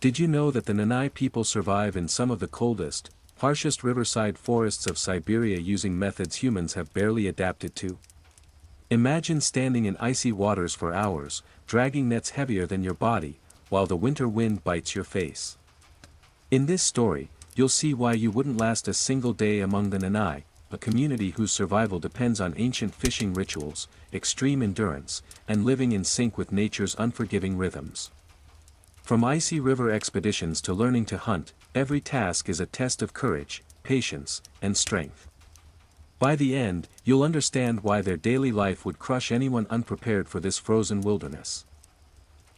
Did you know that the Nanai people survive in some of the coldest, harshest riverside forests of Siberia using methods humans have barely adapted to? Imagine standing in icy waters for hours, dragging nets heavier than your body, while the winter wind bites your face. In this story, you'll see why you wouldn't last a single day among the Nanai, a community whose survival depends on ancient fishing rituals, extreme endurance, and living in sync with nature's unforgiving rhythms. From icy river expeditions to learning to hunt, every task is a test of courage, patience, and strength. By the end, you'll understand why their daily life would crush anyone unprepared for this frozen wilderness.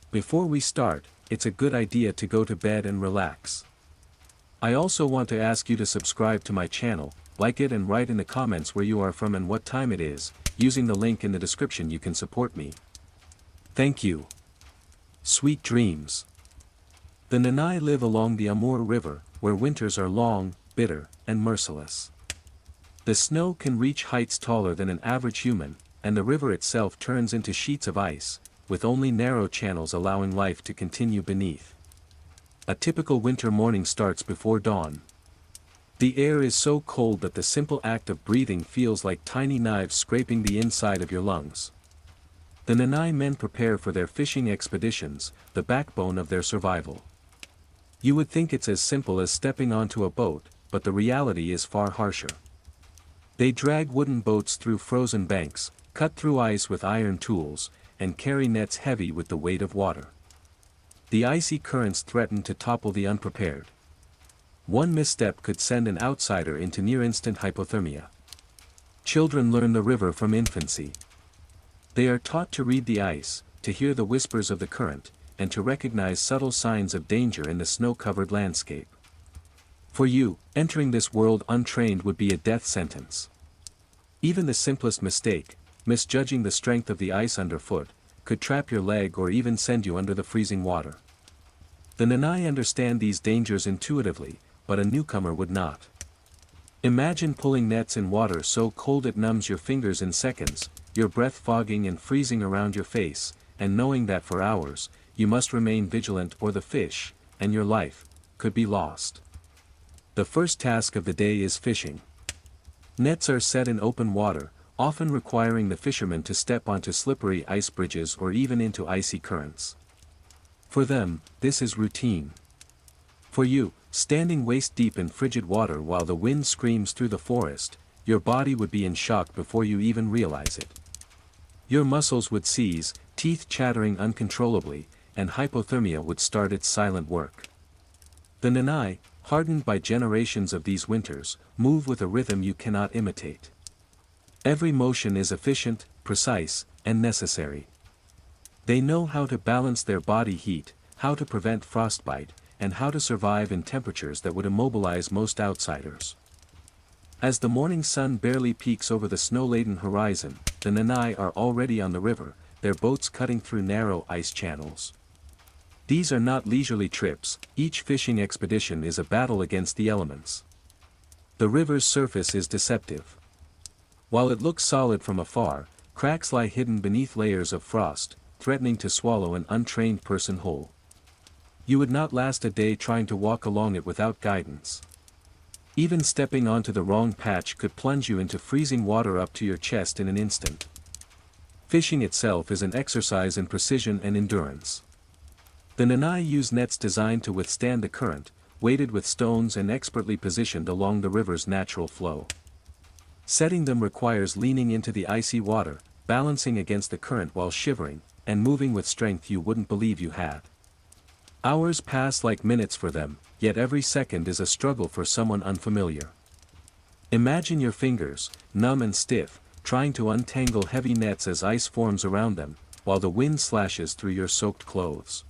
Before we start, it's a good idea to go to bed and relax. I also want to ask you to subscribe to my channel, like it and write in the comments where you are from and what time it is. Using the link in the description you can support me. Thank you. Sweet dreams. The Nanai live along the Amur River, where winters are long, bitter, and merciless. The snow can reach heights taller than an average human, and the river itself turns into sheets of ice, with only narrow channels allowing life to continue beneath. A typical winter morning starts before dawn. The air is so cold that the simple act of breathing feels like tiny knives scraping the inside of your lungs. The Nanai men prepare for their fishing expeditions, the backbone of their survival. You would think it's as simple as stepping onto a boat, but the reality is far harsher. They drag wooden boats through frozen banks, cut through ice with iron tools, and carry nets heavy with the weight of water. The icy currents threaten to topple the unprepared. One misstep could send an outsider into near-instant hypothermia. Children learn the river from infancy. They are taught to read the ice, to hear the whispers of the current, and to recognize subtle signs of danger in the snow-covered landscape. For you, entering this world untrained would be a death sentence. Even the simplest mistake, misjudging the strength of the ice underfoot, could trap your leg or even send you under the freezing water. The Nanai understand these dangers intuitively, but a newcomer would not. Imagine pulling nets in water so cold it numbs your fingers in seconds, your breath fogging and freezing around your face, and knowing that for hours, you must remain vigilant or the fish, and your life, could be lost. The first task of the day is fishing. Nets are set in open water, often requiring the fishermen to step onto slippery ice bridges or even into icy currents. For them, this is routine. For you, standing waist-deep in frigid water while the wind screams through the forest, your body would be in shock before you even realize it. Your muscles would seize, teeth chattering uncontrollably, and hypothermia would start its silent work. The Nanai, hardened by generations of these winters, move with a rhythm you cannot imitate. Every motion is efficient, precise, and necessary. They know how to balance their body heat, how to prevent frostbite, and how to survive in temperatures that would immobilize most outsiders. As the morning sun barely peeks over the snow-laden horizon, the Nanai are already on the river, their boats cutting through narrow ice channels. These are not leisurely trips, each fishing expedition is a battle against the elements. The river's surface is deceptive. While it looks solid from afar, cracks lie hidden beneath layers of frost, threatening to swallow an untrained person whole. You would not last a day trying to walk along it without guidance. Even stepping onto the wrong patch could plunge you into freezing water up to your chest in an instant. Fishing itself is an exercise in precision and endurance. The Nanai use nets designed to withstand the current, weighted with stones and expertly positioned along the river's natural flow. Setting them requires leaning into the icy water, balancing against the current while shivering, and moving with strength you wouldn't believe you had. Hours pass like minutes for them, yet every second is a struggle for someone unfamiliar. Imagine your fingers, numb and stiff, trying to untangle heavy nets as ice forms around them, while the wind slashes through your soaked clothes.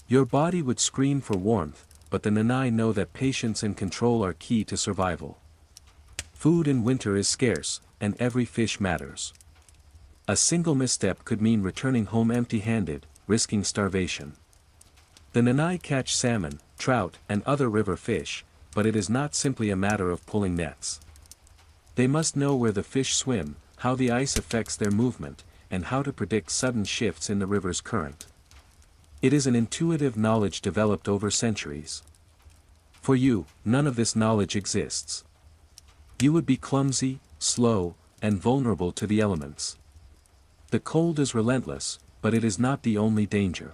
Your body would scream for warmth, but the Nanai know that patience and control are key to survival. Food in winter is scarce, and every fish matters. A single misstep could mean returning home empty-handed, risking starvation. The Nanai catch salmon, trout, and other river fish, but it is not simply a matter of pulling nets. They must know where the fish swim, how the ice affects their movement, and how to predict sudden shifts in the river's current. It is an intuitive knowledge developed over centuries. For you, none of this knowledge exists. You would be clumsy, slow, and vulnerable to the elements. The cold is relentless, but it is not the only danger.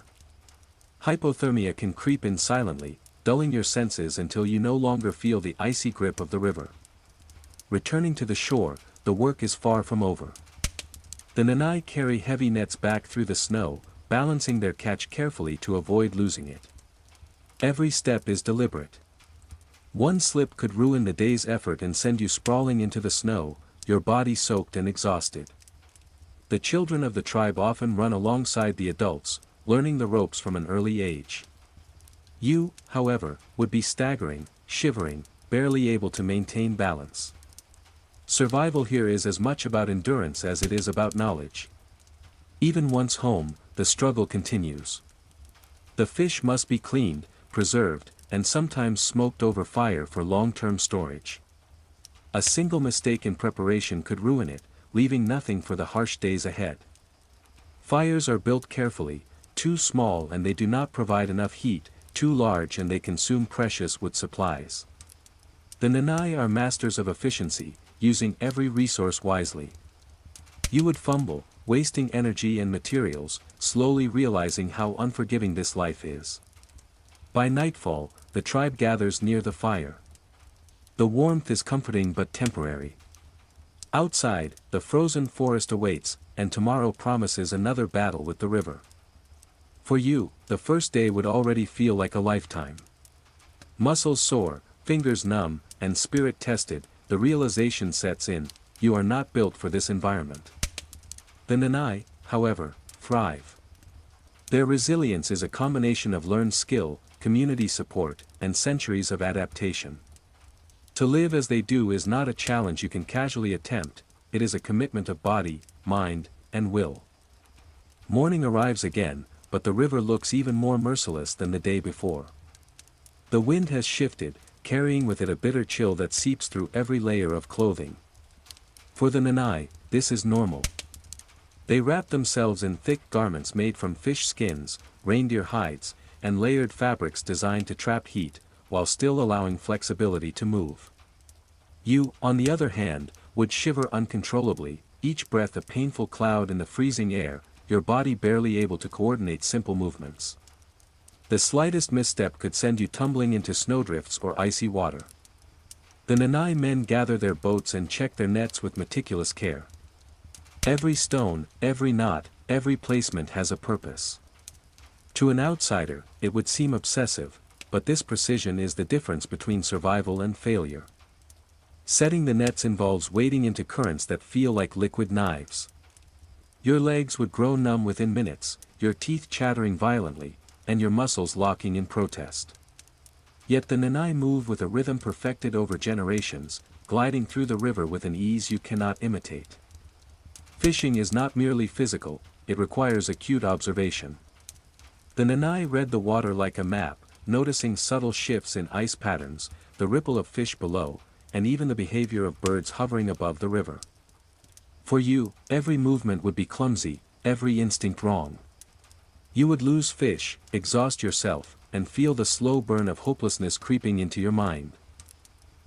Hypothermia can creep in silently, dulling your senses until you no longer feel the icy grip of the river. Returning to the shore, the work is far from over. The Nanai carry heavy nets back through the snow, balancing their catch carefully to avoid losing it. Every step is deliberate. One slip could ruin the day's effort and send you sprawling into the snow, your body soaked and exhausted. The children of the tribe often run alongside the adults, learning the ropes from an early age. You, however, would be staggering, shivering, barely able to maintain balance. Survival here is as much about endurance as it is about knowledge. Even once home, the struggle continues. The fish must be cleaned, preserved, and sometimes smoked over fire for long-term storage. A single mistake in preparation could ruin it, leaving nothing for the harsh days ahead. Fires are built carefully, too small and they do not provide enough heat, too large and they consume precious wood supplies. The Nanai are masters of efficiency, using every resource wisely. You would fumble, wasting energy and materials, slowly realizing how unforgiving this life is. By nightfall, the tribe gathers near the fire. The warmth is comforting but temporary. Outside, the frozen forest awaits, and tomorrow promises another battle with the river. For you, the first day would already feel like a lifetime. Muscles sore, fingers numb, and spirit tested, the realization sets in, you are not built for this environment. The Nanai, however, thrive. Their resilience is a combination of learned skill, community support, and centuries of adaptation. To live as they do is not a challenge you can casually attempt, it is a commitment of body, mind, and will. Morning arrives again, but the river looks even more merciless than the day before. The wind has shifted, carrying with it a bitter chill that seeps through every layer of clothing. For the Nanai, this is normal. They wrap themselves in thick garments made from fish skins, reindeer hides, and layered fabrics designed to trap heat, while still allowing flexibility to move. You, on the other hand, would shiver uncontrollably, each breath a painful cloud in the freezing air, your body barely able to coordinate simple movements. The slightest misstep could send you tumbling into snowdrifts or icy water. The Nanai men gather their boats and check their nets with meticulous care. Every stone, every knot, every placement has a purpose. To an outsider, it would seem obsessive, but this precision is the difference between survival and failure. Setting the nets involves wading into currents that feel like liquid knives. Your legs would grow numb within minutes, your teeth chattering violently, and your muscles locking in protest. Yet the Nanai move with a rhythm perfected over generations, gliding through the river with an ease you cannot imitate. Fishing is not merely physical, it requires acute observation. The Nanai read the water like a map, noticing subtle shifts in ice patterns, the ripple of fish below, and even the behavior of birds hovering above the river. For you, every movement would be clumsy, every instinct wrong. You would lose fish, exhaust yourself, and feel the slow burn of hopelessness creeping into your mind.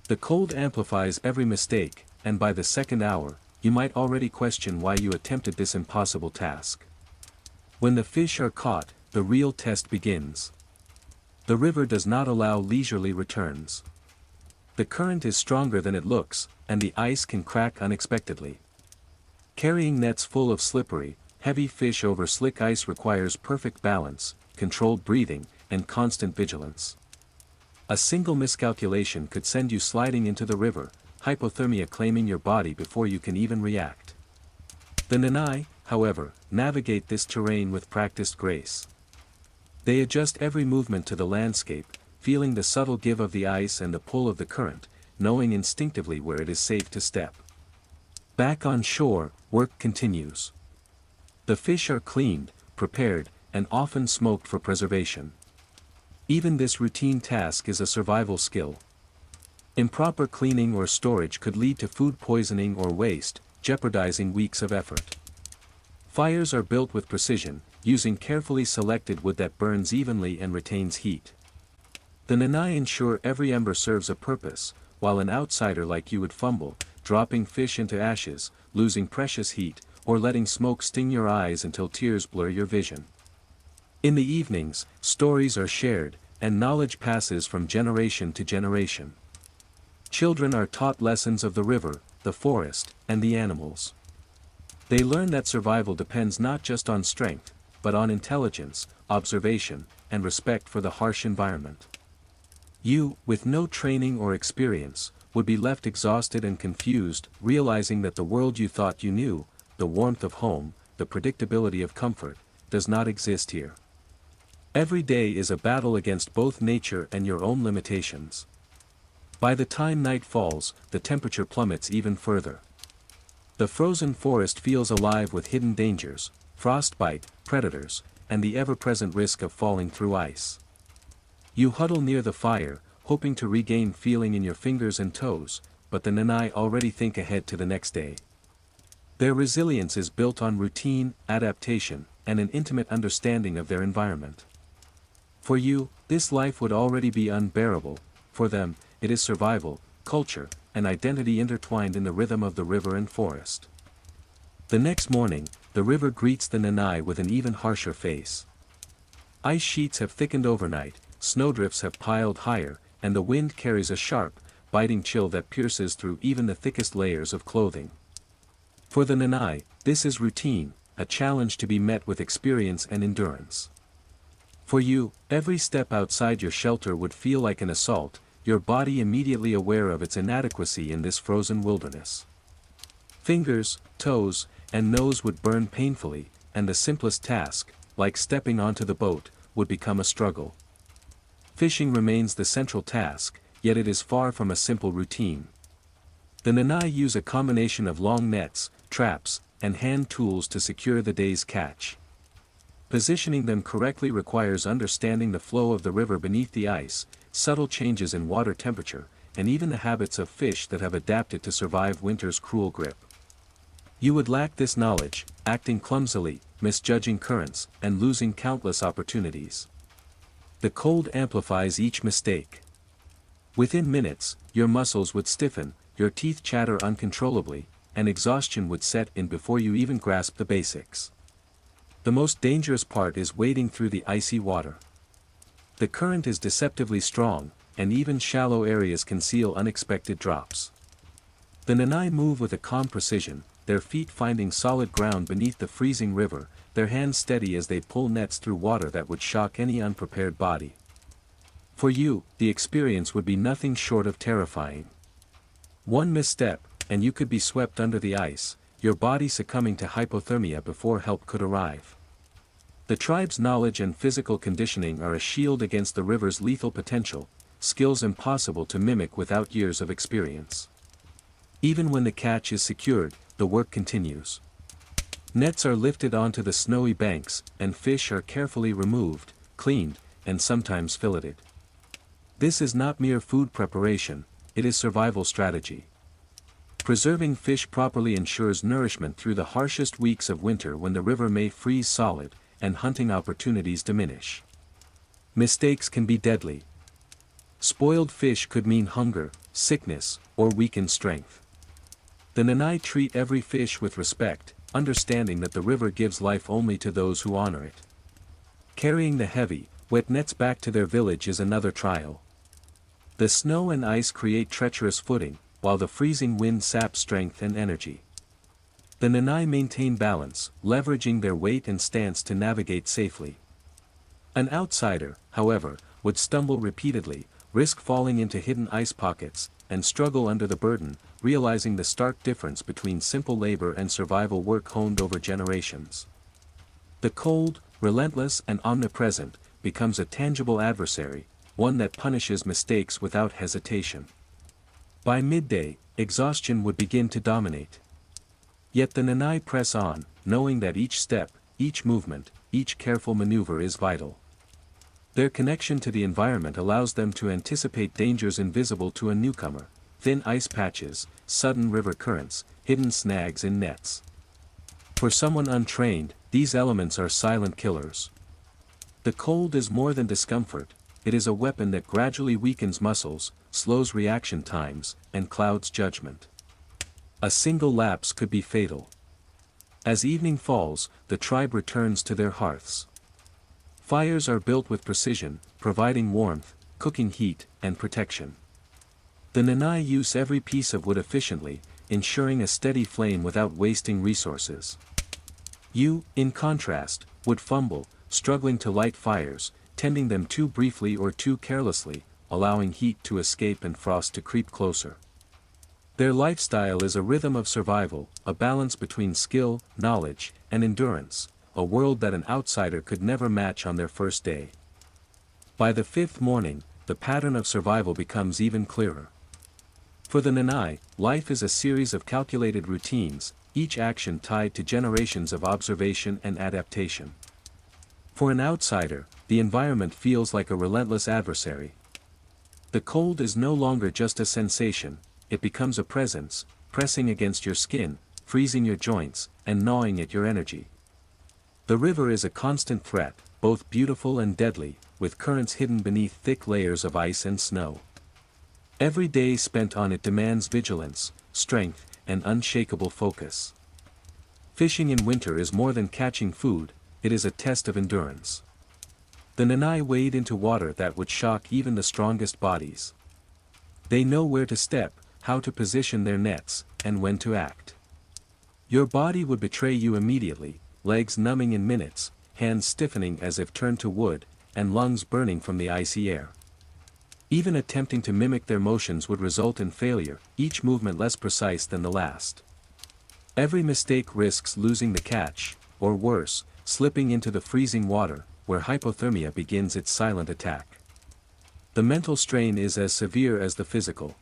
The cold amplifies every mistake, and by the second hour, you might already question why you attempted this impossible task. When the fish are caught, the real test begins. The river does not allow leisurely returns. The current is stronger than it looks, and the ice can crack unexpectedly. Carrying nets full of slippery, heavy fish over slick ice requires perfect balance, controlled breathing, and constant vigilance. A single miscalculation could send you sliding into the river, hypothermia claiming your body before you can even react. The Nanai, however, navigate this terrain with practiced grace. They adjust every movement to the landscape, feeling the subtle give of the ice and the pull of the current, knowing instinctively where it is safe to step. Back on shore, work continues. The fish are cleaned, prepared, and often smoked for preservation. Even this routine task is a survival skill. Improper cleaning or storage could lead to food poisoning or waste, jeopardizing weeks of effort. Fires are built with precision, using carefully selected wood that burns evenly and retains heat. The Nanai ensure every ember serves a purpose, while an outsider like you would fumble, dropping fish into ashes, losing precious heat, or letting smoke sting your eyes until tears blur your vision. In the evenings, stories are shared, and knowledge passes from generation to generation. Children are taught lessons of the river, the forest, and the animals. They learn that survival depends not just on strength, but on intelligence, observation, and respect for the harsh environment. You, with no training or experience, would be left exhausted and confused, realizing that the world you thought you knew, the warmth of home, the predictability of comfort, does not exist here. Every day is a battle against both nature and your own limitations. By the time night falls, the temperature plummets even further. The frozen forest feels alive with hidden dangers, frostbite, predators, and the ever-present risk of falling through ice. You huddle near the fire, hoping to regain feeling in your fingers and toes, but the Nanai already think ahead to the next day. Their resilience is built on routine, adaptation, and an intimate understanding of their environment. For you, this life would already be unbearable; for them, it is survival, culture, and identity intertwined in the rhythm of the river and forest. The next morning, the river greets the Nanai with an even harsher face. Ice sheets have thickened overnight, snowdrifts have piled higher, and the wind carries a sharp, biting chill that pierces through even the thickest layers of clothing. For the Nanai, this is routine, a challenge to be met with experience and endurance. For you, every step outside your shelter would feel like an assault, your body immediately aware of its inadequacy in this frozen wilderness. Fingers, toes, and nose would burn painfully, and the simplest task, like stepping onto the boat, would become a struggle. Fishing remains the central task, yet it is far from a simple routine. The Nanai use a combination of long nets, traps, and hand tools to secure the day's catch. Positioning them correctly requires understanding the flow of the river beneath the ice, subtle changes in water temperature, and even the habits of fish that have adapted to survive winter's cruel grip. You would lack this knowledge, acting clumsily, misjudging currents, and losing countless opportunities. The cold amplifies each mistake. Within minutes, your muscles would stiffen, your teeth chatter uncontrollably, and exhaustion would set in before you even grasp the basics. The most dangerous part is wading through the icy water. The current is deceptively strong, and even shallow areas conceal unexpected drops. The Nanai move with a calm precision, their feet finding solid ground beneath the freezing river, their hands steady as they pull nets through water that would shock any unprepared body. For you, the experience would be nothing short of terrifying. One misstep, and you could be swept under the ice, your body succumbing to hypothermia before help could arrive. The tribe's knowledge and physical conditioning are a shield against the river's lethal potential, skills impossible to mimic without years of experience. Even when the catch is secured, the work continues. Nets are lifted onto the snowy banks, and fish are carefully removed, cleaned, and sometimes filleted. This is not mere food preparation, it is survival strategy. Preserving fish properly ensures nourishment through the harshest weeks of winter when the river may freeze solid, and hunting opportunities diminish. Mistakes can be deadly. Spoiled fish could mean hunger, sickness, or weakened strength. The Nanai treat every fish with respect, understanding that the river gives life only to those who honor it. Carrying the heavy, wet nets back to their village is another trial. The snow and ice create treacherous footing, while the freezing wind saps strength and energy. The Nanai maintain balance, leveraging their weight and stance to navigate safely. An outsider, however, would stumble repeatedly, risk falling into hidden ice pockets, and struggle under the burden, realizing the stark difference between simple labor and survival work honed over generations. The cold, relentless and omnipresent, becomes a tangible adversary, one that punishes mistakes without hesitation. By midday, exhaustion would begin to dominate. Yet the Nanai press on, knowing that each step, each movement, each careful maneuver is vital. Their connection to the environment allows them to anticipate dangers invisible to a newcomer: thin ice patches, sudden river currents, hidden snags in nets. For someone untrained, these elements are silent killers. The cold is more than discomfort, it is a weapon that gradually weakens muscles, slows reaction times, and clouds judgment. A single lapse could be fatal. As evening falls, the tribe returns to their hearths. Fires are built with precision, providing warmth, cooking heat, and protection. The Nanai use every piece of wood efficiently, ensuring a steady flame without wasting resources. You, in contrast, would fumble, struggling to light fires, tending them too briefly or too carelessly, allowing heat to escape and frost to creep closer. Their lifestyle is a rhythm of survival, a balance between skill, knowledge, and endurance, a world that an outsider could never match on their first day. By the fifth morning, the pattern of survival becomes even clearer. For the Nanai, life is a series of calculated routines, each action tied to generations of observation and adaptation. For an outsider, the environment feels like a relentless adversary. The cold is no longer just a sensation, it becomes a presence, pressing against your skin, freezing your joints, and gnawing at your energy. The river is a constant threat, both beautiful and deadly, with currents hidden beneath thick layers of ice and snow. Every day spent on it demands vigilance, strength, and unshakable focus. Fishing in winter is more than catching food, it is a test of endurance. The Nanai wade into water that would shock even the strongest bodies. They know where to step, how to position their nets, and when to act. Your body would betray you immediately, legs numbing in minutes, hands stiffening as if turned to wood, and lungs burning from the icy air. Even attempting to mimic their motions would result in failure, each movement less precise than the last. Every mistake risks losing the catch, or worse, slipping into the freezing water, where hypothermia begins its silent attack. The mental strain is as severe as the physical.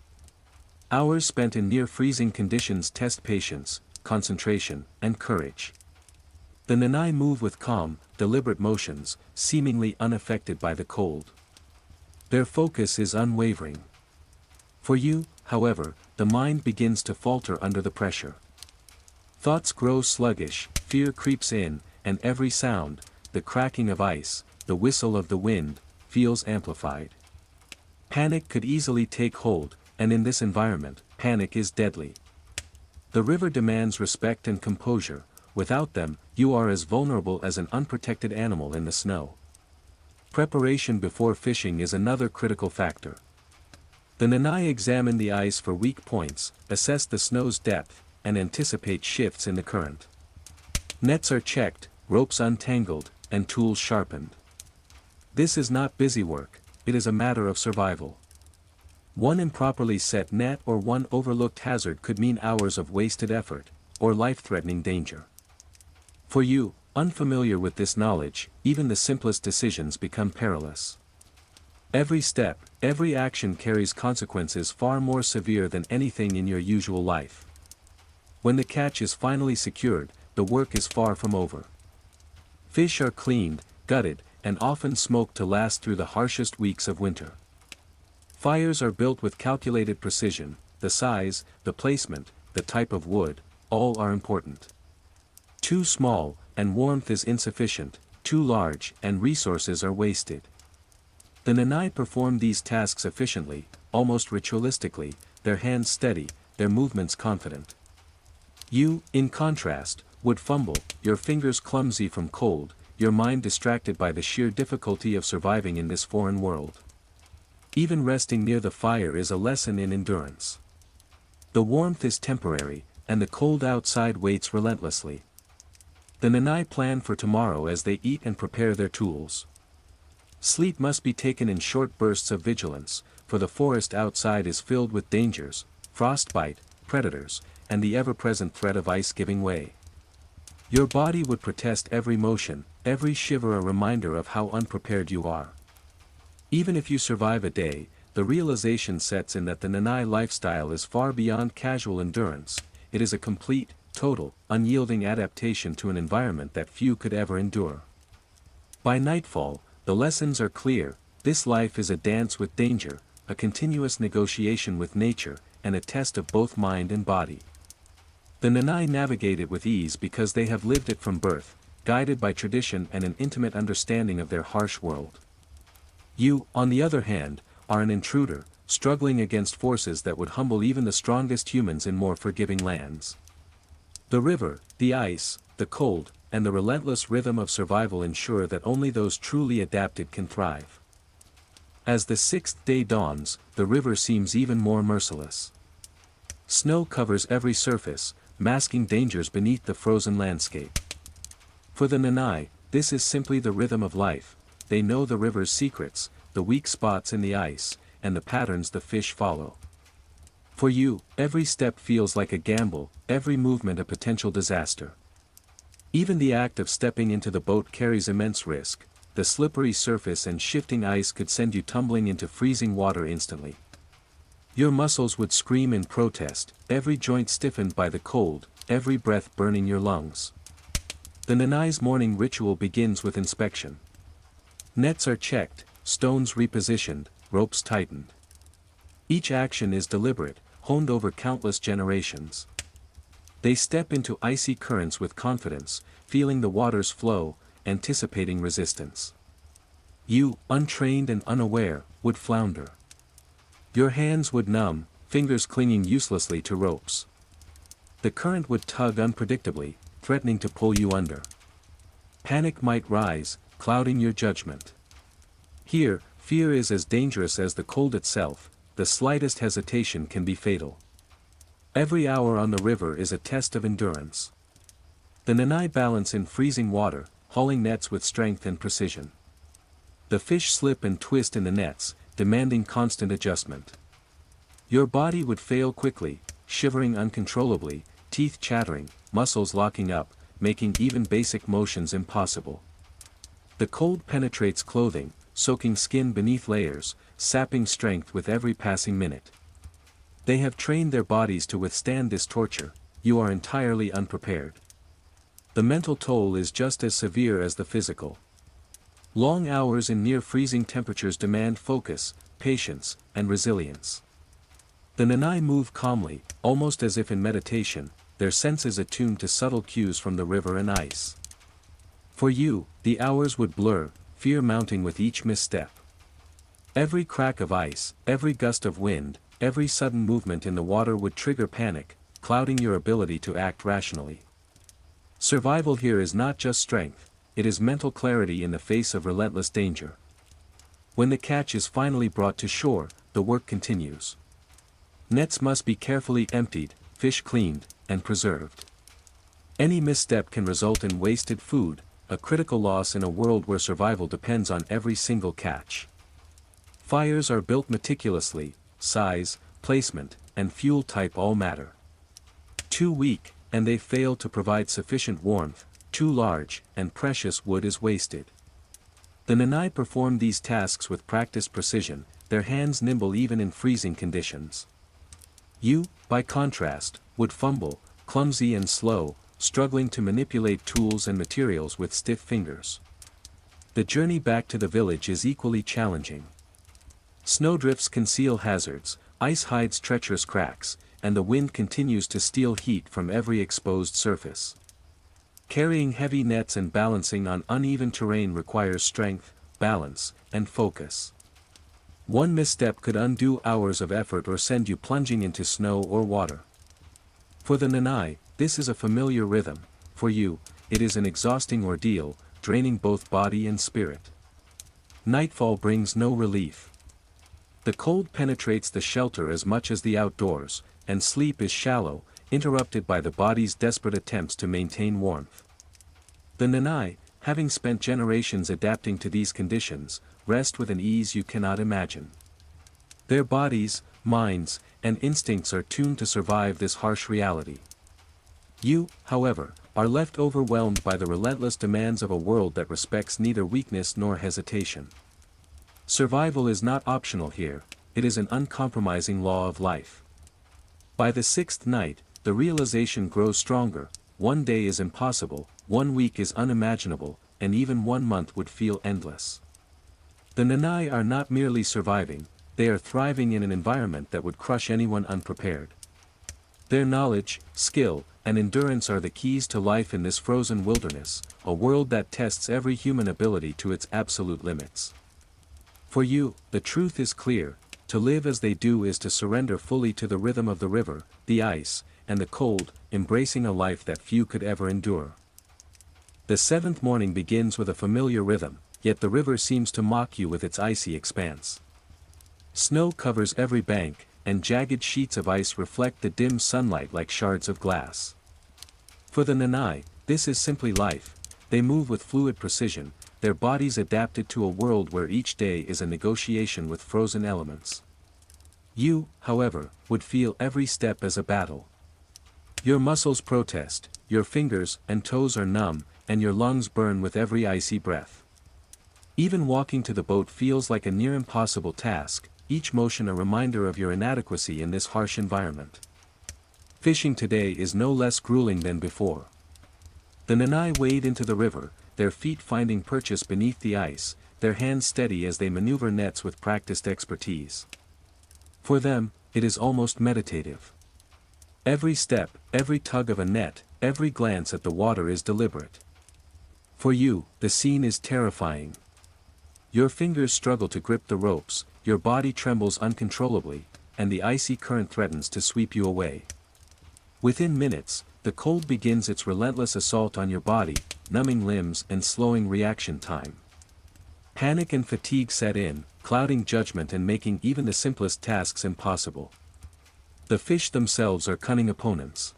Hours spent in near-freezing conditions test patience, concentration, and courage. The Nanai move with calm, deliberate motions, seemingly unaffected by the cold. Their focus is unwavering. For you, however, the mind begins to falter under the pressure. Thoughts grow sluggish, fear creeps in, and every sound, the cracking of ice, the whistle of the wind, feels amplified. Panic could easily take hold, and in this environment, panic is deadly. The river demands respect and composure, without them, you are as vulnerable as an unprotected animal in the snow. Preparation before fishing is another critical factor. The Nanai examine the ice for weak points, assess the snow's depth, and anticipate shifts in the current. Nets are checked, ropes untangled, and tools sharpened. This is not busy work, it is a matter of survival. One improperly set net or one overlooked hazard could mean hours of wasted effort, or life-threatening danger. For you, unfamiliar with this knowledge, even the simplest decisions become perilous. Every step, every action carries consequences far more severe than anything in your usual life. When the catch is finally secured, the work is far from over. Fish are cleaned, gutted, and often smoked to last through the harshest weeks of winter. Fires are built with calculated precision, the size, the placement, the type of wood, all are important. Too small, and warmth is insufficient, too large, and resources are wasted. The Nanai perform these tasks efficiently, almost ritualistically, their hands steady, their movements confident. You, in contrast, would fumble, your fingers clumsy from cold, your mind distracted by the sheer difficulty of surviving in this foreign world. Even resting near the fire is a lesson in endurance. The warmth is temporary, and the cold outside waits relentlessly. The Nanai plan for tomorrow as they eat and prepare their tools. Sleep must be taken in short bursts of vigilance, for the forest outside is filled with dangers, frostbite, predators, and the ever-present threat of ice giving way. Your body would protest every motion, every shiver a reminder of how unprepared you are. Even if you survive a day, the realization sets in that the Nanai lifestyle is far beyond casual endurance, it is a complete, total, unyielding adaptation to an environment that few could ever endure. By nightfall, the lessons are clear, this life is a dance with danger, a continuous negotiation with nature, and a test of both mind and body. The Nanai navigate it with ease because they have lived it from birth, guided by tradition and an intimate understanding of their harsh world. You, on the other hand, are an intruder, struggling against forces that would humble even the strongest humans in more forgiving lands. The river, the ice, the cold, and the relentless rhythm of survival ensure that only those truly adapted can thrive. As the sixth day dawns, the river seems even more merciless. Snow covers every surface, masking dangers beneath the frozen landscape. For the Nanai, this is simply the rhythm of life. They know the river's secrets, the weak spots in the ice, and the patterns the fish follow. For you, every step feels like a gamble, every movement a potential disaster. Even the act of stepping into the boat carries immense risk. The slippery surface and shifting ice could send you tumbling into freezing water instantly. Your muscles would scream in protest, every joint stiffened by the cold, every breath burning your lungs. The Nanai's morning ritual begins with inspection. Nets are checked, stones repositioned, ropes tightened. Each action is deliberate, honed over countless generations. They step into icy currents with confidence, feeling the water's flow, anticipating resistance. You, untrained and unaware, would flounder. Your hands would numb, fingers clinging uselessly to ropes. The current would tug unpredictably, threatening to pull you under. Panic might rise, clouding your judgment. Here, fear is as dangerous as the cold itself. The slightest hesitation can be fatal. Every hour on the river is a test of endurance. The Nanai balance in freezing water, hauling nets with strength and precision. The fish slip and twist in the nets, demanding constant adjustment. Your body would fail quickly, shivering uncontrollably, teeth chattering, muscles locking up, making even basic motions impossible. The cold penetrates clothing, soaking skin beneath layers, sapping strength with every passing minute. They have trained their bodies to withstand this torture. You are entirely unprepared. The mental toll is just as severe as the physical. Long hours in near-freezing temperatures demand focus, patience, and resilience. The Nanai move calmly, almost as if in meditation, their senses attuned to subtle cues from the river and ice. For you, the hours would blur, fear mounting with each misstep. Every crack of ice, every gust of wind, every sudden movement in the water would trigger panic, clouding your ability to act rationally. Survival here is not just strength, it is mental clarity in the face of relentless danger. When the catch is finally brought to shore, the work continues. Nets must be carefully emptied, fish cleaned, and preserved. Any misstep can result in wasted food, a critical loss in a world where survival depends on every single catch. Fires are built meticulously, size, placement, and fuel type all matter. Too weak, and they fail to provide sufficient warmth. Too large, and precious wood is wasted. The Nanai perform these tasks with practiced precision, their hands nimble even in freezing conditions. You, by contrast, would fumble, clumsy and slow, struggling to manipulate tools and materials with stiff fingers. The journey back to the village is equally challenging. Snowdrifts conceal hazards, ice hides treacherous cracks, and the wind continues to steal heat from every exposed surface. Carrying heavy nets and balancing on uneven terrain requires strength, balance, and focus. One misstep could undo hours of effort or send you plunging into snow or water. For the Nanai, this is a familiar rhythm. For you, it is an exhausting ordeal, draining both body and spirit. Nightfall brings no relief. The cold penetrates the shelter as much as the outdoors, and sleep is shallow, interrupted by the body's desperate attempts to maintain warmth. The Nanai, having spent generations adapting to these conditions, rest with an ease you cannot imagine. Their bodies, minds, and instincts are tuned to survive this harsh reality. You, however, are left overwhelmed by the relentless demands of a world that respects neither weakness nor hesitation. Survival is not optional here, it is an uncompromising law of life. By the sixth night, the realization grows stronger. One day is impossible, 1 week is unimaginable, and even 1 month would feel endless. The Nanai are not merely surviving, they are thriving in an environment that would crush anyone unprepared. Their knowledge, skill, and endurance are the keys to life in this frozen wilderness, a world that tests every human ability to its absolute limits. For you, the truth is clear: to live as they do is to surrender fully to the rhythm of the river, the ice, and the cold, embracing a life that few could ever endure. The seventh morning begins with a familiar rhythm, yet the river seems to mock you with its icy expanse. Snow covers every bank, and jagged sheets of ice reflect the dim sunlight like shards of glass. For the Nanai, this is simply life. They move with fluid precision, their bodies adapted to a world where each day is a negotiation with frozen elements. You, however, would feel every step as a battle. Your muscles protest, your fingers and toes are numb, and your lungs burn with every icy breath. Even walking to the boat feels like a near impossible task, each motion a reminder of your inadequacy in this harsh environment. Fishing today is no less grueling than before. The Nanai wade into the river, their feet finding purchase beneath the ice, their hands steady as they maneuver nets with practiced expertise. For them, it is almost meditative. Every step, every tug of a net, every glance at the water is deliberate. For you, the scene is terrifying. Your fingers struggle to grip the ropes, your body trembles uncontrollably, and the icy current threatens to sweep you away. Within minutes, the cold begins its relentless assault on your body, numbing limbs and slowing reaction time. Panic and fatigue set in, clouding judgment and making even the simplest tasks impossible. The fish themselves are cunning opponents.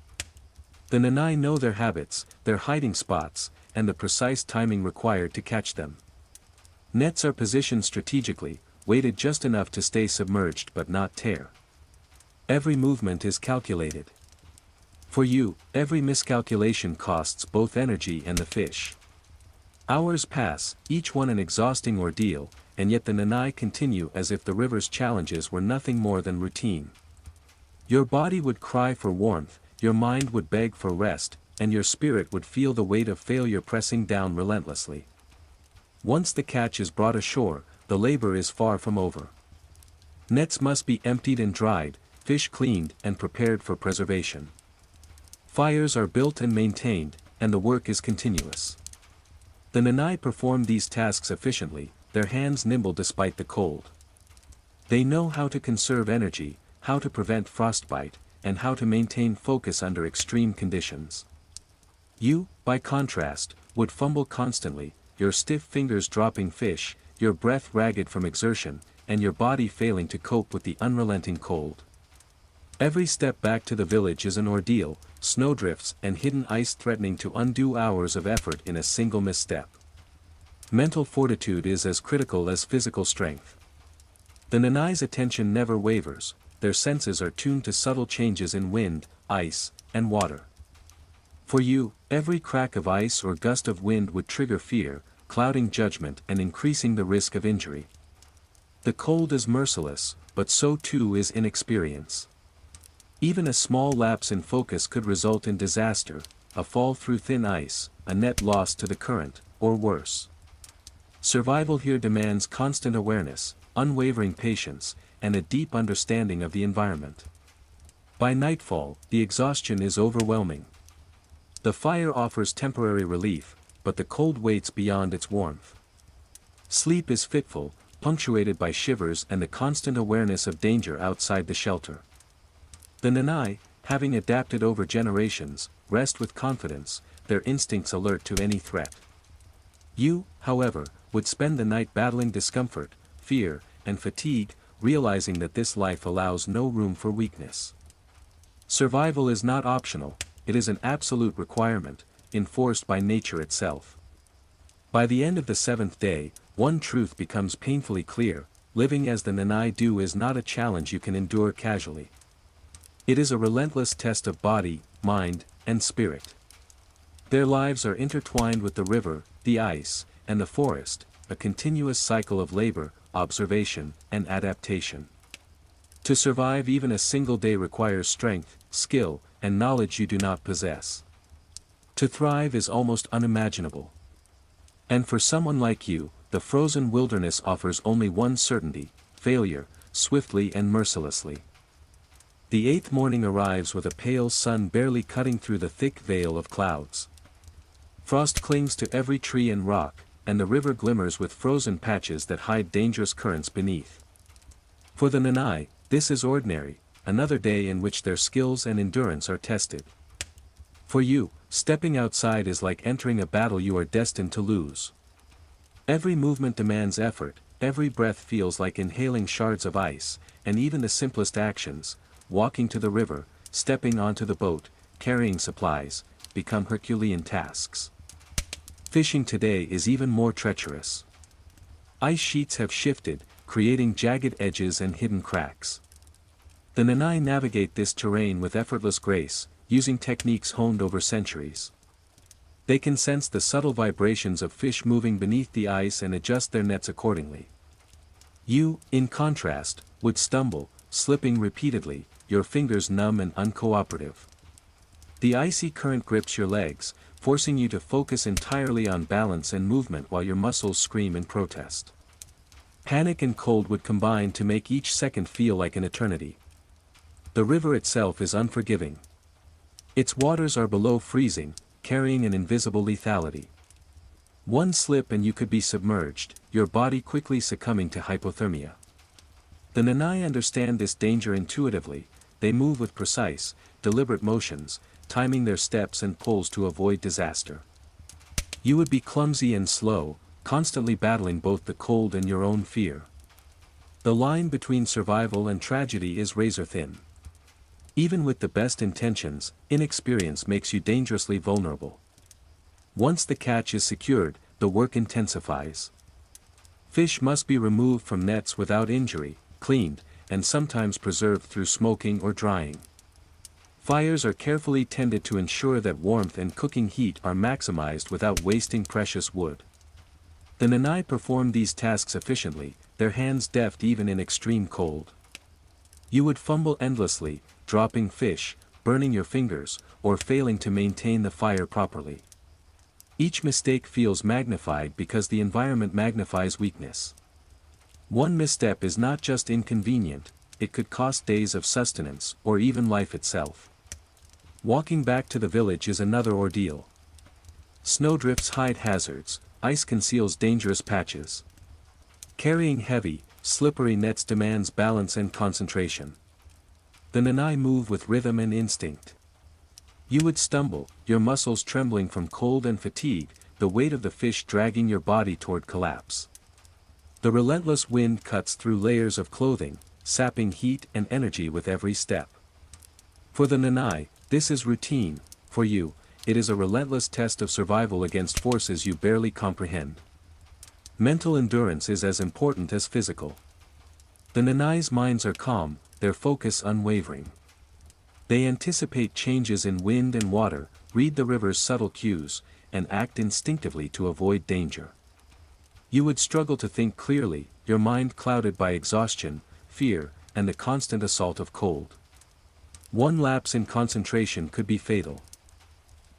The Nanai know their habits, their hiding spots, and the precise timing required to catch them. Nets are positioned strategically, weighted just enough to stay submerged but not tear. Every movement is calculated. For you, every miscalculation costs both energy and the fish. Hours pass, each one an exhausting ordeal, and yet the Nanai continue as if the river's challenges were nothing more than routine. Your body would cry for warmth, your mind would beg for rest, and your spirit would feel the weight of failure pressing down relentlessly. Once the catch is brought ashore, the labor is far from over. Nets must be emptied and dried, fish cleaned and prepared for preservation. Fires are built and maintained, and the work is continuous. The Nanai perform these tasks efficiently, their hands nimble despite the cold. They know how to conserve energy, how to prevent frostbite, and how to maintain focus under extreme conditions. You, by contrast, would fumble constantly, your stiff fingers dropping fish, your breath ragged from exertion, and your body failing to cope with the unrelenting cold. Every step back to the village is an ordeal, snowdrifts and hidden ice threatening to undo hours of effort in a single misstep. Mental fortitude is as critical as physical strength. The Nanai's attention never wavers, their senses are tuned to subtle changes in wind, ice, and water. For you, every crack of ice or gust of wind would trigger fear, clouding judgment and increasing the risk of injury. The cold is merciless, but so too is inexperience. Even a small lapse in focus could result in disaster, a fall through thin ice, a net lost to the current, or worse. Survival here demands constant awareness, unwavering patience, and a deep understanding of the environment. By nightfall, the exhaustion is overwhelming. The fire offers temporary relief, but the cold waits beyond its warmth. Sleep is fitful, punctuated by shivers and the constant awareness of danger outside the shelter. The Nanai, having adapted over generations, rest with confidence, their instincts alert to any threat. You, however, would spend the night battling discomfort, fear, and fatigue, realizing that this life allows no room for weakness. Survival is not optional, it is an absolute requirement, enforced by nature itself. By the end of the seventh day, one truth becomes painfully clear: living as the Nanai do is not a challenge you can endure casually. It is a relentless test of body, mind, and spirit. Their lives are intertwined with the river, the ice, and the forest, a continuous cycle of labor, observation, and adaptation. To survive even a single day requires strength, skill, and knowledge you do not possess. To thrive is almost unimaginable. And for someone like you, the frozen wilderness offers only one certainty: failure, swiftly and mercilessly. The eighth morning arrives with a pale sun barely cutting through the thick veil of clouds. Frost clings to every tree and rock, and the river glimmers with frozen patches that hide dangerous currents beneath. For the Nanai, this is ordinary, another day in which their skills and endurance are tested. For you, stepping outside is like entering a battle you are destined to lose. Every movement demands effort, every breath feels like inhaling shards of ice, and even the simplest actions, walking to the river, stepping onto the boat, carrying supplies, become Herculean tasks. Fishing today is even more treacherous. Ice sheets have shifted, creating jagged edges and hidden cracks. The Nanai navigate this terrain with effortless grace, using techniques honed over centuries. They can sense the subtle vibrations of fish moving beneath the ice and adjust their nets accordingly. You, in contrast, would stumble, slipping repeatedly, your fingers numb and uncooperative. The icy current grips your legs, forcing you to focus entirely on balance and movement while your muscles scream in protest. Panic and cold would combine to make each second feel like an eternity. The river itself is unforgiving. Its waters are below freezing, carrying an invisible lethality. One slip and you could be submerged, your body quickly succumbing to hypothermia. The Nanai understand this danger intuitively. They move with precise, deliberate motions, timing their steps and pulls to avoid disaster. You would be clumsy and slow, constantly battling both the cold and your own fear. The line between survival and tragedy is razor thin. Even with the best intentions, inexperience makes you dangerously vulnerable. Once the catch is secured, the work intensifies. Fish must be removed from nets without injury, cleaned, and sometimes preserved through smoking or drying. Fires are carefully tended to ensure that warmth and cooking heat are maximized without wasting precious wood. The Nanai perform these tasks efficiently, their hands deft even in extreme cold. You would fumble endlessly, dropping fish, burning your fingers, or failing to maintain the fire properly. Each mistake feels magnified because the environment magnifies weakness. One misstep is not just inconvenient, it could cost days of sustenance or even life itself. Walking back to the village is another ordeal. Snowdrifts hide hazards, ice conceals dangerous patches. Carrying heavy, slippery nets demands balance and concentration. The Nanai move with rhythm and instinct. You would stumble, your muscles trembling from cold and fatigue, the weight of the fish dragging your body toward collapse. The relentless wind cuts through layers of clothing, sapping heat and energy with every step. For the Nanai, this is routine. For you, it is a relentless test of survival against forces you barely comprehend. Mental endurance is as important as physical. The Nanai's minds are calm, their focus unwavering. They anticipate changes in wind and water, read the river's subtle cues, and act instinctively to avoid danger. You would struggle to think clearly, your mind clouded by exhaustion, fear, and the constant assault of cold. One lapse in concentration could be fatal.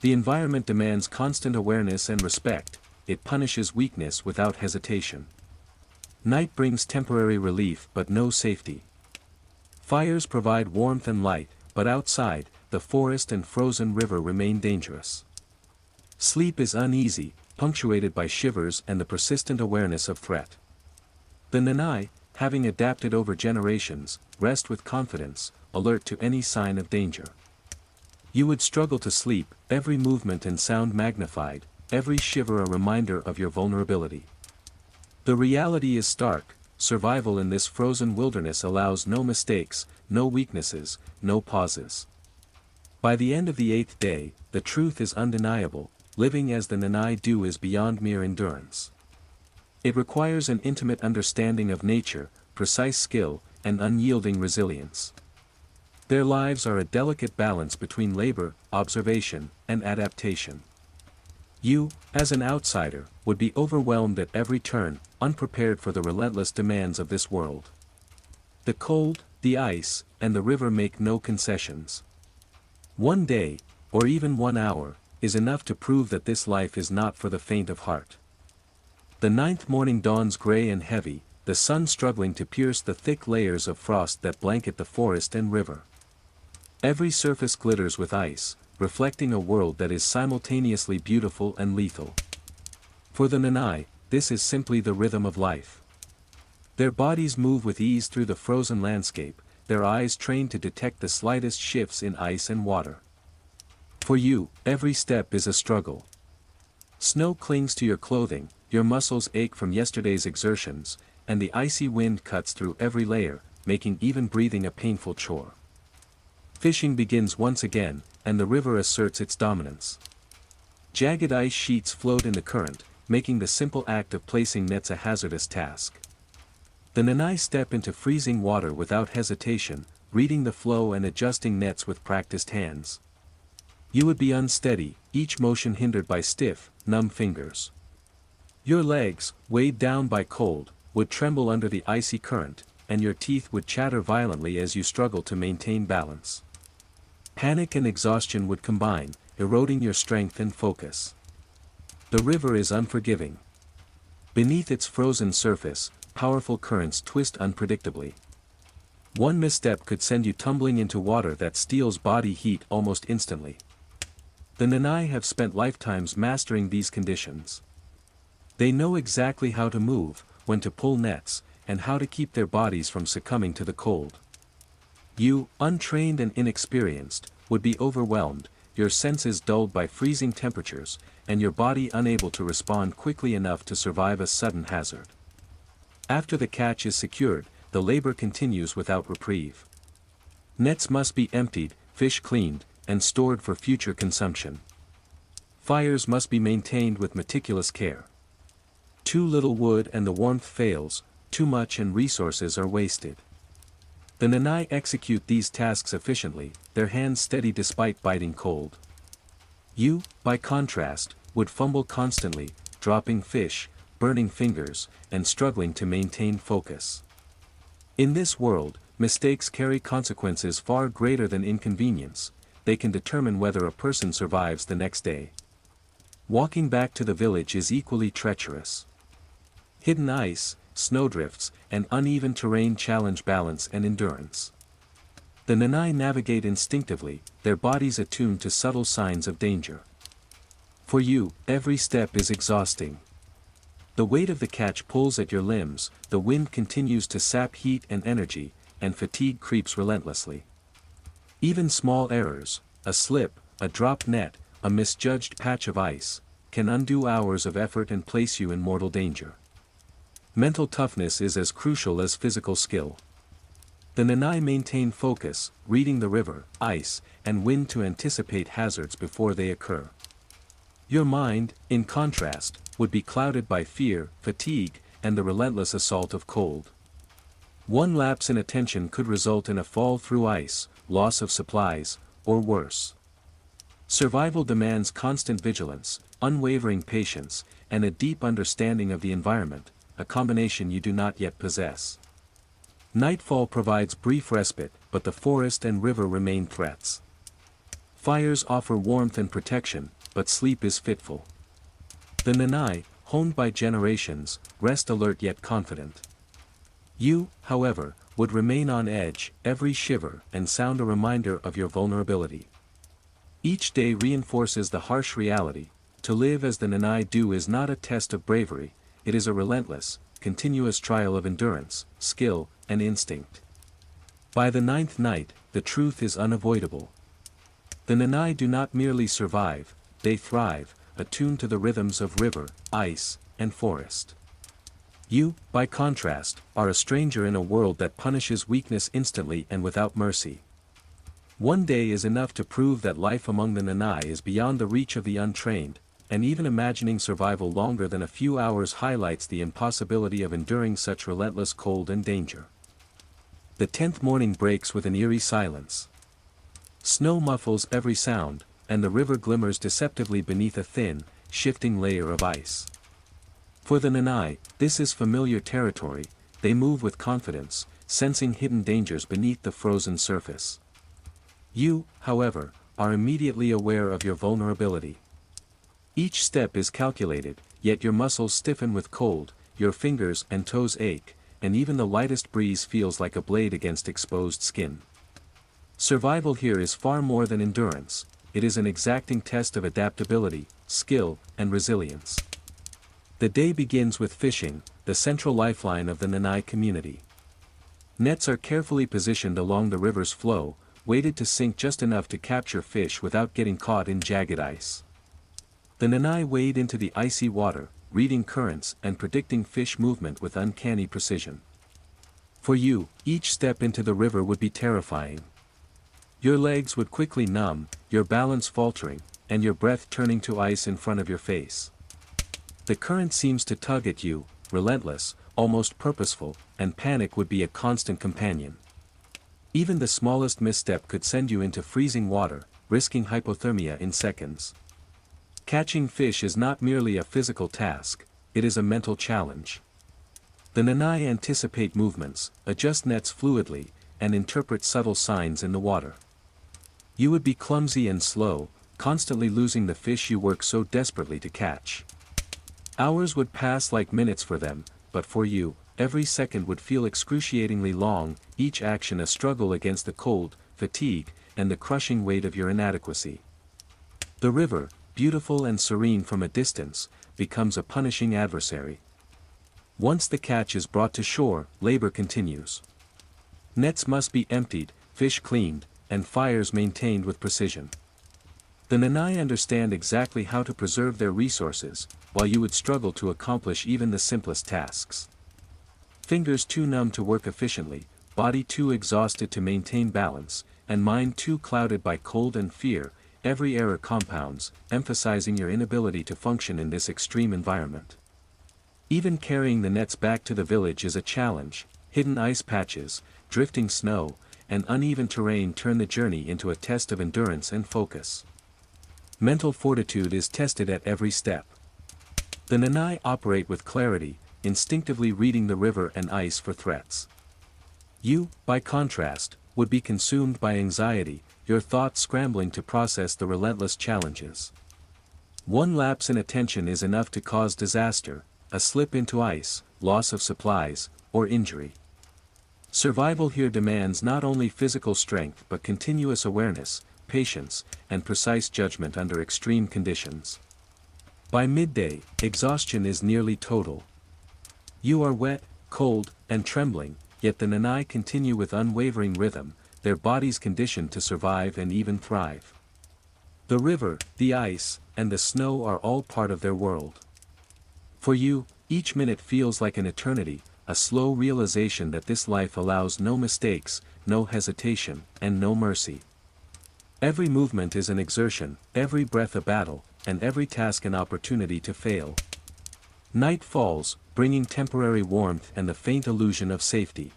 The environment demands constant awareness and respect, it punishes weakness without hesitation. Night brings temporary relief but no safety. Fires provide warmth and light, but outside, the forest and frozen river remain dangerous. Sleep is uneasy, punctuated by shivers and the persistent awareness of threat. The Nanai, having adapted over generations, rest with confidence, alert to any sign of danger. You would struggle to sleep, every movement and sound magnified, every shiver a reminder of your vulnerability. The reality is stark, survival in this frozen wilderness allows no mistakes, no weaknesses, no pauses. By the end of the 8th day, the truth is undeniable, living as the Nanai do is beyond mere endurance. It requires an intimate understanding of nature, precise skill, and unyielding resilience. Their lives are a delicate balance between labor, observation, and adaptation. You, as an outsider, would be overwhelmed at every turn, unprepared for the relentless demands of this world. The cold, the ice, and the river make no concessions. One day, or even 1 hour, is enough to prove that this life is not for the faint of heart. The 9th morning dawns gray and heavy, the sun struggling to pierce the thick layers of frost that blanket the forest and river. Every surface glitters with ice, reflecting a world that is simultaneously beautiful and lethal. For the Nanai, this is simply the rhythm of life. Their bodies move with ease through the frozen landscape, their eyes trained to detect the slightest shifts in ice and water. For you, every step is a struggle. Snow clings to your clothing, your muscles ache from yesterday's exertions, and the icy wind cuts through every layer, making even breathing a painful chore. Fishing begins once again, and the river asserts its dominance. Jagged ice sheets float in the current, making the simple act of placing nets a hazardous task. The Nanai step into freezing water without hesitation, reading the flow and adjusting nets with practiced hands. You would be unsteady, each motion hindered by stiff, numb fingers. Your legs, weighed down by cold, would tremble under the icy current, and your teeth would chatter violently as you struggled to maintain balance. Panic and exhaustion would combine, eroding your strength and focus. The river is unforgiving. Beneath its frozen surface, powerful currents twist unpredictably. One misstep could send you tumbling into water that steals body heat almost instantly. The Nanai have spent lifetimes mastering these conditions. They know exactly how to move, when to pull nets, and how to keep their bodies from succumbing to the cold. You, untrained and inexperienced, would be overwhelmed, your senses dulled by freezing temperatures, and your body unable to respond quickly enough to survive a sudden hazard. After the catch is secured, the labor continues without reprieve. Nets must be emptied, fish cleaned, and stored for future consumption. Fires must be maintained with meticulous care. Too little wood and the warmth fails, too much and resources are wasted. The Nanai execute these tasks efficiently, their hands steady despite biting cold. You, by contrast, would fumble constantly, dropping fish, burning fingers, and struggling to maintain focus. In this world, mistakes carry consequences far greater than inconvenience. They can determine whether a person survives the next day. Walking back to the village is equally treacherous. Hidden ice, snowdrifts, and uneven terrain challenge balance and endurance. The Nanai navigate instinctively, their bodies attuned to subtle signs of danger. For you, every step is exhausting. The weight of the catch pulls at your limbs, the wind continues to sap heat and energy, and fatigue creeps relentlessly. Even small errors, a slip, a dropped net, a misjudged patch of ice, can undo hours of effort and place you in mortal danger. Mental toughness is as crucial as physical skill. The Nanai maintain focus, reading the river, ice, and wind to anticipate hazards before they occur. Your mind, in contrast, would be clouded by fear, fatigue, and the relentless assault of cold. One lapse in attention could result in a fall through ice, loss of supplies, or worse. Survival demands constant vigilance, unwavering patience, and a deep understanding of the environment, a combination you do not yet possess. Nightfall provides brief respite, but the forest and river remain threats. Fires offer warmth and protection, but sleep is fitful. The Nanai, honed by generations, rest alert yet confident. You, however, would remain on edge, every shiver and sound a reminder of your vulnerability. Each day reinforces the harsh reality: to live as the Nanai do is not a test of bravery, it is a relentless, continuous trial of endurance, skill, and instinct. By the ninth night, the truth is unavoidable. The Nanai do not merely survive, they thrive, attuned to the rhythms of river, ice, and forest. You, by contrast, are a stranger in a world that punishes weakness instantly and without mercy. One day is enough to prove that life among the Nanai is beyond the reach of the untrained, and even imagining survival longer than a few hours highlights the impossibility of enduring such relentless cold and danger. The 10th morning breaks with an eerie silence. Snow muffles every sound, and the river glimmers deceptively beneath a thin, shifting layer of ice. For the Nanai, this is familiar territory, they move with confidence, sensing hidden dangers beneath the frozen surface. You, however, are immediately aware of your vulnerability. Each step is calculated, yet your muscles stiffen with cold, your fingers and toes ache, and even the lightest breeze feels like a blade against exposed skin. Survival here is far more than endurance, it is an exacting test of adaptability, skill, and resilience. The day begins with fishing, the central lifeline of the Nanai community. Nets are carefully positioned along the river's flow, weighted to sink just enough to capture fish without getting caught in jagged ice. The Nanai wade into the icy water, reading currents and predicting fish movement with uncanny precision. For you, each step into the river would be terrifying. Your legs would quickly numb, your balance faltering, and your breath turning to ice in front of your face. The current seems to tug at you, relentless, almost purposeful, and panic would be a constant companion. Even the smallest misstep could send you into freezing water, risking hypothermia in seconds. Catching fish is not merely a physical task, it is a mental challenge. The Nanai anticipate movements, adjust nets fluidly, and interpret subtle signs in the water. You would be clumsy and slow, constantly losing the fish you work so desperately to catch. Hours would pass like minutes for them, but for you, every second would feel excruciatingly long, each action a struggle against the cold, fatigue, and the crushing weight of your inadequacy. The river, beautiful and serene from a distance, becomes a punishing adversary. Once the catch is brought to shore, labor continues. Nets must be emptied, fish cleaned, and fires maintained with precision. The Nanai understand exactly how to preserve their resources, while you would struggle to accomplish even the simplest tasks. Fingers too numb to work efficiently, body too exhausted to maintain balance, and mind too clouded by cold and fear, every error compounds, emphasizing your inability to function in this extreme environment. Even carrying the nets back to the village is a challenge. Hidden ice patches, drifting snow, and uneven terrain turn the journey into a test of endurance and focus. Mental fortitude is tested at every step. The Nanai operate with clarity, instinctively reading the river and ice for threats. You, by contrast, would be consumed by anxiety, your thoughts scrambling to process the relentless challenges. One lapse in attention is enough to cause disaster, a slip into ice, loss of supplies, or injury. Survival here demands not only physical strength but continuous awareness, patience, and precise judgment under extreme conditions. By midday, exhaustion is nearly total. You are wet, cold, and trembling, yet the Nanai continue with unwavering rhythm, their bodies conditioned to survive and even thrive. The river, the ice, and the snow are all part of their world. For you, each minute feels like an eternity, a slow realization that this life allows no mistakes, no hesitation, and no mercy. Every movement is an exertion, every breath a battle, and every task an opportunity to fail. Night falls, bringing temporary warmth and the faint illusion of safety.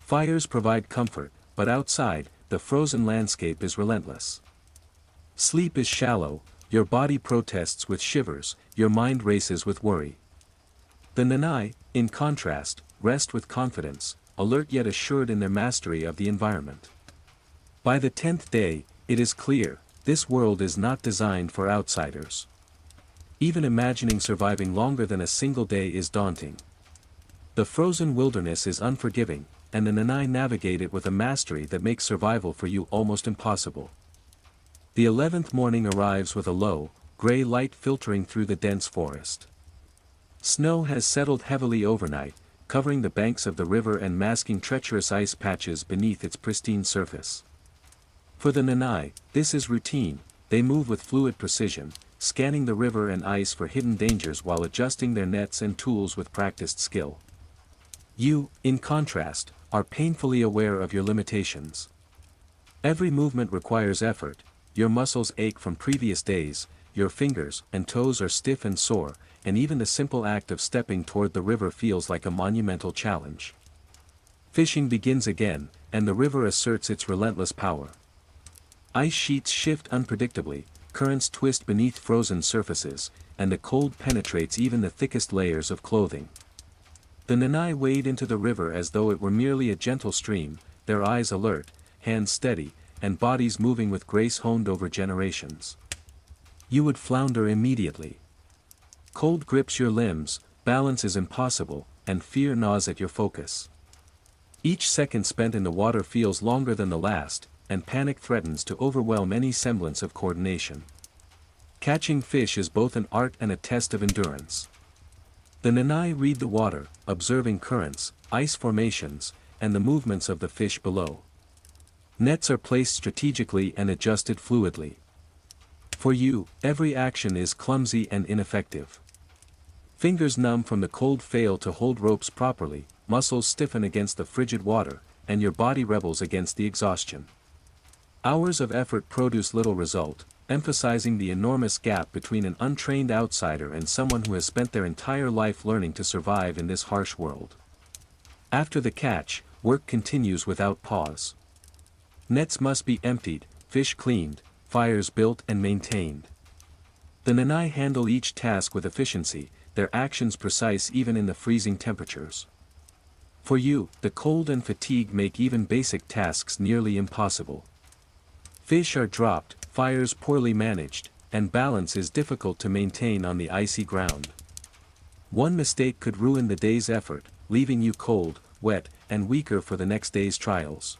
Fires provide comfort, but outside, the frozen landscape is relentless. Sleep is shallow, your body protests with shivers, your mind races with worry. The Nanai, in contrast, rest with confidence, alert yet assured in their mastery of the environment. By the 10th day, it is clear, this world is not designed for outsiders. Even imagining surviving longer than a single day is daunting. The frozen wilderness is unforgiving, and the Nanai navigate it with a mastery that makes survival for you almost impossible. The 11th morning arrives with a low, gray light filtering through the dense forest. Snow has settled heavily overnight, covering the banks of the river and masking treacherous ice patches beneath its pristine surface. For the Nanai, this is routine, they move with fluid precision, scanning the river and ice for hidden dangers while adjusting their nets and tools with practiced skill. You, in contrast, are painfully aware of your limitations. Every movement requires effort, your muscles ache from previous days, your fingers and toes are stiff and sore, and even the simple act of stepping toward the river feels like a monumental challenge. Fishing begins again, and the river asserts its relentless power. Ice sheets shift unpredictably, currents twist beneath frozen surfaces, and the cold penetrates even the thickest layers of clothing. The Nanai wade into the river as though it were merely a gentle stream, their eyes alert, hands steady, and bodies moving with grace honed over generations. You would flounder immediately. Cold grips your limbs, balance is impossible, and fear gnaws at your focus. Each second spent in the water feels longer than the last, and panic threatens to overwhelm any semblance of coordination. Catching fish is both an art and a test of endurance. The Nanai read the water, observing currents, ice formations, and the movements of the fish below. Nets are placed strategically and adjusted fluidly. For you, every action is clumsy and ineffective. Fingers numb from the cold fail to hold ropes properly, muscles stiffen against the frigid water, and your body rebels against the exhaustion. Hours of effort produce little result, emphasizing the enormous gap between an untrained outsider and someone who has spent their entire life learning to survive in this harsh world. After the catch, work continues without pause. Nets must be emptied, fish cleaned, fires built and maintained. The Nanai handle each task with efficiency, their actions precise even in the freezing temperatures. For you, the cold and fatigue make even basic tasks nearly impossible. Fish are dropped, fires poorly managed, and balance is difficult to maintain on the icy ground. One mistake could ruin the day's effort, leaving you cold, wet, and weaker for the next day's trials.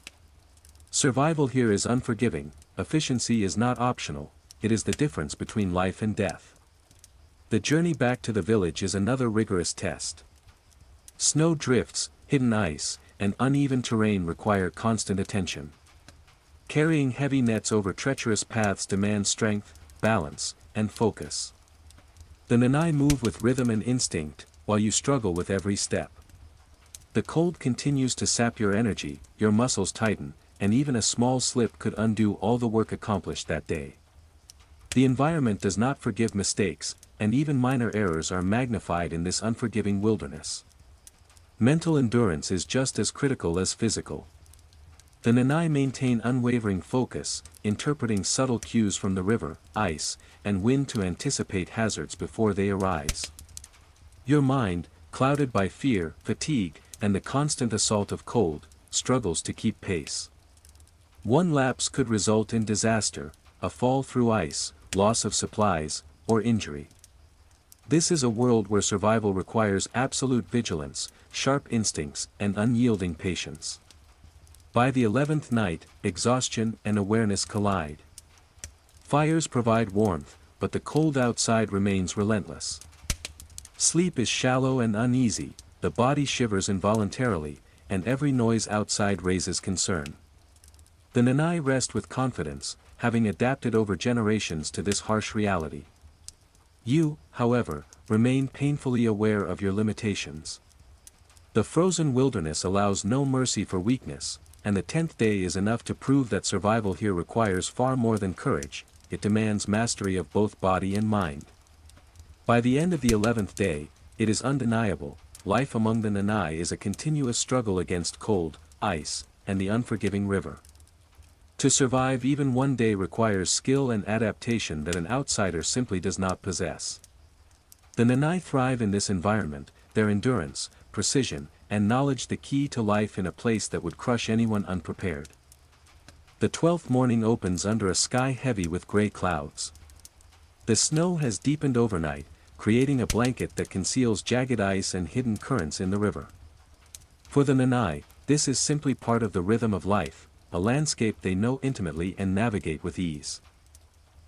Survival here is unforgiving, efficiency is not optional, it is the difference between life and death. The journey back to the village is another rigorous test. Snow drifts, hidden ice, and uneven terrain require constant attention. Carrying heavy nets over treacherous paths demands strength, balance, and focus. The Nanai move with rhythm and instinct, while you struggle with every step. The cold continues to sap your energy, your muscles tighten, and even a small slip could undo all the work accomplished that day. The environment does not forgive mistakes, and even minor errors are magnified in this unforgiving wilderness. Mental endurance is just as critical as physical. The Nanai maintain unwavering focus, interpreting subtle cues from the river, ice, and wind to anticipate hazards before they arise. Your mind, clouded by fear, fatigue, and the constant assault of cold, struggles to keep pace. One lapse could result in disaster, a fall through ice, loss of supplies, or injury. This is a world where survival requires absolute vigilance, sharp instincts, and unyielding patience. By the 11th night, exhaustion and awareness collide. Fires provide warmth, but the cold outside remains relentless. Sleep is shallow and uneasy, the body shivers involuntarily, and every noise outside raises concern. The Nanai rest with confidence, having adapted over generations to this harsh reality. You, however, remain painfully aware of your limitations. The frozen wilderness allows no mercy for weakness, and the 10th day is enough to prove that survival here requires far more than courage, it demands mastery of both body and mind. By the end of the 11th day, it is undeniable, life among the Nanai is a continuous struggle against cold, ice, and the unforgiving river. To survive even one day requires skill and adaptation that an outsider simply does not possess. The Nanai thrive in this environment, their endurance, precision, and knowledge the key to life in a place that would crush anyone unprepared. The 12th morning opens under a sky heavy with gray clouds. The snow has deepened overnight, creating a blanket that conceals jagged ice and hidden currents in the river. For the Nanai, this is simply part of the rhythm of life, a landscape they know intimately and navigate with ease.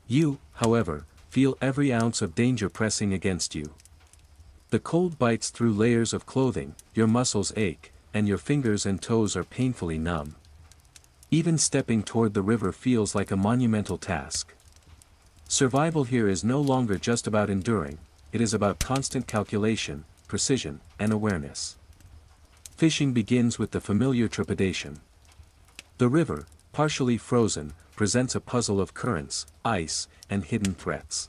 You, however, feel every ounce of danger pressing against you. The cold bites through layers of clothing, your muscles ache, and your fingers and toes are painfully numb. Even stepping toward the river feels like a monumental task. Survival here is no longer just about enduring, it is about constant calculation, precision, and awareness. Fishing begins with the familiar trepidation. The river, partially frozen, presents a puzzle of currents, ice, and hidden threats.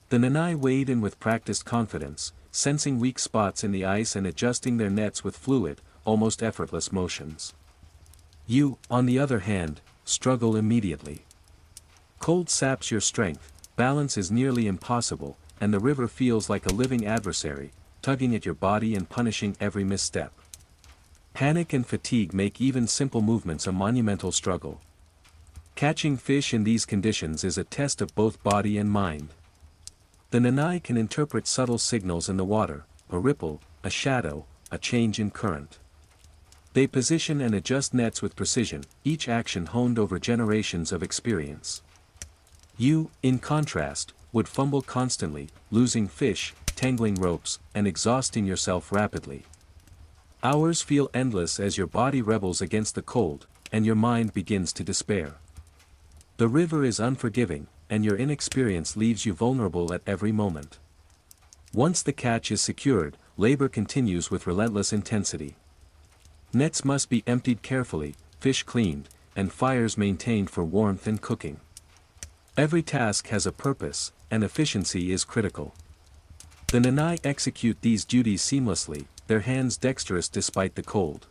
The Nanai wade in with practiced confidence, sensing weak spots in the ice and adjusting their nets with fluid, almost effortless motions. You, on the other hand, struggle immediately. Cold saps your strength, balance is nearly impossible, and the river feels like a living adversary, tugging at your body and punishing every misstep. Panic and fatigue make even simple movements a monumental struggle. Catching fish in these conditions is a test of both body and mind. The Nanai can interpret subtle signals in the water, a ripple, a shadow, a change in current. They position and adjust nets with precision, each action honed over generations of experience. You, in contrast, would fumble constantly, losing fish, tangling ropes, and exhausting yourself rapidly. Hours feel endless as your body rebels against the cold, and your mind begins to despair. The river is unforgiving, and your inexperience leaves you vulnerable at every moment. Once the catch is secured, labor continues with relentless intensity. Nets must be emptied carefully, fish cleaned, and fires maintained for warmth and cooking. Every task has a purpose, and efficiency is critical. The Nanai execute these duties seamlessly, their hands dexterous despite the cold.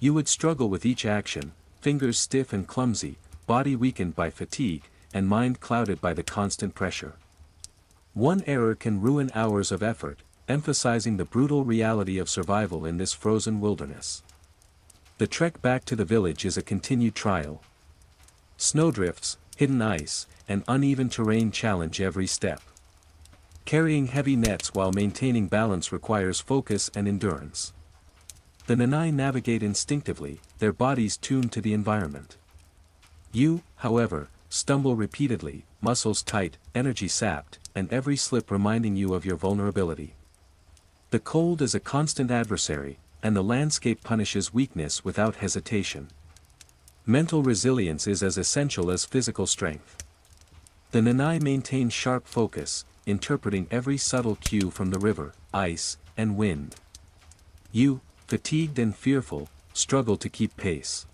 You would struggle with each action, fingers stiff and clumsy, body weakened by fatigue, and mind clouded by the constant pressure. One error can ruin hours of effort, emphasizing the brutal reality of survival in this frozen wilderness. The trek back to the village is a continued trial. Snowdrifts, hidden ice, and uneven terrain challenge every step. Carrying heavy nets while maintaining balance requires focus and endurance. The Nanai navigate instinctively, their bodies tuned to the environment. You, however, stumble repeatedly, muscles tight, energy sapped, and every slip reminding you of your vulnerability. The cold is a constant adversary, and the landscape punishes weakness without hesitation. Mental resilience is as essential as physical strength. The Nanai maintain sharp focus, interpreting every subtle cue from the river, ice, and wind. You, fatigued and fearful, struggle to keep pace.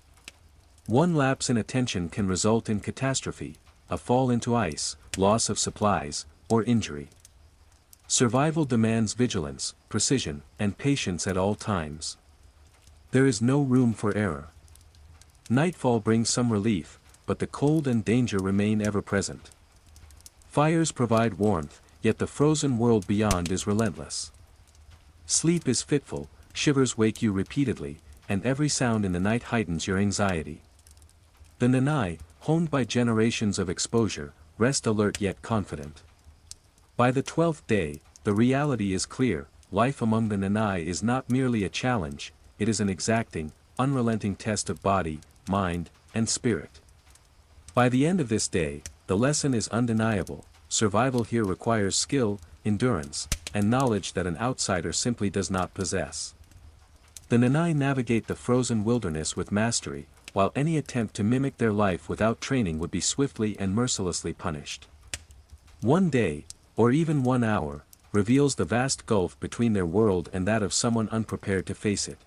One lapse in attention can result in catastrophe, a fall into ice, loss of supplies, or injury. Survival demands vigilance, precision, and patience at all times. There is no room for error. Nightfall brings some relief, but the cold and danger remain ever present. Fires provide warmth, yet the frozen world beyond is relentless. Sleep is fitful, shivers wake you repeatedly, and every sound in the night heightens your anxiety. The Nanai, honed by generations of exposure, rest alert yet confident. By the 12th day, the reality is clear: life among the Nanai is not merely a challenge, it is an exacting, unrelenting test of body, mind, and spirit. By the end of this day, the lesson is undeniable: survival here requires skill, endurance, and knowledge that an outsider simply does not possess. The Nanai navigate the frozen wilderness with mastery, while any attempt to mimic their life without training would be swiftly and mercilessly punished. One day, or even 1 hour, reveals the vast gulf between their world and that of someone unprepared to face it.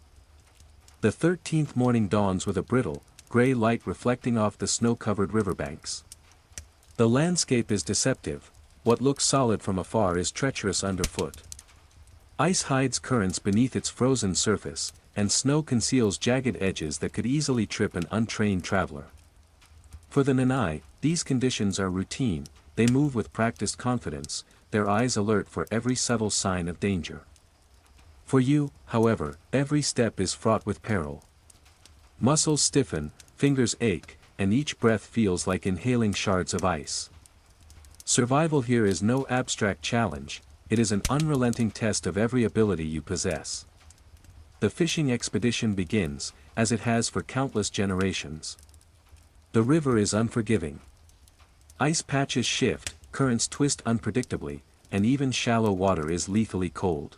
The 13th morning dawns with a brittle, gray light reflecting off the snow-covered riverbanks. The landscape is deceptive: what looks solid from afar is treacherous underfoot. Ice hides currents beneath its frozen surface, and snow conceals jagged edges that could easily trip an untrained traveler. For the Nanai, these conditions are routine, they move with practiced confidence, their eyes alert for every subtle sign of danger. For you, however, every step is fraught with peril. Muscles stiffen, fingers ache, and each breath feels like inhaling shards of ice. Survival here is no abstract challenge, it is an unrelenting test of every ability you possess. The fishing expedition begins, as it has for countless generations. The river is unforgiving. Ice patches shift, currents twist unpredictably, and even shallow water is lethally cold.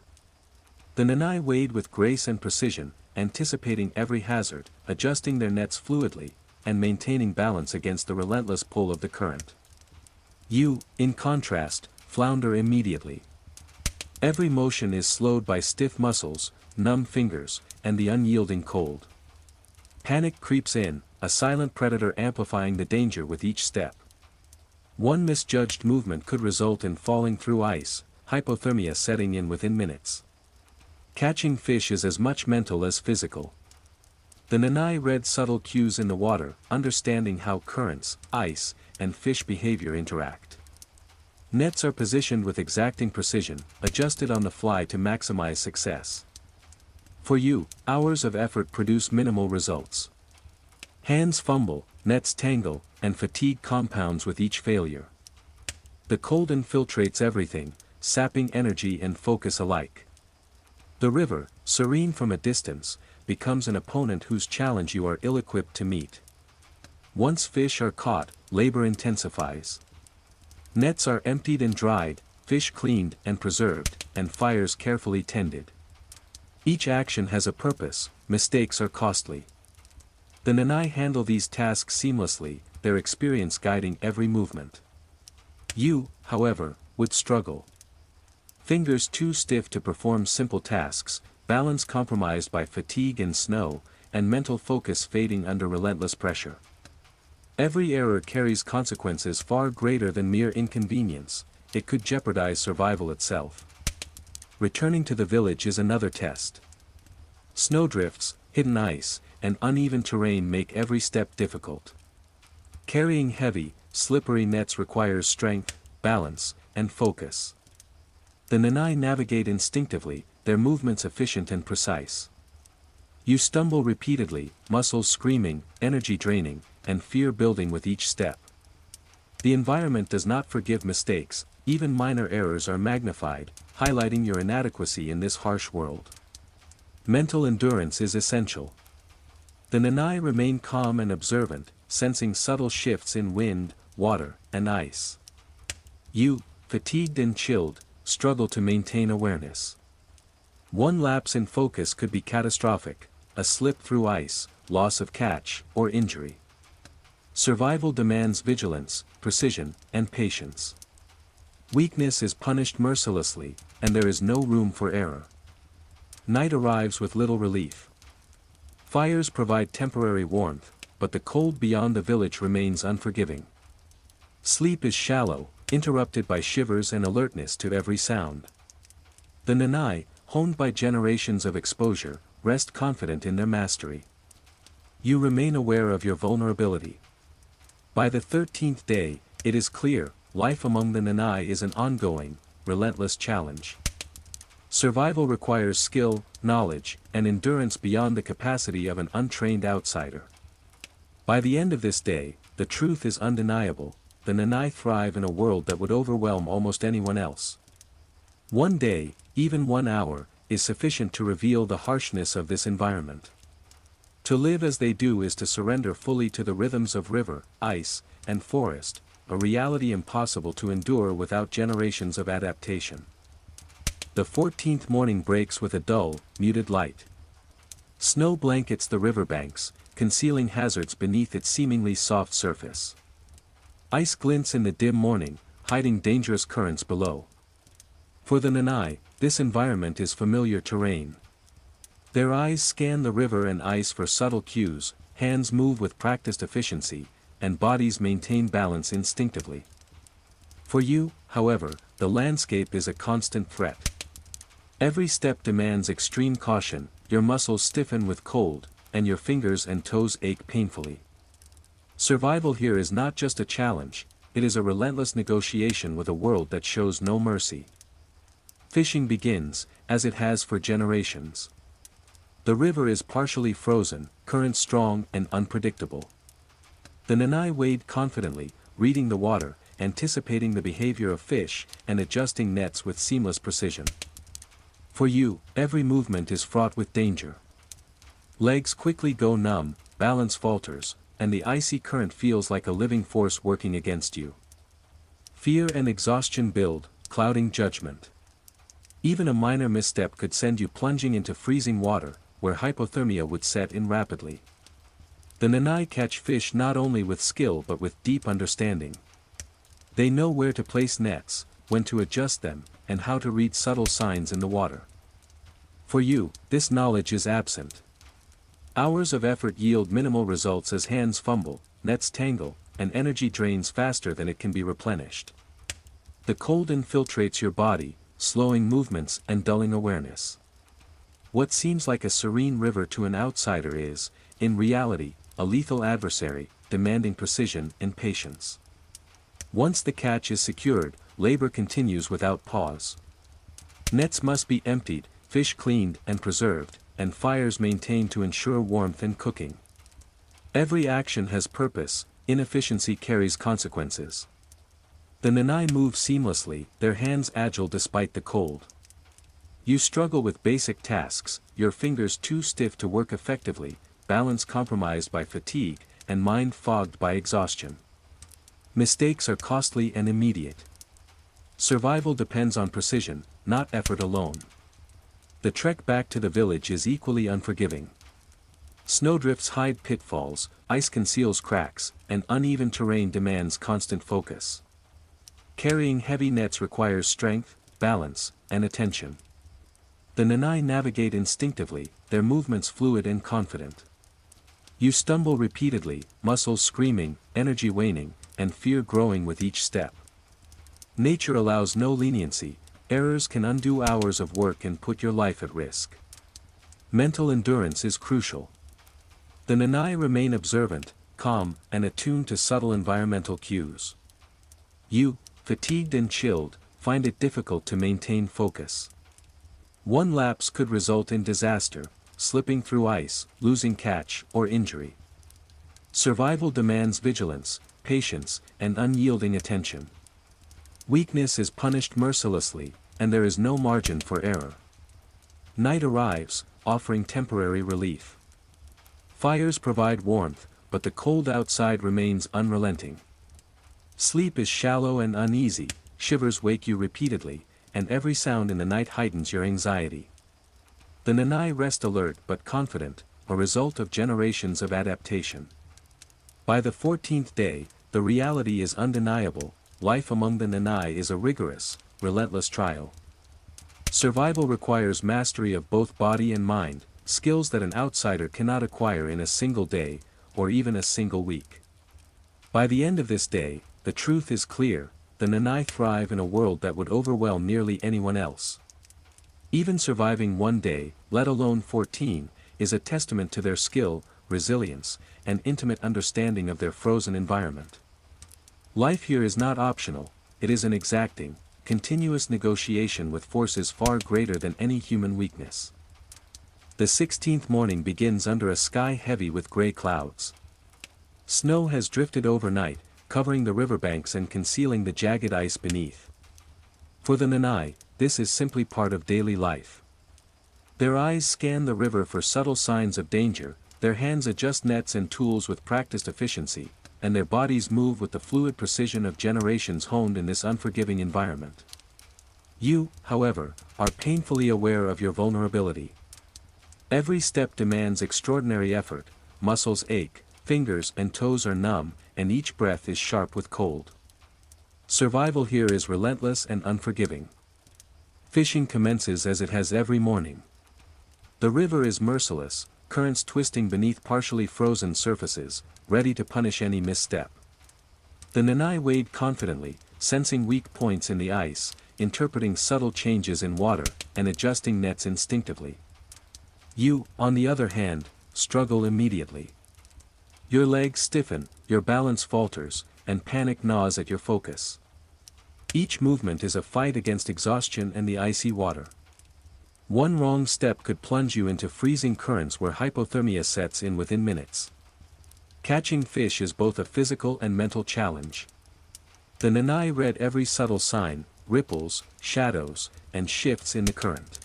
The Nanai wade with grace and precision, anticipating every hazard, adjusting their nets fluidly, and maintaining balance against the relentless pull of the current. You, in contrast, flounder immediately. Every motion is slowed by stiff muscles, numb fingers, and the unyielding cold. Panic creeps in, a silent predator amplifying the danger with each step. One misjudged movement could result in falling through ice, hypothermia setting in within minutes. Catching fish is as much mental as physical. The Nanai read subtle cues in the water, understanding how currents, ice, and fish behavior interact. Nets are positioned with exacting precision, adjusted on the fly to maximize success. For you, hours of effort produce minimal results. Hands fumble, nets tangle, and fatigue compounds with each failure. The cold infiltrates everything, sapping energy and focus alike. The river, serene from a distance, becomes an opponent whose challenge you are ill-equipped to meet. Once fish are caught, labor intensifies. Nets are emptied and dried, fish cleaned and preserved, and fires carefully tended. Each action has a purpose, mistakes are costly. The Nanai handle these tasks seamlessly, their experience guiding every movement. You, however, would struggle. Fingers too stiff to perform simple tasks, balance compromised by fatigue and snow, and mental focus fading under relentless pressure. Every error carries consequences far greater than mere inconvenience, it could jeopardize survival itself. Returning to the village is another test. Snowdrifts, hidden ice, and uneven terrain make every step difficult. Carrying heavy, slippery nets requires strength, balance, and focus. The Nanai navigate instinctively, their movements efficient and precise. You stumble repeatedly, muscles screaming, energy draining, and fear building with each step. The environment does not forgive mistakes, even minor errors are magnified, highlighting your inadequacy in this harsh world. Mental endurance is essential. The Nanai remain calm and observant, sensing subtle shifts in wind, water, and ice. You, fatigued and chilled, struggle to maintain awareness. One lapse in focus could be catastrophic, a slip through ice, loss of catch, or injury. Survival demands vigilance, precision, and patience. Weakness is punished mercilessly, and there is no room for error. Night arrives with little relief. Fires provide temporary warmth, but the cold beyond the village remains unforgiving. Sleep is shallow, interrupted by shivers and alertness to every sound. The Nanai, honed by generations of exposure, rest confident in their mastery. You remain aware of your vulnerability. By the 13th day, it is clear, life among the Nanai is an ongoing, relentless challenge. Survival requires skill, knowledge, and endurance beyond the capacity of an untrained outsider. By the end of this day, the truth is undeniable, the Nanai thrive in a world that would overwhelm almost anyone else. One day, even 1 hour, is sufficient to reveal the harshness of this environment. To live as they do is to surrender fully to the rhythms of river, ice, and forest, a reality impossible to endure without generations of adaptation. The 14th morning breaks with a dull, muted light. Snow blankets the riverbanks, concealing hazards beneath its seemingly soft surface. Ice glints in the dim morning, hiding dangerous currents below. For the Nanai, this environment is familiar terrain. Their eyes scan the river and ice for subtle cues, hands move with practiced efficiency, and bodies maintain balance instinctively. For you, however, the landscape is a constant threat. Every step demands extreme caution, your muscles stiffen with cold, and your fingers and toes ache painfully. Survival here is not just a challenge, it is a relentless negotiation with a world that shows no mercy. Fishing begins, as it has for generations. The river is partially frozen, currents strong and unpredictable. The Nanai wade confidently, reading the water, anticipating the behavior of fish, and adjusting nets with seamless precision. For you, every movement is fraught with danger. Legs quickly go numb, balance falters, and the icy current feels like a living force working against you. Fear and exhaustion build, clouding judgment. Even a minor misstep could send you plunging into freezing water, where hypothermia would set in rapidly. The Nanai catch fish not only with skill but with deep understanding. They know where to place nets, when to adjust them, and how to read subtle signs in the water. For you, this knowledge is absent. Hours of effort yield minimal results as hands fumble, nets tangle, and energy drains faster than it can be replenished. The cold infiltrates your body, slowing movements and dulling awareness. What seems like a serene river to an outsider is, in reality, a lethal adversary, demanding precision and patience. Once the catch is secured, labor continues without pause. Nets must be emptied, fish cleaned and preserved, and fires maintained to ensure warmth and cooking. Every action has purpose, inefficiency carries consequences. The Nanai move seamlessly, their hands agile despite the cold. You struggle with basic tasks, your fingers too stiff to work effectively, balance compromised by fatigue, and mind fogged by exhaustion. Mistakes are costly and immediate. Survival depends on precision, not effort alone. The trek back to the village is equally unforgiving. Snowdrifts hide pitfalls, ice conceals cracks, and uneven terrain demands constant focus. Carrying heavy nets requires strength, balance, and attention. The Nanai navigate instinctively, their movements fluid and confident. You stumble repeatedly, muscles screaming, energy waning, and fear growing with each step. Nature allows no leniency, errors can undo hours of work and put your life at risk. Mental endurance is crucial. The Nanai remain observant, calm, and attuned to subtle environmental cues. You, fatigued and chilled, find it difficult to maintain focus. One lapse could result in disaster, slipping through ice, losing catch, or injury. Survival demands vigilance, patience, and unyielding attention. Weakness is punished mercilessly, and there is no margin for error. Night arrives, offering temporary relief. Fires provide warmth, but the cold outside remains unrelenting. Sleep is shallow and uneasy, shivers wake you repeatedly, and every sound in the night heightens your anxiety. The Nanai rest alert but confident, a result of generations of adaptation. By the 14th day, the reality is undeniable, life among the Nanai is a rigorous, relentless trial. Survival requires mastery of both body and mind, skills that an outsider cannot acquire in a single day, or even a single week. By the end of this day, the truth is clear, the Nanai thrive in a world that would overwhelm nearly anyone else. Even surviving one day, let alone 14, is a testament to their skill, resilience, and intimate understanding of their frozen environment. Life here is not optional, it is an exacting, continuous negotiation with forces far greater than any human weakness. The 16th morning begins under a sky heavy with gray clouds. Snow has drifted overnight, covering the riverbanks and concealing the jagged ice beneath. For the Nanai, this is simply part of daily life. Their eyes scan the river for subtle signs of danger, their hands adjust nets and tools with practiced efficiency, and their bodies move with the fluid precision of generations honed in this unforgiving environment. You, however, are painfully aware of your vulnerability. Every step demands extraordinary effort, muscles ache, fingers and toes are numb, and each breath is sharp with cold. Survival here is relentless and unforgiving. Fishing commences as it has every morning. The river is merciless, currents twisting beneath partially frozen surfaces, ready to punish any misstep. The Nanai wade confidently, sensing weak points in the ice, interpreting subtle changes in water, and adjusting nets instinctively. You, on the other hand, struggle immediately. Your legs stiffen, your balance falters, and panic gnaws at your focus. Each movement is a fight against exhaustion and the icy water. One wrong step could plunge you into freezing currents where hypothermia sets in within minutes. Catching fish is both a physical and mental challenge. The Nanai read every subtle sign, ripples, shadows, and shifts in the current.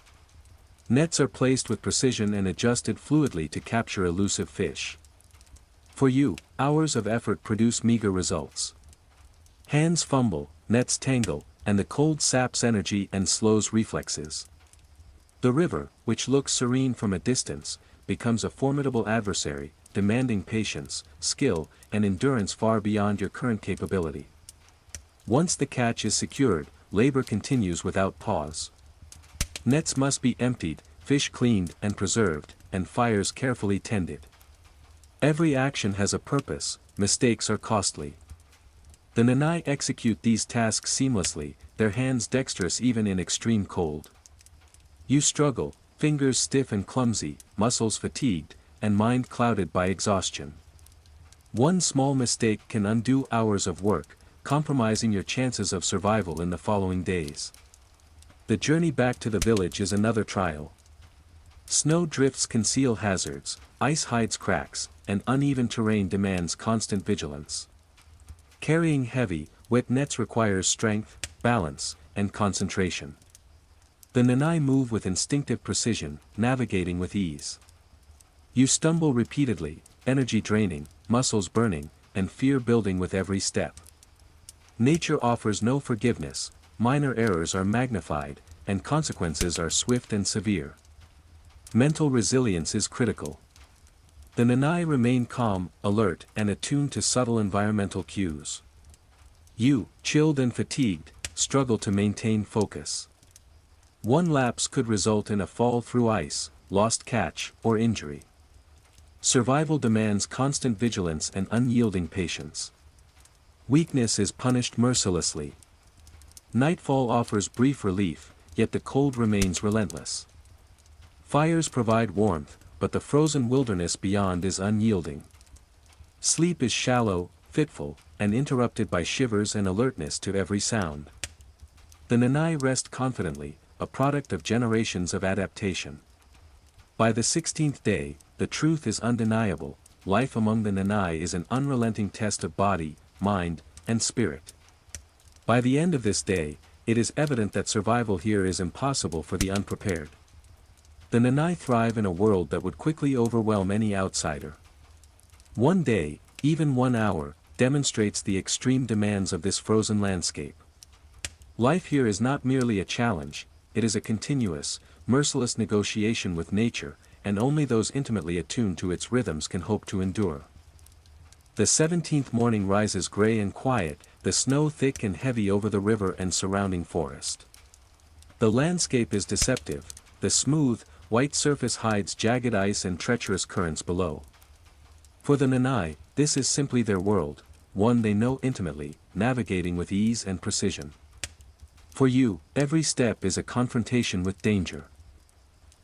Nets are placed with precision and adjusted fluidly to capture elusive fish. For you, hours of effort produce meager results. Hands fumble, nets tangle, and the cold saps energy and slows reflexes. The river, which looks serene from a distance, becomes a formidable adversary, demanding patience, skill, and endurance far beyond your current capability. Once the catch is secured, labor continues without pause. Nets must be emptied, fish cleaned and preserved, and fires carefully tended. Every action has a purpose, mistakes are costly. The Nanai execute these tasks seamlessly, their hands dexterous even in extreme cold. You struggle, fingers stiff and clumsy, muscles fatigued, and mind clouded by exhaustion. One small mistake can undo hours of work, compromising your chances of survival in the following days. The journey back to the village is another trial. Snow drifts conceal hazards, ice hides cracks, and uneven terrain demands constant vigilance. Carrying heavy, wet nets requires strength, balance, and concentration. The Nanai move with instinctive precision, navigating with ease. You stumble repeatedly, energy draining, muscles burning, and fear building with every step. Nature offers no forgiveness, minor errors are magnified, and consequences are swift and severe. Mental resilience is critical. The Nanai remain calm, alert, and attuned to subtle environmental cues. You, chilled and fatigued, struggle to maintain focus. One lapse could result in a fall through ice, lost catch, or injury. Survival demands constant vigilance and unyielding patience. Weakness is punished mercilessly. Nightfall offers brief relief, yet the cold remains relentless. Fires provide warmth, but the frozen wilderness beyond is unyielding. Sleep is shallow, fitful, and interrupted by shivers and alertness to every sound. The Nanai rest confidently, a product of generations of adaptation. By the 16th day, the truth is undeniable: life among the Nanai is an unrelenting test of body, mind, and spirit. By the end of this day, it is evident that survival here is impossible for the unprepared. The Nanai thrive in a world that would quickly overwhelm any outsider. One day, even 1 hour, demonstrates the extreme demands of this frozen landscape. Life here is not merely a challenge, it is a continuous, merciless negotiation with nature, and only those intimately attuned to its rhythms can hope to endure. The 17th morning rises gray and quiet, the snow thick and heavy over the river and surrounding forest. The landscape is deceptive, the smooth, white surface hides jagged ice and treacherous currents below. For the Nanai, this is simply their world, one they know intimately, navigating with ease and precision. For you, every step is a confrontation with danger.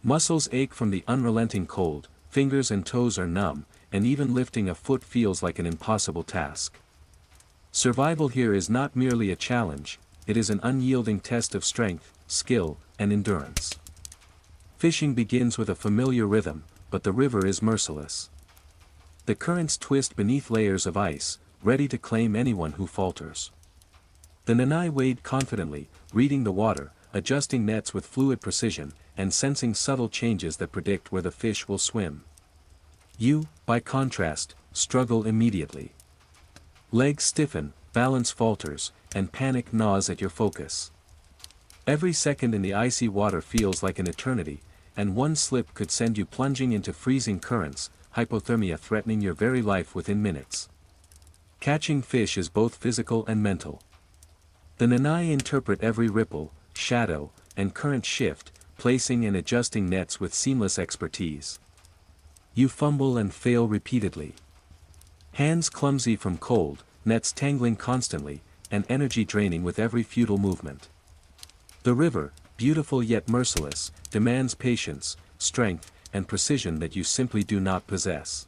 Muscles ache from the unrelenting cold, fingers and toes are numb, and even lifting a foot feels like an impossible task. Survival here is not merely a challenge, it is an unyielding test of strength, skill, and endurance. Fishing begins with a familiar rhythm, but the river is merciless. The currents twist beneath layers of ice, ready to claim anyone who falters. The Nanai wade confidently, reading the water, adjusting nets with fluid precision, and sensing subtle changes that predict where the fish will swim. You, by contrast, struggle immediately. Legs stiffen, balance falters, and panic gnaws at your focus. Every second in the icy water feels like an eternity, and one slip could send you plunging into freezing currents, hypothermia threatening your very life within minutes. Catching fish is both physical and mental. The Nanai interpret every ripple, shadow, and current shift, placing and adjusting nets with seamless expertise. You fumble and fail repeatedly. Hands clumsy from cold, nets tangling constantly, and energy draining with every futile movement. The river, beautiful yet merciless, demands patience, strength, and precision that you simply do not possess.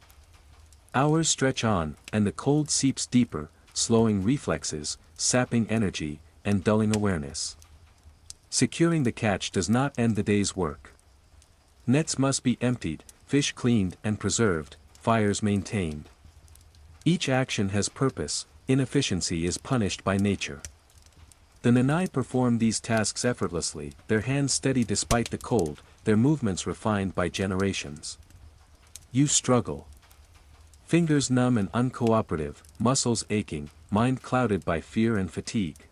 Hours stretch on, and the cold seeps deeper, slowing reflexes, sapping energy, and dulling awareness. Securing the catch does not end the day's work. Nets must be emptied, fish cleaned and preserved, fires maintained. Each action has purpose, inefficiency is punished by nature. The Nanai perform these tasks effortlessly, their hands steady despite the cold, their movements refined by generations. You struggle. Fingers numb and uncooperative, muscles aching, mind clouded by fear and fatigue.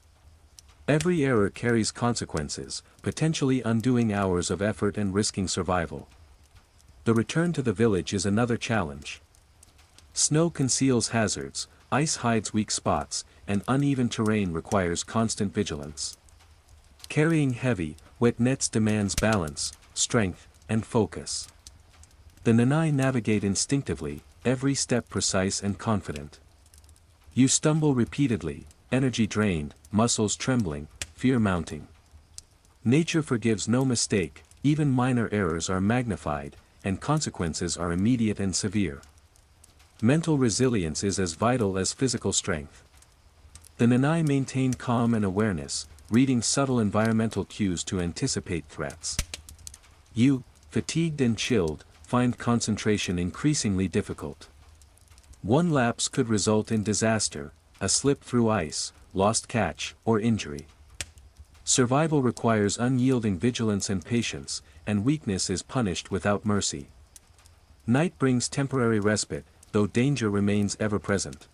Every error carries consequences, potentially undoing hours of effort and risking survival. The return to the village is another challenge. Snow conceals hazards, ice hides weak spots, and uneven terrain requires constant vigilance. Carrying heavy, wet nets demands balance, strength, and focus. The Nanai navigate instinctively, every step precise and confident. You stumble repeatedly, energy drained, muscles trembling, fear mounting. Nature forgives no mistake, even minor errors are magnified, and consequences are immediate and severe. Mental resilience is as vital as physical strength. The Nanai maintain calm and awareness, reading subtle environmental cues to anticipate threats. You, fatigued and chilled, find concentration increasingly difficult. One lapse could result in disaster, a slip through ice, lost catch, or injury. Survival requires unyielding vigilance and patience, and weakness is punished without mercy. Night brings temporary respite, though danger remains ever present.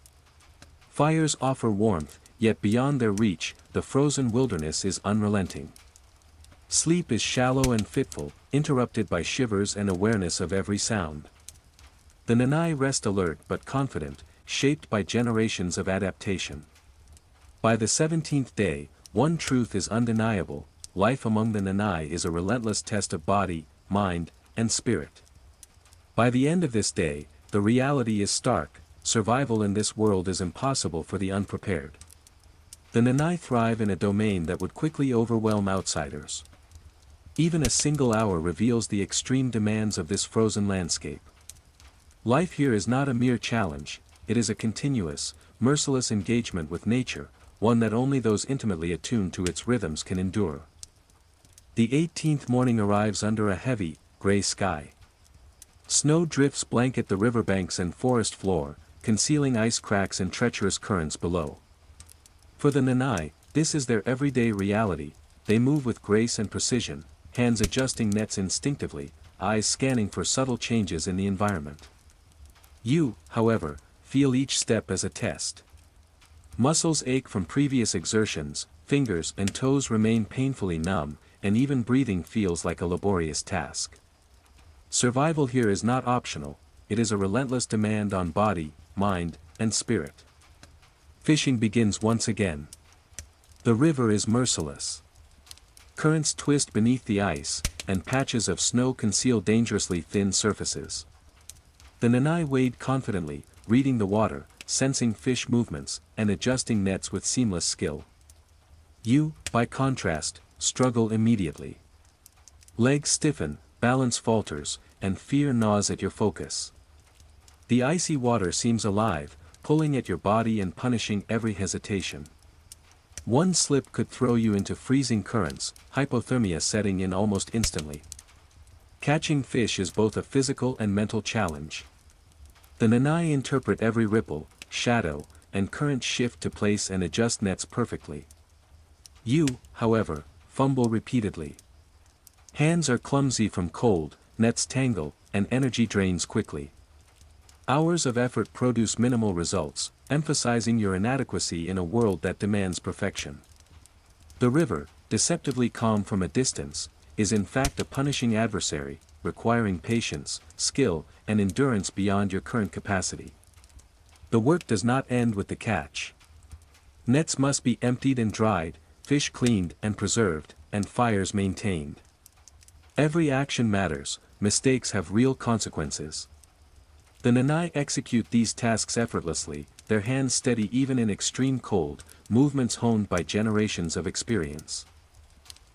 Fires offer warmth, yet beyond their reach, the frozen wilderness is unrelenting. Sleep is shallow and fitful, interrupted by shivers and awareness of every sound. The Nanai rest alert but confident, shaped by generations of adaptation. By the 17th day, one truth is undeniable: life among the Nanai is a relentless test of body, mind, and spirit. By the end of this day, the reality is stark: survival in this world is impossible for the unprepared. The Nanai thrive in a domain that would quickly overwhelm outsiders. Even a single hour reveals the extreme demands of this frozen landscape. Life here is not a mere challenge, it is a continuous, merciless engagement with nature, one that only those intimately attuned to its rhythms can endure. The 18th morning arrives under a heavy, gray sky. Snow drifts blanket the riverbanks and forest floor, concealing ice cracks and treacherous currents below. For the Nanai, this is their everyday reality. They move with grace and precision, hands adjusting nets instinctively, eyes scanning for subtle changes in the environment. You, however, feel each step as a test. Muscles ache from previous exertions, fingers and toes remain painfully numb, and even breathing feels like a laborious task. Survival here is not optional, it is a relentless demand on body, mind, and spirit. Fishing begins once again. The river is merciless. Currents twist beneath the ice, and patches of snow conceal dangerously thin surfaces. The Nanai wade confidently, reading the water, sensing fish movements, and adjusting nets with seamless skill. You, by contrast, struggle immediately. Legs stiffen, balance falters, and fear gnaws at your focus. The icy water seems alive, pulling at your body and punishing every hesitation. One slip could throw you into freezing currents, hypothermia setting in almost instantly. Catching fish is both a physical and mental challenge. The Nanai interpret every ripple, shadow, and current shift to place and adjust nets perfectly. You, however, fumble repeatedly. Hands are clumsy from cold, nets tangle, and energy drains quickly. Hours of effort produce minimal results, emphasizing your inadequacy in a world that demands perfection. The river, deceptively calm from a distance, is in fact a punishing adversary, requiring patience, skill, and endurance beyond your current capacity. The work does not end with the catch. Nets must be emptied and dried, fish cleaned and preserved, and fires maintained. Every action matters, mistakes have real consequences. The Nanai execute these tasks effortlessly, their hands steady even in extreme cold, movements honed by generations of experience.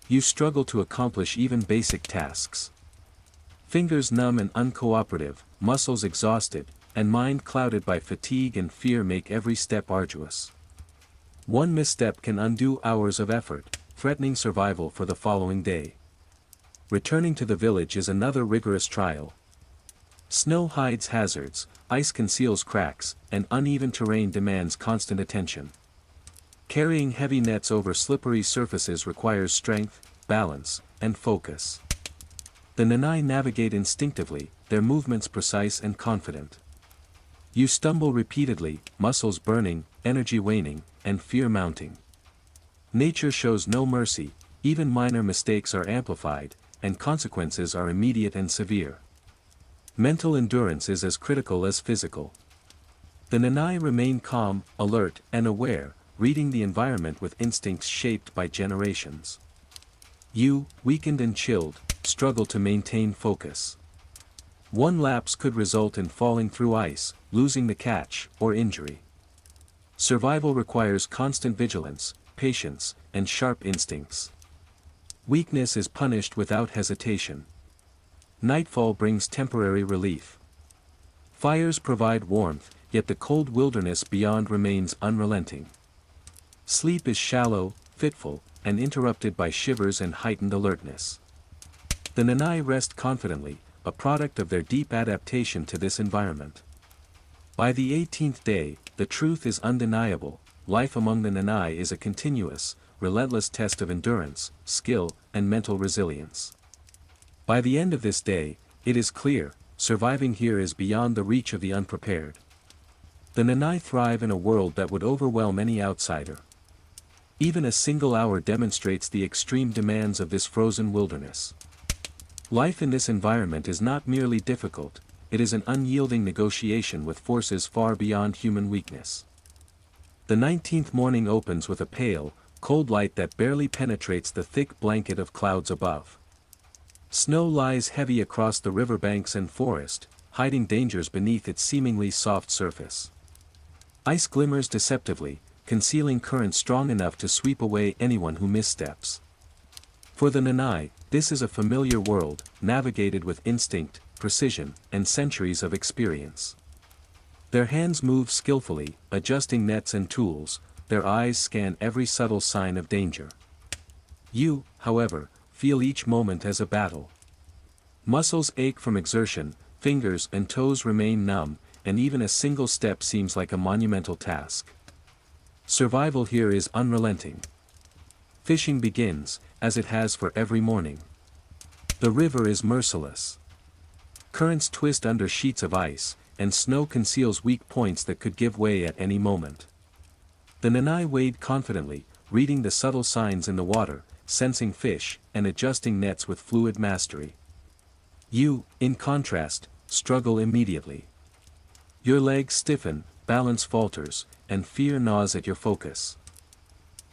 You struggle to accomplish even basic tasks. Fingers numb and uncooperative, muscles exhausted, and mind clouded by fatigue and fear make every step arduous. One misstep can undo hours of effort, threatening survival for the following day. Returning to the village is another rigorous trial. Snow hides hazards, ice conceals cracks, and uneven terrain demands constant attention. Carrying heavy nets over slippery surfaces requires strength, balance, and focus. The Nanai navigate instinctively, their movements precise and confident. You stumble repeatedly, muscles burning, energy waning, and fear mounting. Nature shows no mercy, even minor mistakes are amplified, and consequences are immediate and severe. Mental endurance is as critical as physical. The Nanai remain calm, alert, and aware, reading the environment with instincts shaped by generations. You, weakened and chilled, struggle to maintain focus. One lapse could result in falling through ice, losing the catch, or injury. Survival requires constant vigilance, patience, and sharp instincts. Weakness is punished without hesitation. Nightfall brings temporary relief. Fires provide warmth, yet the cold wilderness beyond remains unrelenting. Sleep is shallow, fitful, and interrupted by shivers and heightened alertness. The Nanai rest confidently, a product of their deep adaptation to this environment. By the 18th day, the truth is undeniable: life among the Nanai is a continuous, relentless test of endurance, skill, and mental resilience. By the end of this day, it is clear, surviving here is beyond the reach of the unprepared. The Nanai thrive in a world that would overwhelm any outsider. Even a single hour demonstrates the extreme demands of this frozen wilderness. Life in this environment is not merely difficult, it is an unyielding negotiation with forces far beyond human weakness. The 19th morning opens with a pale, cold light that barely penetrates the thick blanket of clouds above. Snow lies heavy across the riverbanks and forest, hiding dangers beneath its seemingly soft surface. Ice glimmers deceptively, concealing currents strong enough to sweep away anyone who missteps. For the Nanai, this is a familiar world, navigated with instinct, precision, and centuries of experience. Their hands move skillfully, adjusting nets and tools, their eyes scan every subtle sign of danger. You, however, feel each moment as a battle. Muscles ache from exertion, fingers and toes remain numb, and even a single step seems like a monumental task. Survival here is unrelenting. Fishing begins, as it has for every morning. The river is merciless. Currents twist under sheets of ice, and snow conceals weak points that could give way at any moment. The Nanai wade confidently, reading the subtle signs in the water, sensing fish, and adjusting nets with fluid mastery. You, in contrast, struggle immediately. Your legs stiffen, balance falters, and fear gnaws at your focus.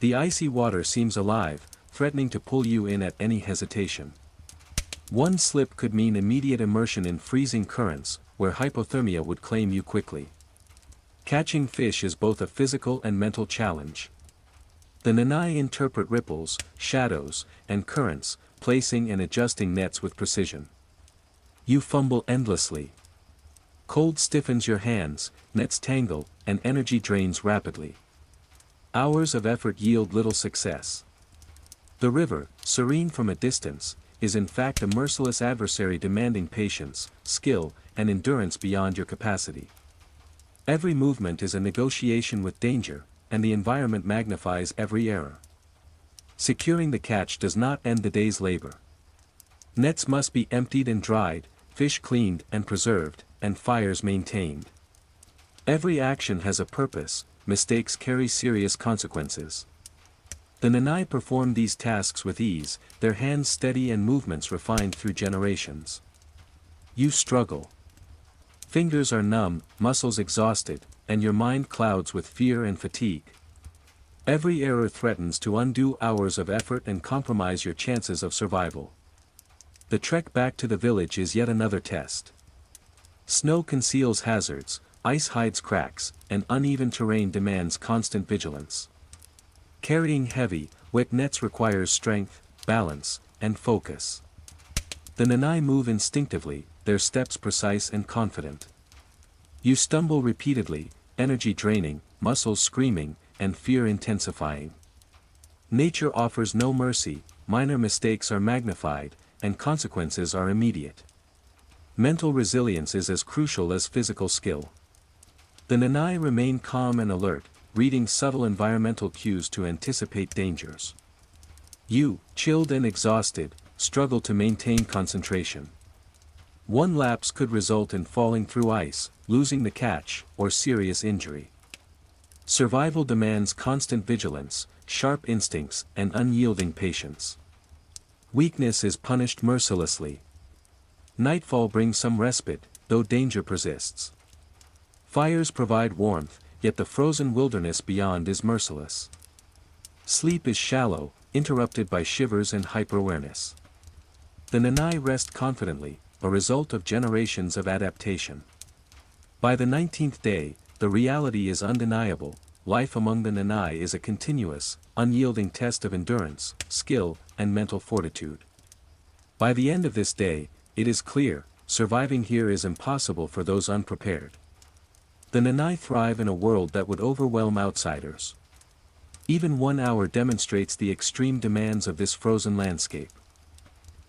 The icy water seems alive, threatening to pull you in at any hesitation. One slip could mean immediate immersion in freezing currents, where hypothermia would claim you quickly. Catching fish is both a physical and mental challenge. The Nanai interpret ripples, shadows, and currents, placing and adjusting nets with precision. You fumble endlessly. Cold stiffens your hands, nets tangle, and energy drains rapidly. Hours of effort yield little success. The river, serene from a distance, is in fact a merciless adversary demanding patience, skill, and endurance beyond your capacity. Every movement is a negotiation with danger, and the environment magnifies every error. Securing the catch does not end the day's labor. Nets must be emptied and dried, fish cleaned and preserved, and fires maintained. Every action has a purpose, mistakes carry serious consequences. The Nanai perform these tasks with ease, their hands steady and movements refined through generations. You struggle. Fingers are numb, muscles exhausted, and your mind clouds with fear and fatigue. Every error threatens to undo hours of effort and compromise your chances of survival. The trek back to the village is yet another test. Snow conceals hazards, ice hides cracks, and uneven terrain demands constant vigilance. Carrying heavy, wet nets requires strength, balance, and focus. The Nanai move instinctively, their steps precise and confident. You stumble repeatedly, energy draining, muscles screaming, and fear intensifying. Nature offers no mercy, minor mistakes are magnified, and consequences are immediate. Mental resilience is as crucial as physical skill. The Nanai remain calm and alert, reading subtle environmental cues to anticipate dangers. You, chilled and exhausted, struggle to maintain concentration. One lapse could result in falling through ice, losing the catch, or serious injury. Survival demands constant vigilance, sharp instincts, and unyielding patience. Weakness is punished mercilessly. Nightfall brings some respite, though danger persists. Fires provide warmth, yet the frozen wilderness beyond is merciless. Sleep is shallow, interrupted by shivers and hyper-awareness. The Nanai rest confidently, a result of generations of adaptation. By the 19th day, the reality is undeniable. Life among the Nanai is a continuous, unyielding test of endurance, skill, and mental fortitude. By the end of this day, it is clear, surviving here is impossible for those unprepared. The Nanai thrive in a world that would overwhelm outsiders. Even 1 hour demonstrates the extreme demands of this frozen landscape.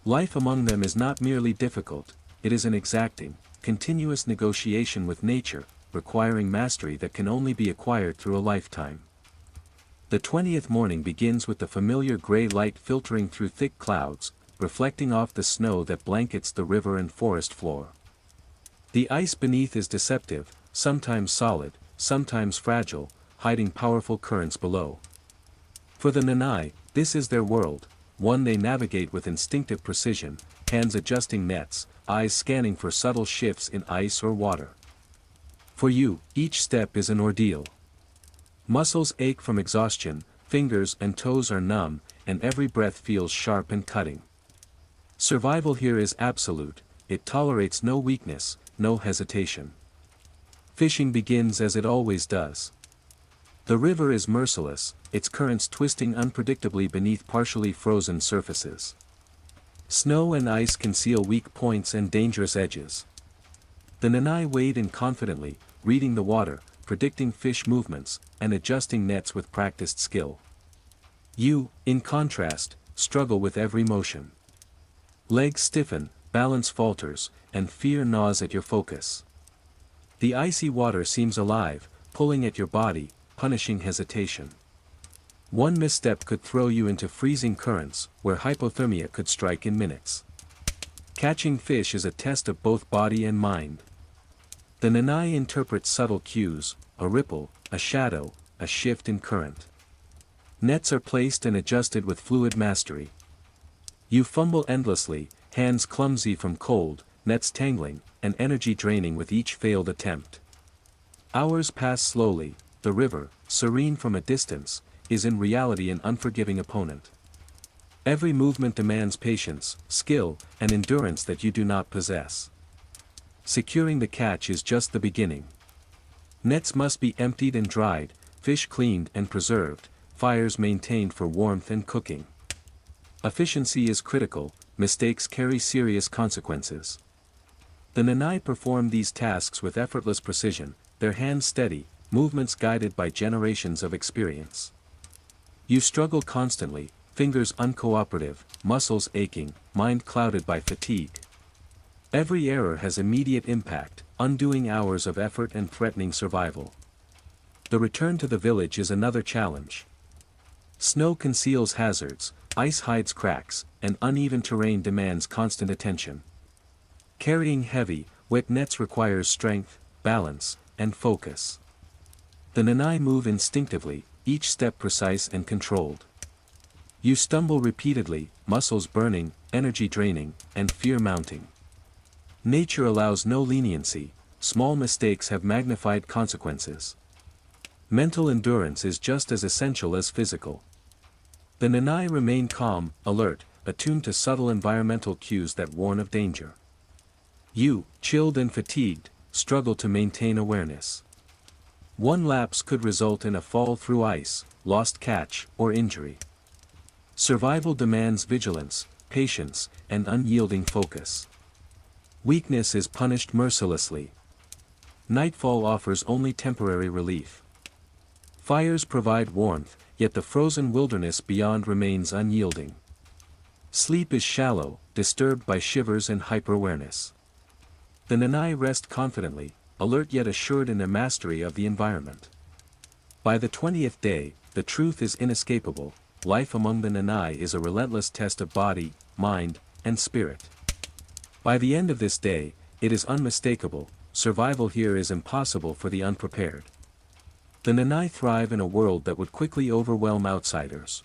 Life among them is not merely difficult, it is an exacting, continuous negotiation with nature, requiring mastery that can only be acquired through a lifetime. The 20th morning begins with the familiar gray light filtering through thick clouds, reflecting off the snow that blankets the river and forest floor. The ice beneath is deceptive, sometimes solid, sometimes fragile, hiding powerful currents below. For the Nanai, this is their world, one they navigate with instinctive precision, hands adjusting nets, eyes scanning for subtle shifts in ice or water. For you, each step is an ordeal. Muscles ache from exhaustion, fingers and toes are numb, and every breath feels sharp and cutting. Survival here is absolute, it tolerates no weakness, no hesitation. Fishing begins as it always does. The river is merciless, its currents twisting unpredictably beneath partially frozen surfaces. Snow and ice conceal weak points and dangerous edges. The Nanai wade in confidently, reading the water, predicting fish movements, and adjusting nets with practiced skill. You, in contrast, struggle with every motion. Legs stiffen, balance falters, and fear gnaws at your focus. The icy water seems alive, pulling at your body, punishing hesitation. One misstep could throw you into freezing currents, where hypothermia could strike in minutes. Catching fish is a test of both body and mind. The Nanai interprets subtle cues, a ripple, a shadow, a shift in current. Nets are placed and adjusted with fluid mastery. You fumble endlessly, hands clumsy from cold, nets tangling, and energy draining with each failed attempt. Hours pass slowly, the river, serene from a distance, is in reality an unforgiving opponent. Every movement demands patience, skill, and endurance that you do not possess. Securing the catch is just the beginning. Nets must be emptied and dried, fish cleaned and preserved, fires maintained for warmth and cooking. Efficiency is critical, mistakes carry serious consequences. The Nanai perform these tasks with effortless precision, their hands steady, movements guided by generations of experience. You struggle constantly, fingers uncooperative, muscles aching, mind clouded by fatigue. Every error has immediate impact, undoing hours of effort and threatening survival. The return to the village is another challenge. Snow conceals hazards, ice hides cracks, and uneven terrain demands constant attention. Carrying heavy, wet nets requires strength, balance, and focus. The Nanai move instinctively, each step precise and controlled. You stumble repeatedly, muscles burning, energy draining, and fear mounting. Nature allows no leniency, small mistakes have magnified consequences. Mental endurance is just as essential as physical. The Nanai remain calm, alert, attuned to subtle environmental cues that warn of danger. You, chilled and fatigued, struggle to maintain awareness. One lapse could result in a fall through ice, lost catch, or injury. Survival demands vigilance, patience, and unyielding focus. Weakness is punished mercilessly. Nightfall offers only temporary relief. Fires provide warmth, yet the frozen wilderness beyond remains unyielding. Sleep is shallow, disturbed by shivers and hyper-awareness. The Nanai rest confidently, alert yet assured in their mastery of the environment. By the 20th day, the truth is inescapable, life among the Nanai is a relentless test of body, mind, and spirit. By the end of this day, it is unmistakable, survival here is impossible for the unprepared. The Nanai thrive in a world that would quickly overwhelm outsiders.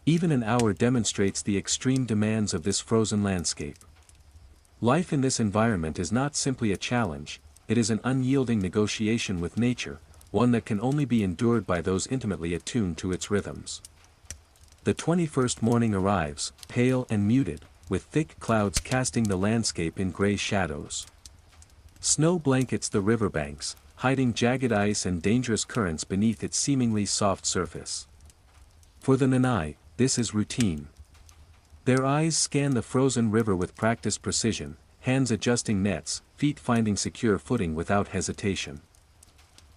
Even an hour demonstrates the extreme demands of this frozen landscape. Life in this environment is not simply a challenge, it is an unyielding negotiation with nature, one that can only be endured by those intimately attuned to its rhythms. The 21st morning arrives, pale and muted, with thick clouds casting the landscape in gray shadows. Snow blankets the riverbanks, hiding jagged ice and dangerous currents beneath its seemingly soft surface. For the Nanai, this is routine. Their eyes scan the frozen river with practiced precision, hands adjusting nets, feet finding secure footing without hesitation.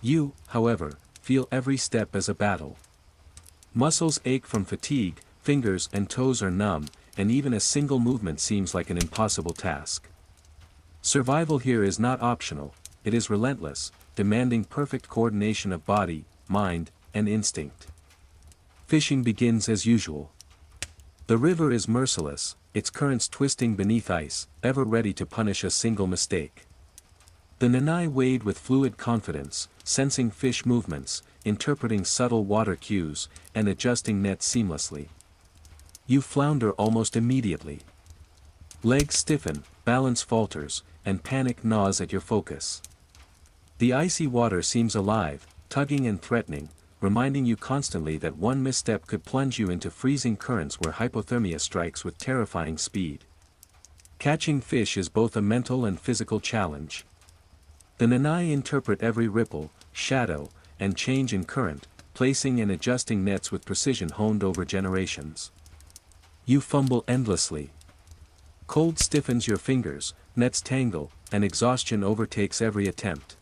You, however, feel every step as a battle. Muscles ache from fatigue, fingers and toes are numb, and even a single movement seems like an impossible task. Survival here is not optional, it is relentless, demanding perfect coordination of body, mind, and instinct. Fishing begins as usual. The river is merciless, its currents twisting beneath ice, ever ready to punish a single mistake. The Nanai wade with fluid confidence, sensing fish movements, interpreting subtle water cues, and adjusting nets seamlessly. You flounder almost immediately. Legs stiffen, balance falters, and panic gnaws at your focus. The icy water seems alive, tugging and threatening, reminding you constantly that one misstep could plunge you into freezing currents where hypothermia strikes with terrifying speed. Catching fish is both a mental and physical challenge. The Nanai interpret every ripple, shadow, and change in current, placing and adjusting nets with precision honed over generations. You fumble endlessly. Cold stiffens your fingers, nets tangle, and exhaustion overtakes every attempt.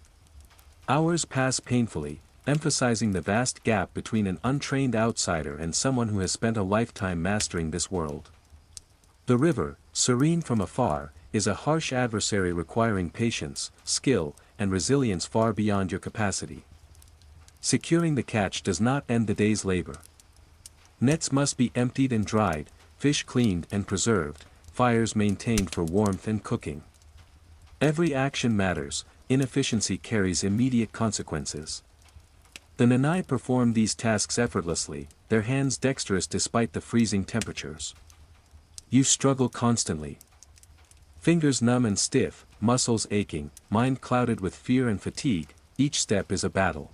Hours pass painfully, emphasizing the vast gap between an untrained outsider and someone who has spent a lifetime mastering this world. The river, serene from afar, is a harsh adversary requiring patience, skill, and resilience far beyond your capacity. Securing the catch does not end the day's labor. Nets must be emptied and dried, fish cleaned and preserved, fires maintained for warmth and cooking. Every action matters, inefficiency carries immediate consequences. The Nanai perform these tasks effortlessly, their hands dexterous despite the freezing temperatures. You struggle constantly. Fingers numb and stiff, muscles aching, mind clouded with fear and fatigue, each step is a battle.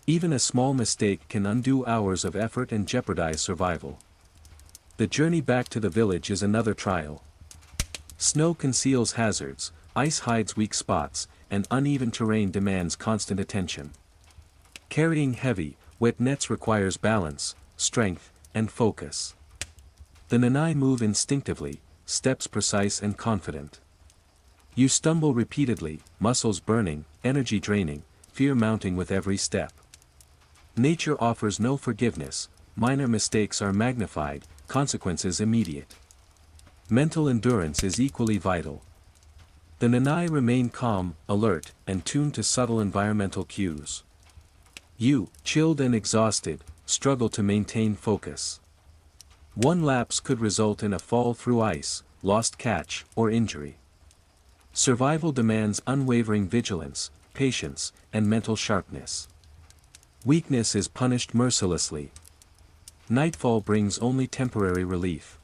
Even a small mistake can undo hours of effort and jeopardize survival. The journey back to the village is another trial. Snow conceals hazards, ice hides weak spots, and uneven terrain demands constant attention. Carrying heavy, wet nets requires balance, strength, and focus. The Nanai move instinctively, steps precise and confident. You stumble repeatedly, muscles burning, energy draining, fear mounting with every step. Nature offers no forgiveness, minor mistakes are magnified, consequences immediate. Mental endurance is equally vital. The Nanai remain calm, alert, and tuned to subtle environmental cues. You, chilled and exhausted, struggle to maintain focus. One lapse could result in a fall through ice, lost catch, or injury. Survival demands unwavering vigilance, patience, and mental sharpness. Weakness is punished mercilessly. Nightfall brings only temporary relief.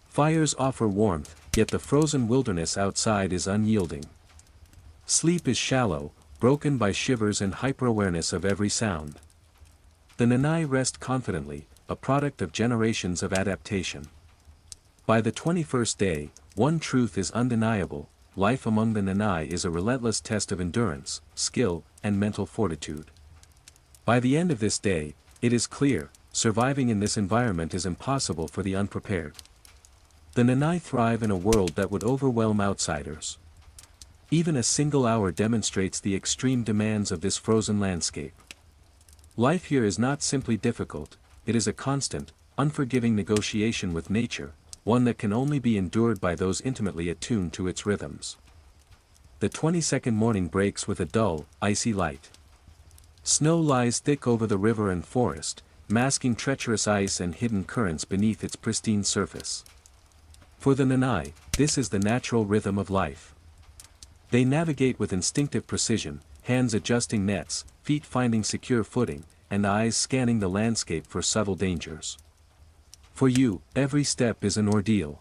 Fires offer warmth, yet the frozen wilderness outside is unyielding. Sleep is shallow, broken by shivers and hyper-awareness of every sound. The Nanai rest confidently, a product of generations of adaptation. By the 21st day, one truth is undeniable: life among the Nanai is a relentless test of endurance, skill, and mental fortitude. By the end of this day, it is clear, surviving in this environment is impossible for the unprepared. The Nanai thrive in a world that would overwhelm outsiders. Even a single hour demonstrates the extreme demands of this frozen landscape. Life here is not simply difficult, it is a constant, unforgiving negotiation with nature, one that can only be endured by those intimately attuned to its rhythms. The 22nd morning breaks with a dull, icy light. Snow lies thick over the river and forest, masking treacherous ice and hidden currents beneath its pristine surface. For the Nanai, this is the natural rhythm of life. They navigate with instinctive precision, hands adjusting nets, feet finding secure footing, and eyes scanning the landscape for subtle dangers. For you, every step is an ordeal.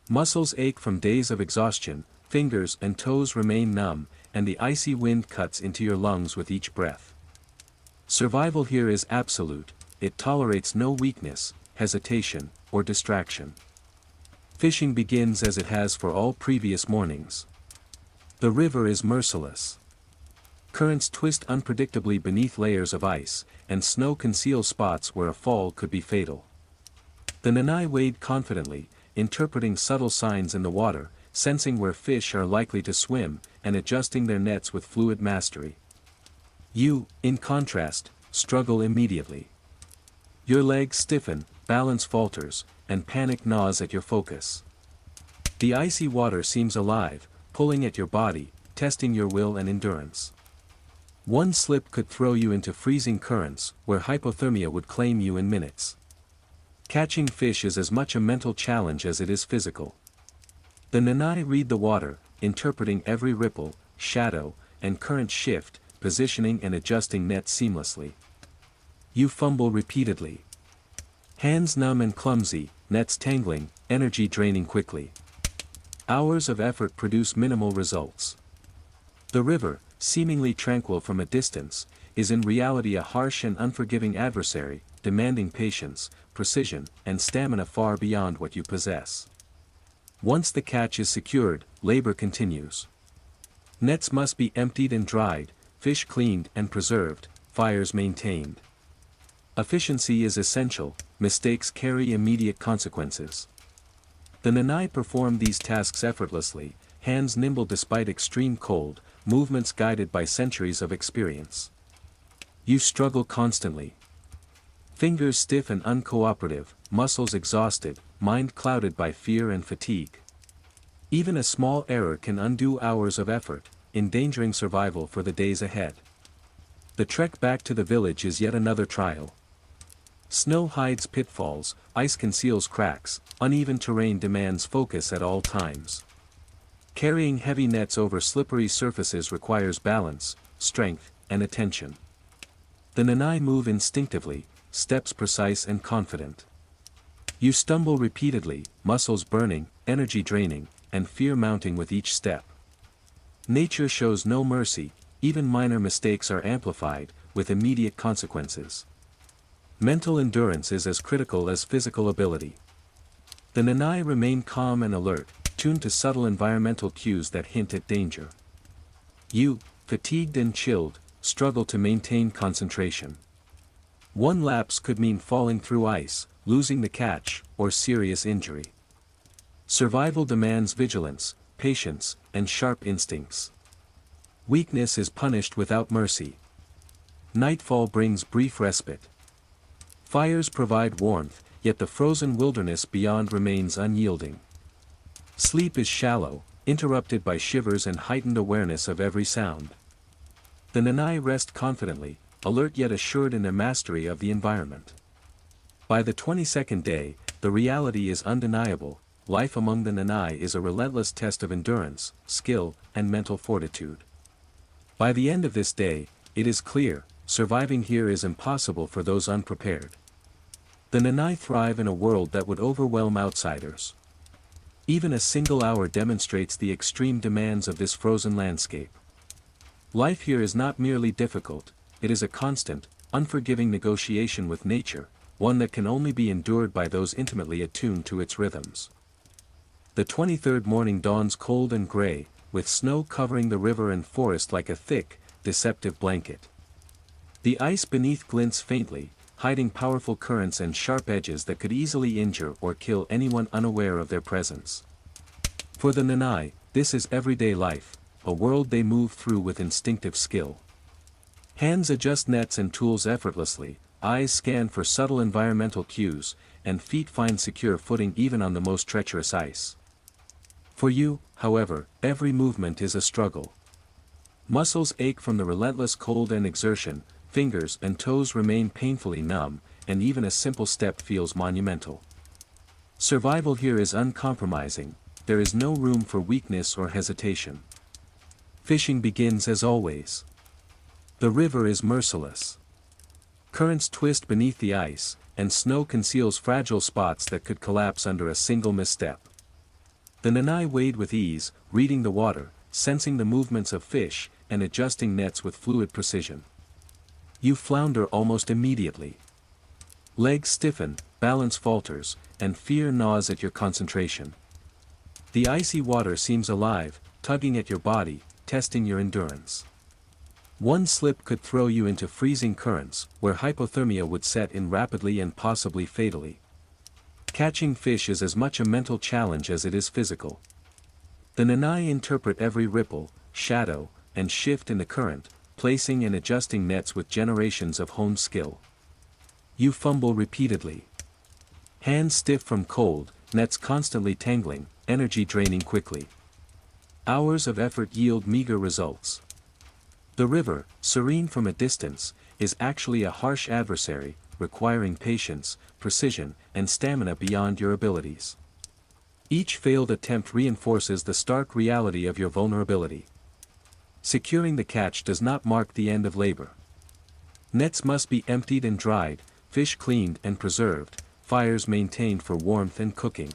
Muscles ache from days of exhaustion, fingers and toes remain numb, and the icy wind cuts into your lungs with each breath. Survival here is absolute, it tolerates no weakness, hesitation, or distraction. Fishing begins as it has for all previous mornings. The river is merciless. Currents twist unpredictably beneath layers of ice, and snow conceals spots where a fall could be fatal. The Nanai wade confidently, interpreting subtle signs in the water, sensing where fish are likely to swim, and adjusting their nets with fluid mastery. You, in contrast, struggle immediately. Your legs stiffen, balance falters, and panic gnaws at your focus. The icy water seems alive, pulling at your body, testing your will and endurance. One slip could throw you into freezing currents, where hypothermia would claim you in minutes. Catching fish is as much a mental challenge as it is physical. The Nanai read the water, interpreting every ripple, shadow, and current shift, positioning and adjusting nets seamlessly. You fumble repeatedly. Hands numb and clumsy, nets tangling, energy draining quickly. Hours of effort produce minimal results. The river, seemingly tranquil from a distance, is in reality a harsh and unforgiving adversary, demanding patience, precision, and stamina far beyond what you possess. Once the catch is secured, labor continues. Nets must be emptied and dried, fish cleaned and preserved, fires maintained. Efficiency is essential, mistakes carry immediate consequences. The Nanai perform these tasks effortlessly, hands nimble despite extreme cold, movements guided by centuries of experience. You struggle constantly. Fingers stiff and uncooperative, muscles exhausted, mind clouded by fear and fatigue. Even a small error can undo hours of effort, endangering survival for the days ahead. The trek back to the village is yet another trial. Snow hides pitfalls, ice conceals cracks, uneven terrain demands focus at all times. Carrying heavy nets over slippery surfaces requires balance, strength, and attention. The Nanai move instinctively, steps precise and confident. You stumble repeatedly, muscles burning, energy draining, and fear mounting with each step. Nature shows no mercy, even minor mistakes are amplified, with immediate consequences. Mental endurance is as critical as physical ability. The Nanai remain calm and alert, tuned to subtle environmental cues that hint at danger. You, fatigued and chilled, struggle to maintain concentration. One lapse could mean falling through ice, losing the catch, or serious injury. Survival demands vigilance, patience, and sharp instincts. Weakness is punished without mercy. Nightfall brings brief respite. Fires provide warmth, yet the frozen wilderness beyond remains unyielding. Sleep is shallow, interrupted by shivers and heightened awareness of every sound. The Nanai rest confidently, alert yet assured in their mastery of the environment. By the 22nd day, the reality is undeniable: life among the Nanai is a relentless test of endurance, skill, and mental fortitude. By the end of this day, it is clear, surviving here is impossible for those unprepared. The Nanai thrive in a world that would overwhelm outsiders. Even a single hour demonstrates the extreme demands of this frozen landscape. Life here is not merely difficult, it is a constant, unforgiving negotiation with nature, one that can only be endured by those intimately attuned to its rhythms. The 23rd morning dawns cold and gray, with snow covering the river and forest like a thick, deceptive blanket. The ice beneath glints faintly, hiding powerful currents and sharp edges that could easily injure or kill anyone unaware of their presence. For the Nanai, this is everyday life, a world they move through with instinctive skill. Hands adjust nets and tools effortlessly, eyes scan for subtle environmental cues, and feet find secure footing even on the most treacherous ice. For you, however, every movement is a struggle. Muscles ache from the relentless cold and exertion, fingers and toes remain painfully numb, and even a simple step feels monumental. Survival here is uncompromising, there is no room for weakness or hesitation. Fishing begins as always. The river is merciless. Currents twist beneath the ice, and snow conceals fragile spots that could collapse under a single misstep. The Nanai wade with ease, reading the water, sensing the movements of fish, and adjusting nets with fluid precision. You flounder almost immediately. Legs stiffen, balance falters, and fear gnaws at your concentration. The icy water seems alive, tugging at your body, testing your endurance. One slip could throw you into freezing currents, where hypothermia would set in rapidly and possibly fatally. Catching fish is as much a mental challenge as it is physical. The Nanai interpret every ripple, shadow, and shift in the current, placing and adjusting nets with generations of honed skill. You fumble repeatedly. Hands stiff from cold, nets constantly tangling, energy draining quickly. Hours of effort yield meager results. The river, serene from a distance, is actually a harsh adversary, requiring patience, precision, and stamina beyond your abilities. Each failed attempt reinforces the stark reality of your vulnerability. Securing the catch does not mark the end of labor. Nets must be emptied and dried, fish cleaned and preserved, fires maintained for warmth and cooking.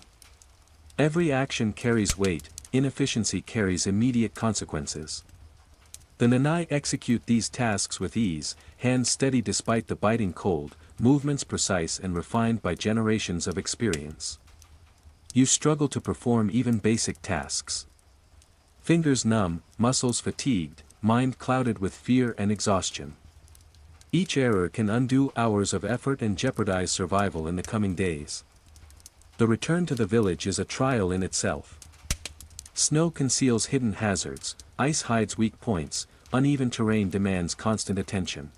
Every action carries weight, inefficiency carries immediate consequences. The Nanai execute these tasks with ease, hands steady despite the biting cold, movements precise and refined by generations of experience. You struggle to perform even basic tasks. Fingers numb, muscles fatigued, mind clouded with fear and exhaustion. Each error can undo hours of effort and jeopardize survival in the coming days. The return to the village is a trial in itself. Snow conceals hidden hazards, ice hides weak points, uneven terrain demands constant attention.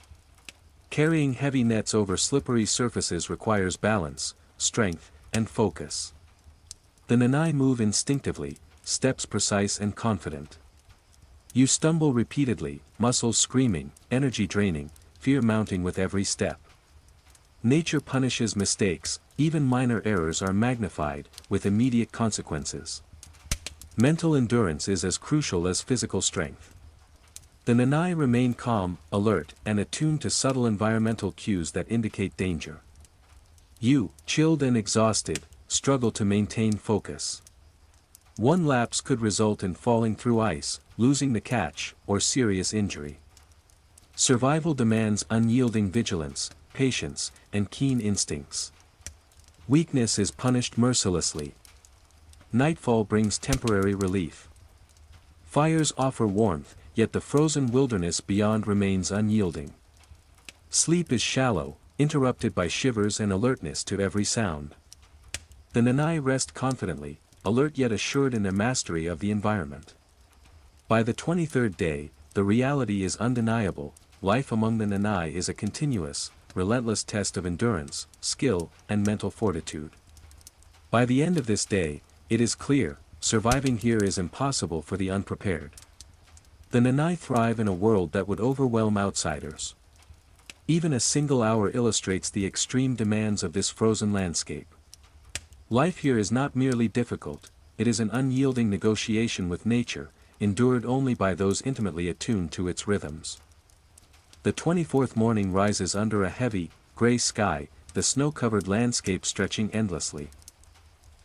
Carrying heavy nets over slippery surfaces requires balance, strength, and focus. The Nanai move instinctively, steps precise and confident. You stumble repeatedly, muscles screaming, energy draining, fear mounting with every step. Nature punishes mistakes, even minor errors are magnified, with immediate consequences. Mental endurance is as crucial as physical strength. The Nanai remain calm, alert, and attuned to subtle environmental cues that indicate danger. You, chilled and exhausted, struggle to maintain focus. One lapse could result in falling through ice, losing the catch, or serious injury. Survival demands unyielding vigilance, patience, and keen instincts. Weakness is punished mercilessly. Nightfall brings temporary relief. Fires offer warmth, yet the frozen wilderness beyond remains unyielding. Sleep is shallow, interrupted by shivers and alertness to every sound. The Nanai rest confidently, alert yet assured in their mastery of the environment. By the 23rd day, the reality is undeniable. Life among the Nanai is a continuous, relentless test of endurance, skill, and mental fortitude. By the end of this day, it is clear, surviving here is impossible for the unprepared. The Nanai thrive in a world that would overwhelm outsiders. Even a single hour illustrates the extreme demands of this frozen landscape. Life here is not merely difficult, it is an unyielding negotiation with nature, endured only by those intimately attuned to its rhythms. The 24th morning rises under a heavy, gray sky, the snow-covered landscape stretching endlessly.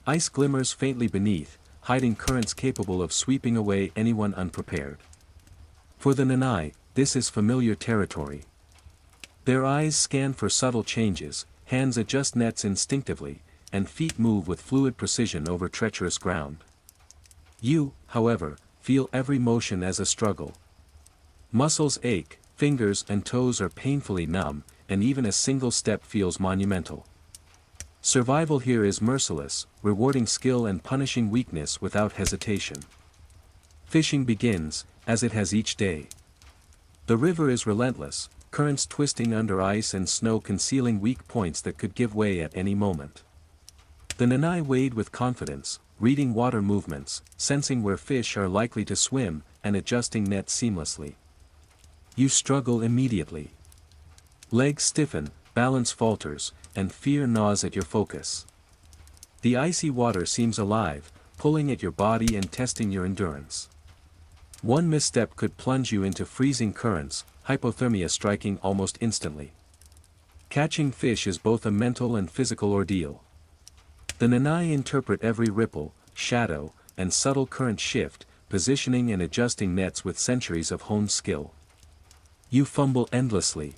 Ice glimmers faintly beneath, hiding currents capable of sweeping away anyone unprepared. For the Nanai, this is familiar territory. Their eyes scan for subtle changes, hands adjust nets instinctively, and feet move with fluid precision over treacherous ground. You, however, feel every motion as a struggle. Muscles ache, fingers and toes are painfully numb, and even a single step feels monumental. Survival here is merciless, rewarding skill and punishing weakness without hesitation. Fishing begins, as it has each day. The river is relentless, currents twisting under ice and snow concealing weak points that could give way at any moment. The Nanai wade with confidence, reading water movements, sensing where fish are likely to swim, and adjusting nets seamlessly. You struggle immediately. Legs stiffen, balance falters, and fear gnaws at your focus. The icy water seems alive, pulling at your body and testing your endurance. One misstep could plunge you into freezing currents, hypothermia striking almost instantly. Catching fish is both a mental and physical ordeal. The Nanai interpret every ripple, shadow, and subtle current shift, positioning and adjusting nets with centuries of honed skill. You fumble endlessly.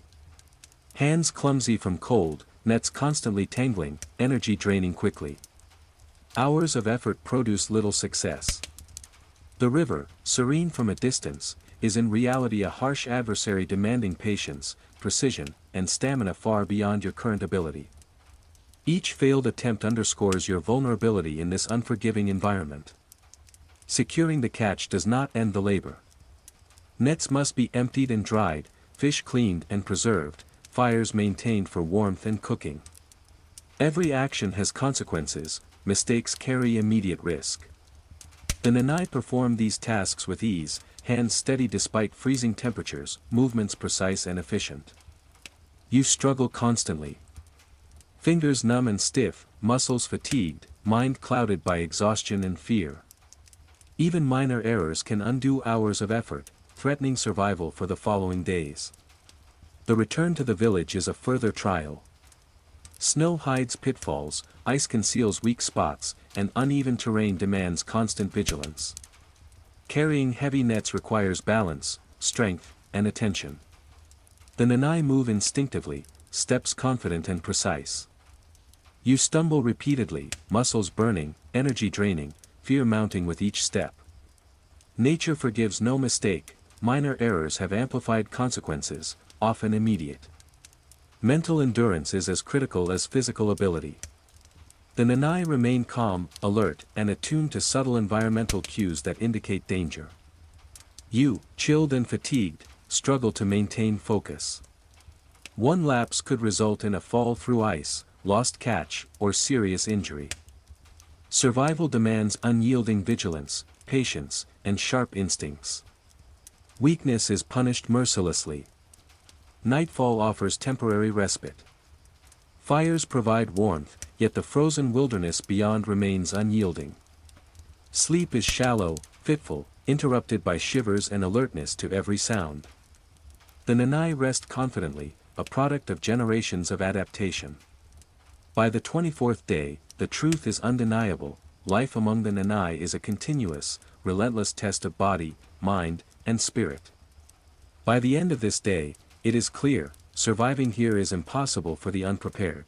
Hands clumsy from cold, nets constantly tangling, energy draining quickly. Hours of effort produce little success. The river, serene from a distance, is in reality a harsh adversary demanding patience, precision, and stamina far beyond your current ability. Each failed attempt underscores your vulnerability in this unforgiving environment. Securing the catch does not end the labor. Nets must be emptied and dried, fish cleaned and preserved, fires maintained for warmth and cooking. Every action has consequences, mistakes carry immediate risk. The Nanai perform these tasks with ease, hands steady despite freezing temperatures, movements precise and efficient. You struggle constantly. Fingers numb and stiff, muscles fatigued, mind clouded by exhaustion and fear. Even minor errors can undo hours of effort, threatening survival for the following days. The return to the village is a further trial. Snow hides pitfalls, ice conceals weak spots, and uneven terrain demands constant vigilance. Carrying heavy nets requires balance, strength, and attention. The Nanai move instinctively, steps confident and precise. You stumble repeatedly, muscles burning, energy draining, fear mounting with each step. Nature forgives no mistake, minor errors have amplified consequences, often immediate. Mental endurance is as critical as physical ability. The Nanai remain calm, alert, and attuned to subtle environmental cues that indicate danger. You, chilled and fatigued, struggle to maintain focus. One lapse could result in a fall through ice, lost catch, or serious injury. Survival demands unyielding vigilance, patience, and sharp instincts. Weakness is punished mercilessly. Nightfall offers temporary respite. Fires provide warmth, yet the frozen wilderness beyond remains unyielding. Sleep is shallow, fitful, interrupted by shivers and alertness to every sound. The Nanai rest confidently, a product of generations of adaptation. By the 24th day, the truth is undeniable: life among the Nanai is a continuous, relentless test of body, mind, and spirit. By the end of this day, it is clear, surviving here is impossible for the unprepared.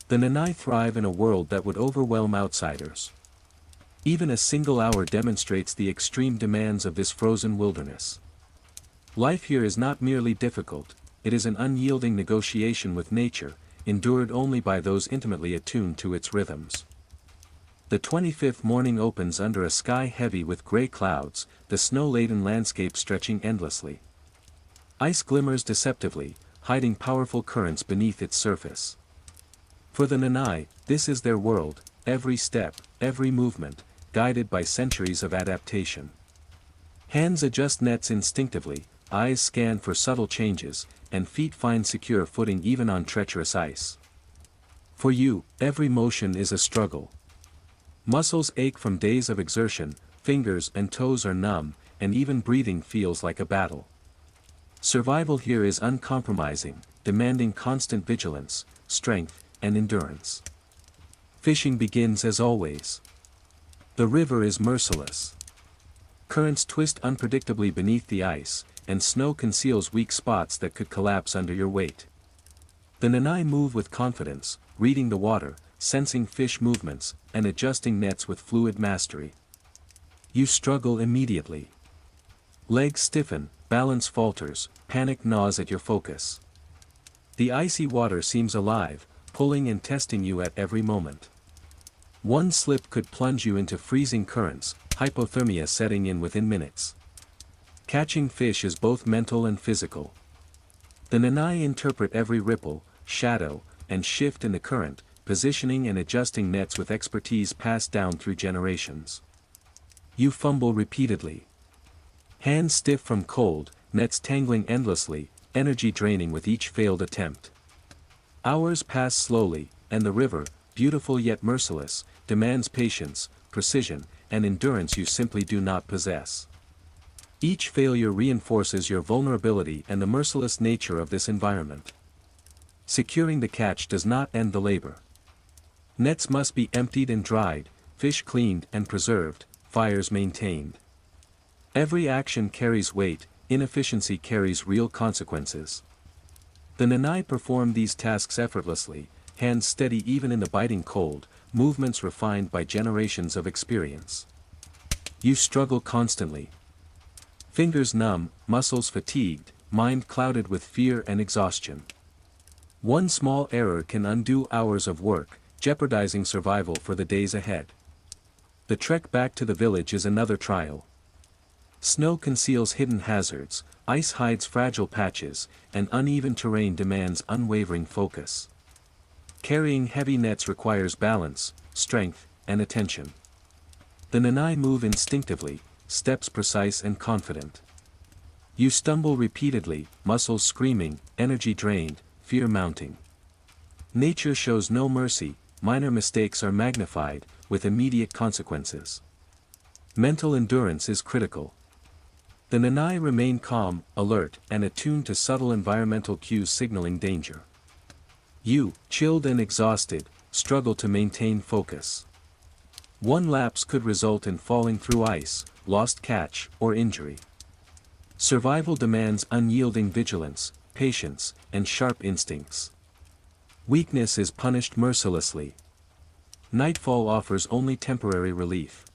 The Nanai thrive in a world that would overwhelm outsiders. Even a single hour demonstrates the extreme demands of this frozen wilderness. Life here is not merely difficult, it is an unyielding negotiation with nature, endured only by those intimately attuned to its rhythms. The 25th morning opens under a sky heavy with gray clouds, the snow-laden landscape stretching endlessly. Ice glimmers deceptively, hiding powerful currents beneath its surface. For the Nanai, this is their world, every step, every movement, guided by centuries of adaptation. Hands adjust nets instinctively, eyes scan for subtle changes, and feet find secure footing even on treacherous ice. For you, every motion is a struggle. Muscles ache from days of exertion, fingers and toes are numb, and even breathing feels like a battle. Survival here is uncompromising, demanding constant vigilance, strength, and endurance. Fishing begins as always. The river is merciless. Currents twist unpredictably beneath the ice, and snow conceals weak spots that could collapse under your weight. The Nanai move with confidence, reading the water, sensing fish movements, and adjusting nets with fluid mastery. You struggle immediately. Legs stiffen, balance falters, panic gnaws at your focus. The icy water seems alive, pulling and testing you at every moment. One slip could plunge you into freezing currents, hypothermia setting in within minutes. Catching fish is both mental and physical. The Nanai interpret every ripple, shadow, and shift in the current, positioning and adjusting nets with expertise passed down through generations. You fumble repeatedly. Hands stiff from cold, nets tangling endlessly, energy draining with each failed attempt. Hours pass slowly, and the river, beautiful yet merciless, demands patience, precision, and endurance you simply do not possess. Each failure reinforces your vulnerability and the merciless nature of this environment. Securing the catch does not end the labor. Nets must be emptied and dried, fish cleaned and preserved, fires maintained. Every action carries weight, inefficiency carries real consequences. The Nanai perform these tasks effortlessly, hands steady even in the biting cold, movements refined by generations of experience. You struggle constantly. Fingers numb, muscles fatigued, mind clouded with fear and exhaustion. One small error can undo hours of work, jeopardizing survival for the days ahead. The trek back to the village is another trial. Snow conceals hidden hazards, ice hides fragile patches, and uneven terrain demands unwavering focus. Carrying heavy nets requires balance, strength, and attention. The Nanai move instinctively, steps precise and confident. You stumble repeatedly, muscles screaming, energy drained, fear mounting. Nature shows no mercy, minor mistakes are magnified, with immediate consequences. Mental endurance is critical. The Nanai remain calm, alert, and attuned to subtle environmental cues signaling danger. You, chilled and exhausted, struggle to maintain focus. One lapse could result in falling through ice, lost catch, or injury. Survival demands unyielding vigilance, patience, and sharp instincts. Weakness is punished mercilessly. Nightfall offers only temporary relief.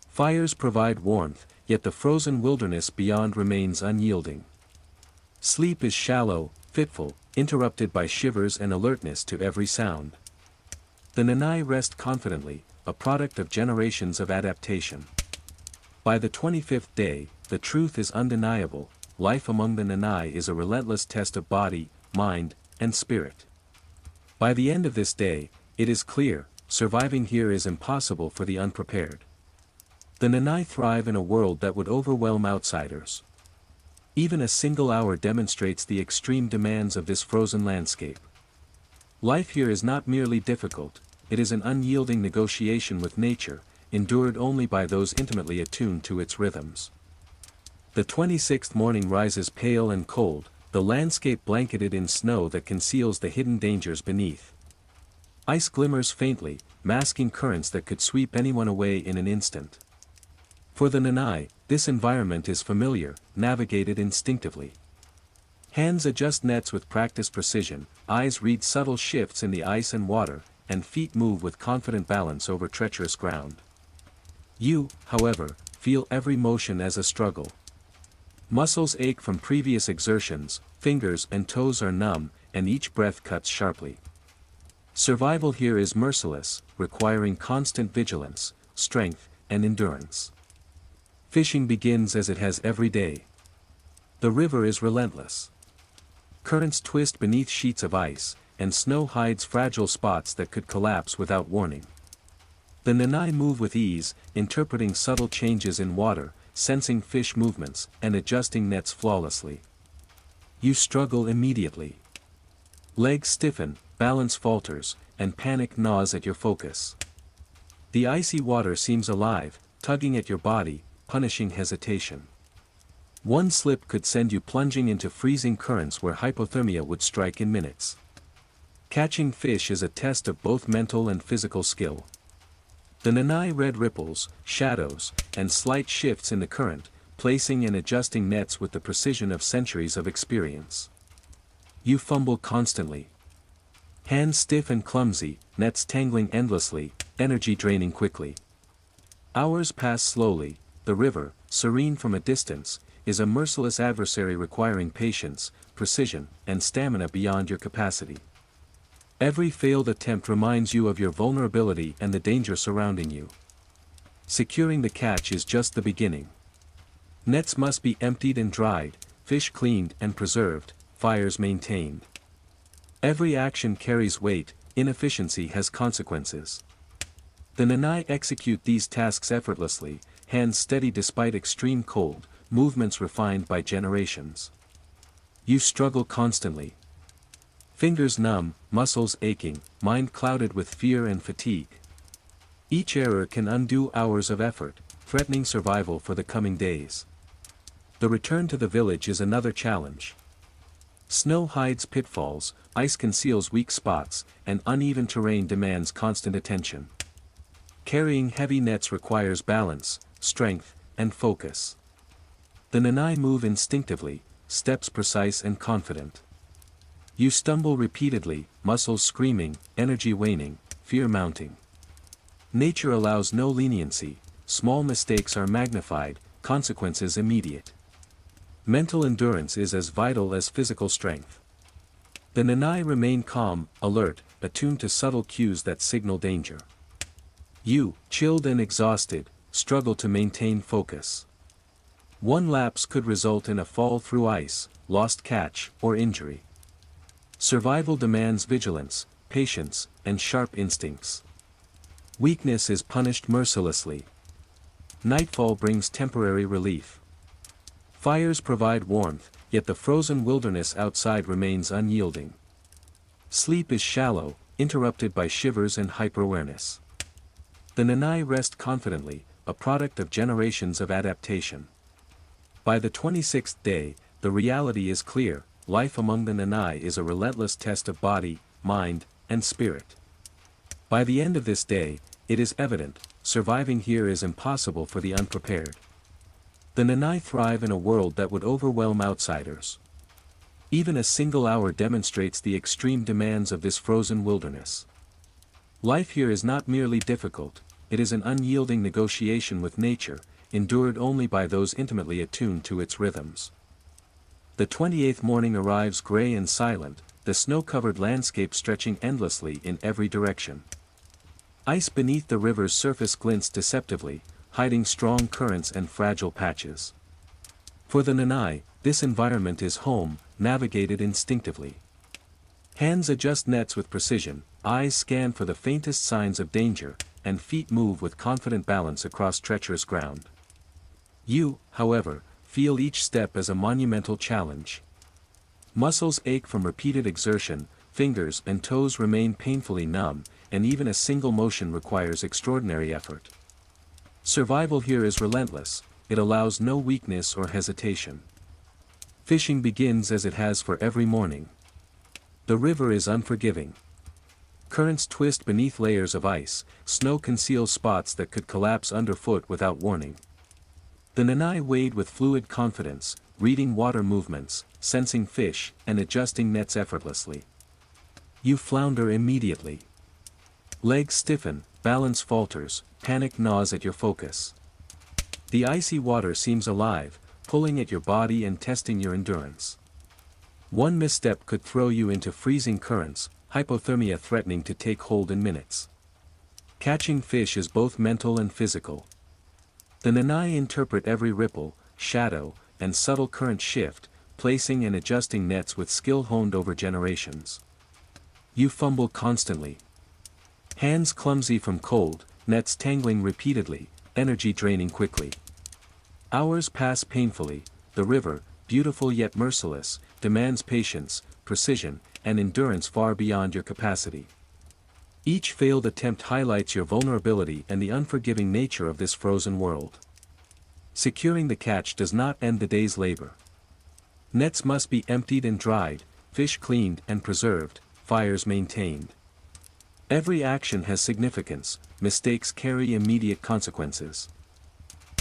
Fires provide warmth, yet the frozen wilderness beyond remains unyielding. Sleep is shallow, fitful, interrupted by shivers and alertness to every sound. The Nanai rest confidently, a product of generations of adaptation. By the 25th day, the truth is undeniable: life among the Nanai is a relentless test of body, mind, and spirit. By the end of this day, it is clear, surviving here is impossible for the unprepared. The Nanai thrive in a world that would overwhelm outsiders. Even a single hour demonstrates the extreme demands of this frozen landscape. Life here is not merely difficult, it is an unyielding negotiation with nature, endured only by those intimately attuned to its rhythms. The 26th morning rises pale and cold, the landscape blanketed in snow that conceals the hidden dangers beneath. Ice glimmers faintly, masking currents that could sweep anyone away in an instant. For the Nanai, this environment is familiar, navigated instinctively. Hands adjust nets with practiced precision, eyes read subtle shifts in the ice and water, and feet move with confident balance over treacherous ground. You, however, feel every motion as a struggle. Muscles ache from previous exertions, fingers and toes are numb, and each breath cuts sharply. Survival here is merciless, requiring constant vigilance, strength, and endurance. Fishing begins as it has every day. The river is relentless. Currents twist beneath sheets of ice, and snow hides fragile spots that could collapse without warning. The Nanai move with ease, interpreting subtle changes in water, sensing fish movements, and adjusting nets flawlessly. You struggle immediately. Legs stiffen, balance falters, and panic gnaws at your focus. The icy water seems alive, tugging at your body, punishing hesitation. One slip could send you plunging into freezing currents where hypothermia would strike in minutes. Catching fish is a test of both mental and physical skill. The Nanai read ripples, shadows, and slight shifts in the current, placing and adjusting nets with the precision of centuries of experience. You fumble constantly. Hands stiff and clumsy, nets tangling endlessly, energy draining quickly. Hours pass slowly. The river, serene from a distance, is a merciless adversary requiring patience, precision, and stamina beyond your capacity. Every failed attempt reminds you of your vulnerability and the danger surrounding you. Securing the catch is just the beginning. Nets must be emptied and dried, fish cleaned and preserved, fires maintained. Every action carries weight, inefficiency has consequences. The Nanai execute these tasks effortlessly, hands steady despite extreme cold, movements refined by generations. You struggle constantly. Fingers numb, muscles aching, mind clouded with fear and fatigue. Each error can undo hours of effort, threatening survival for the coming days. The return to the village is another challenge. Snow hides pitfalls, ice conceals weak spots, and uneven terrain demands constant attention. Carrying heavy nets requires balance, strength, and focus. The Nanai move instinctively, steps precise and confident. You stumble repeatedly, muscles screaming, energy waning, fear mounting. Nature allows no leniency, small mistakes are magnified, consequences immediate. Mental endurance is as vital as physical strength. The Nanai remain calm, alert, attuned to subtle cues that signal danger. You, chilled and exhausted, struggle to maintain focus. One lapse could result in a fall through ice, lost catch, or injury. Survival demands vigilance, patience, and sharp instincts. Weakness is punished mercilessly. Nightfall brings temporary relief. Fires provide warmth, yet the frozen wilderness outside remains unyielding. Sleep is shallow, interrupted by shivers and hyperawareness. The Nanai rest confidently, a product of generations of adaptation. By the 26th day, the reality is clear: life among the Nanai is a relentless test of body, mind, and spirit. By the end of this day, it is evident, surviving here is impossible for the unprepared. The Nanai thrive in a world that would overwhelm outsiders. Even a single hour demonstrates the extreme demands of this frozen wilderness. Life here is not merely difficult, it is an unyielding negotiation with nature, endured only by those intimately attuned to its rhythms. The 28th morning arrives gray and silent, the snow-covered landscape stretching endlessly in every direction. Ice beneath the river's surface glints deceptively, hiding strong currents and fragile patches. For the Nanai, this environment is home, navigated instinctively. Hands adjust nets with precision, eyes scan for the faintest signs of danger, and feet move with confident balance across treacherous ground. You, however, feel each step as a monumental challenge. Muscles ache from repeated exertion, fingers and toes remain painfully numb, and even a single motion requires extraordinary effort. Survival here is relentless, it allows no weakness or hesitation. Fishing begins as it has for every morning. The river is unforgiving. Currents twist beneath layers of ice, snow conceals spots that could collapse underfoot without warning. The Nanai wade with fluid confidence, reading water movements, sensing fish, and adjusting nets effortlessly. You flounder immediately. Legs stiffen, balance falters, panic gnaws at your focus. The icy water seems alive, pulling at your body and testing your endurance. One misstep could throw you into freezing currents, hypothermia threatening to take hold in minutes. Catching fish is both mental and physical. The Nanai interpret every ripple, shadow, and subtle current shift, placing and adjusting nets with skill honed over generations. You fumble constantly. Hands clumsy from cold, nets tangling repeatedly, energy draining quickly. Hours pass painfully. The river, beautiful yet merciless, demands patience, precision, and endurance far beyond your capacity. Each failed attempt highlights your vulnerability and the unforgiving nature of this frozen world. Securing the catch does not end the day's labor. Nets must be emptied and dried, fish cleaned and preserved, fires maintained. Every action has significance, mistakes carry immediate consequences.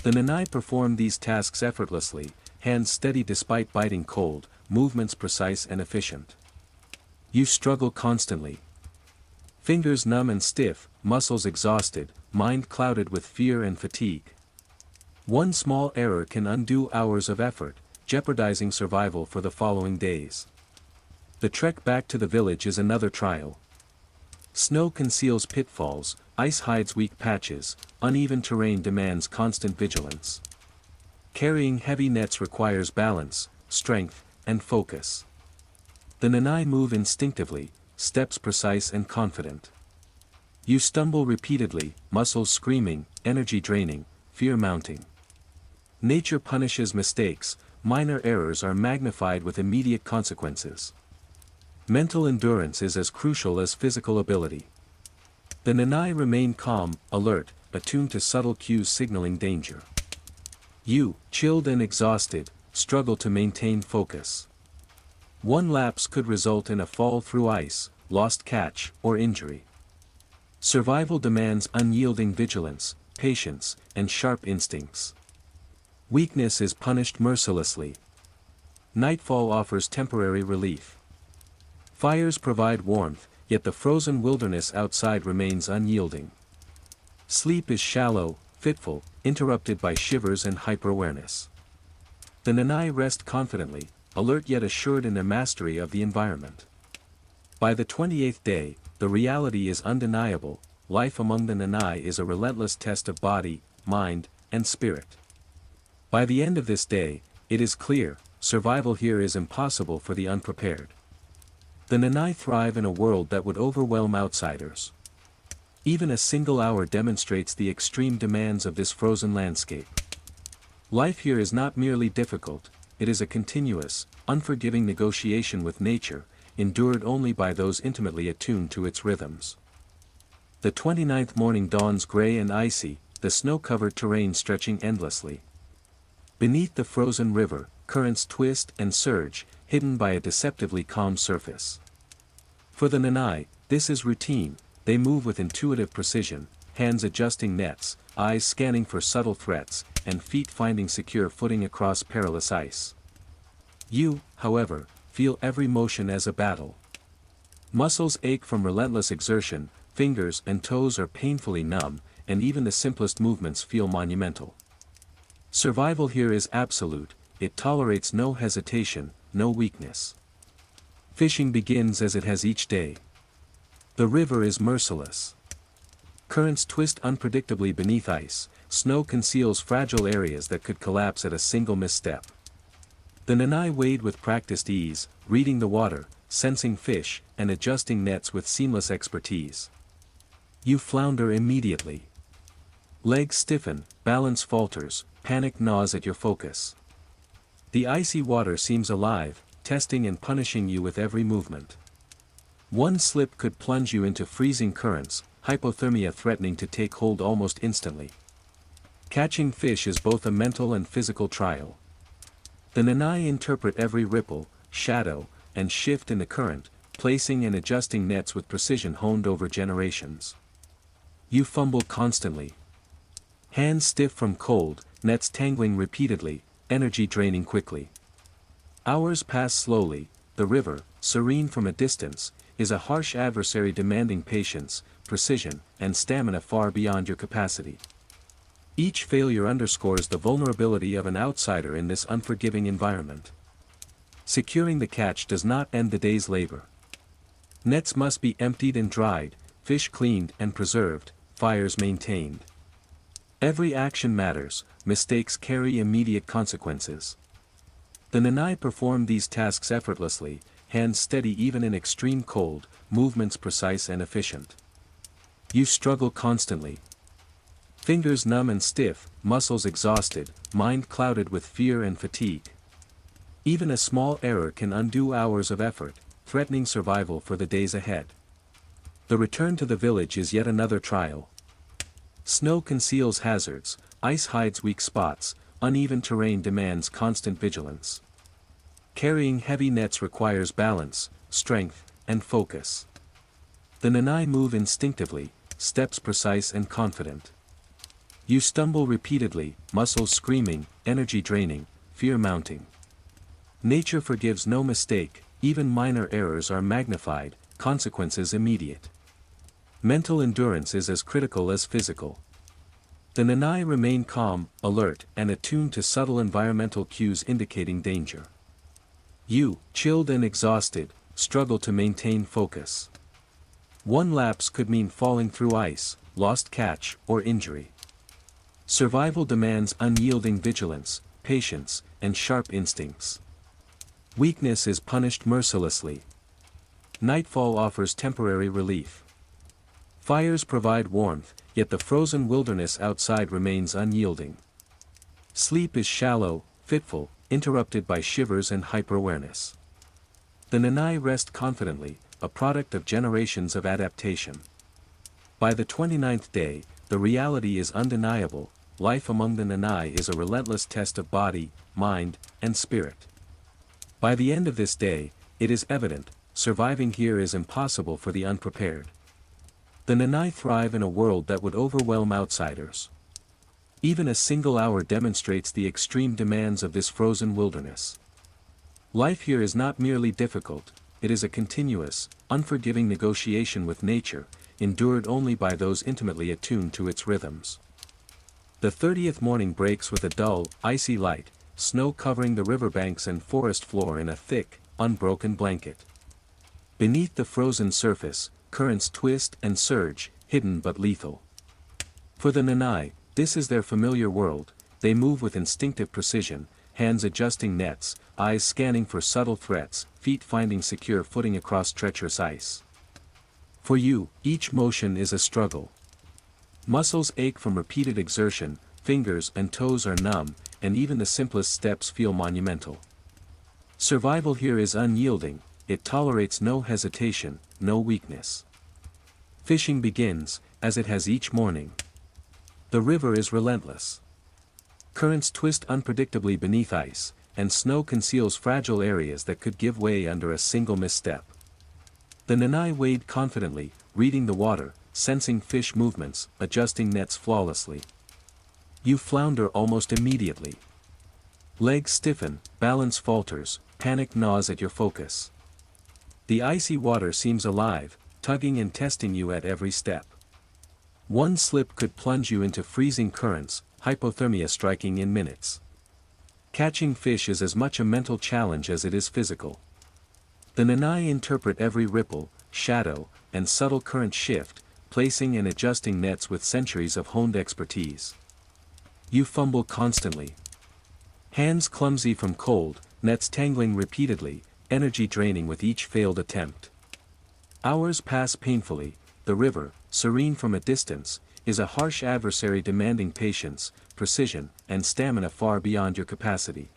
The Nanai perform these tasks effortlessly, hands steady despite biting cold, movements precise and efficient. You struggle constantly. Fingers numb and stiff, muscles exhausted, mind clouded with fear and fatigue. One small error can undo hours of effort, jeopardizing survival for the following days. The trek back to the village is another trial. Snow conceals pitfalls, ice hides weak patches, uneven terrain demands constant vigilance. Carrying heavy nets requires balance, strength, and focus. The Nanai move instinctively, steps precise and confident. You stumble repeatedly, muscles screaming, energy draining, fear mounting. Nature punishes mistakes, minor errors are magnified with immediate consequences. Mental endurance is as crucial as physical ability. The Nanai remain calm, alert, attuned to subtle cues signaling danger. You, chilled and exhausted, struggle to maintain focus. One lapse could result in a fall through ice, lost catch, or injury. Survival demands unyielding vigilance, patience, and sharp instincts. Weakness is punished mercilessly. Nightfall offers temporary relief. Fires provide warmth, yet the frozen wilderness outside remains unyielding. Sleep is shallow, fitful, interrupted by shivers and hyperawareness. The Nanai rest confidently, alert yet assured in their mastery of the environment. By the 28th day, the reality is undeniable: life among the Nanai is a relentless test of body, mind, and spirit. By the end of this day, it is clear, survival here is impossible for the unprepared. The Nanai thrive in a world that would overwhelm outsiders. Even a single hour demonstrates the extreme demands of this frozen landscape. Life here is not merely difficult, it is a continuous, unforgiving negotiation with nature, endured only by those intimately attuned to its rhythms. The 29th morning dawns gray and icy, the snow-covered terrain stretching endlessly. Beneath the frozen river, currents twist and surge, hidden by a deceptively calm surface. For the Nanai, this is routine, they move with intuitive precision, hands adjusting nets, eyes scanning for subtle threats, and feet finding secure footing across perilous ice. You, however, feel every motion as a battle. Muscles ache from relentless exertion, fingers and toes are painfully numb, and even the simplest movements feel monumental. Survival here is absolute, it tolerates no hesitation, no weakness. Fishing begins as it has each day. The river is merciless. Currents twist unpredictably beneath ice, snow conceals fragile areas that could collapse at a single misstep. The Nanai wade with practiced ease, reading the water, sensing fish, and adjusting nets with seamless expertise. You flounder immediately. Legs stiffen, balance falters, panic gnaws at your focus. The icy water seems alive, testing and punishing you with every movement. One slip could plunge you into freezing currents, hypothermia threatening to take hold almost instantly. Catching fish is both a mental and physical trial. The Nanai interpret every ripple, shadow, and shift in the current, placing and adjusting nets with precision honed over generations. You fumble constantly. Hands stiff from cold, nets tangling repeatedly, energy draining quickly. Hours pass slowly, the river, serene from a distance, is a harsh adversary demanding patience, precision, and stamina far beyond your capacity. Each failure underscores the vulnerability of an outsider in this unforgiving environment. Securing the catch does not end the day's labor. Nets must be emptied and dried, fish cleaned and preserved, fires maintained. Every action matters, mistakes carry immediate consequences. The Nanai perform these tasks effortlessly, hands steady even in extreme cold, movements precise and efficient. You struggle constantly. Fingers numb and stiff, muscles exhausted, mind clouded with fear and fatigue. Even a small error can undo hours of effort, threatening survival for the days ahead. The return to the village is yet another trial. Snow conceals hazards, ice hides weak spots, uneven terrain demands constant vigilance. Carrying heavy nets requires balance, strength, and focus. The Nanai move instinctively, steps precise and confident. You stumble repeatedly, muscles screaming, energy draining, fear mounting. Nature forgives no mistake, even minor errors are magnified, consequences immediate. Mental endurance is as critical as physical. The Nanai remain calm, alert, and attuned to subtle environmental cues indicating danger. You, chilled and exhausted, struggle to maintain focus. One lapse could mean falling through ice, lost catch, or injury. Survival demands unyielding vigilance, patience, and sharp instincts. Weakness is punished mercilessly. Nightfall offers temporary relief. Fires provide warmth, yet the frozen wilderness outside remains unyielding. Sleep is shallow, fitful, interrupted by shivers and hyper-awareness. The Nanai rest confidently, a product of generations of adaptation. By the 29th day, the reality is undeniable, life among the Nanai is a relentless test of body, mind, and spirit. By the end of this day, it is evident, surviving here is impossible for the unprepared. The Nanai thrive in a world that would overwhelm outsiders. Even a single hour demonstrates the extreme demands of this frozen wilderness. Life here is not merely difficult, it is a continuous, unforgiving negotiation with nature, endured only by those intimately attuned to its rhythms. The 30th morning breaks with a dull, icy light, snow covering the riverbanks and forest floor in a thick, unbroken blanket. Beneath the frozen surface, currents twist and surge, hidden but lethal. For the Nanai, this is their familiar world, they move with instinctive precision, hands adjusting nets, eyes scanning for subtle threats, feet finding secure footing across treacherous ice. For you, each motion is a struggle. Muscles ache from repeated exertion, fingers and toes are numb, and even the simplest steps feel monumental. Survival here is unyielding, it tolerates no hesitation, no weakness. Fishing begins, as it has each morning. The river is relentless. Currents twist unpredictably beneath ice, and snow conceals fragile areas that could give way under a single misstep. The Nanai wade confidently, reading the water, sensing fish movements, adjusting nets flawlessly. You flounder almost immediately. Legs stiffen, balance falters, panic gnaws at your focus. The icy water seems alive, tugging and testing you at every step. One slip could plunge you into freezing currents, hypothermia striking in minutes. Catching fish is as much a mental challenge as it is physical. The Nanai interpret every ripple, shadow, and subtle current shift, placing and adjusting nets with centuries of honed expertise. You fumble constantly. Hands clumsy from cold, nets tangling repeatedly, energy draining with each failed attempt. Hours pass painfully, the river, serene from a distance, is a harsh adversary demanding patience, precision, and stamina far beyond your capacity.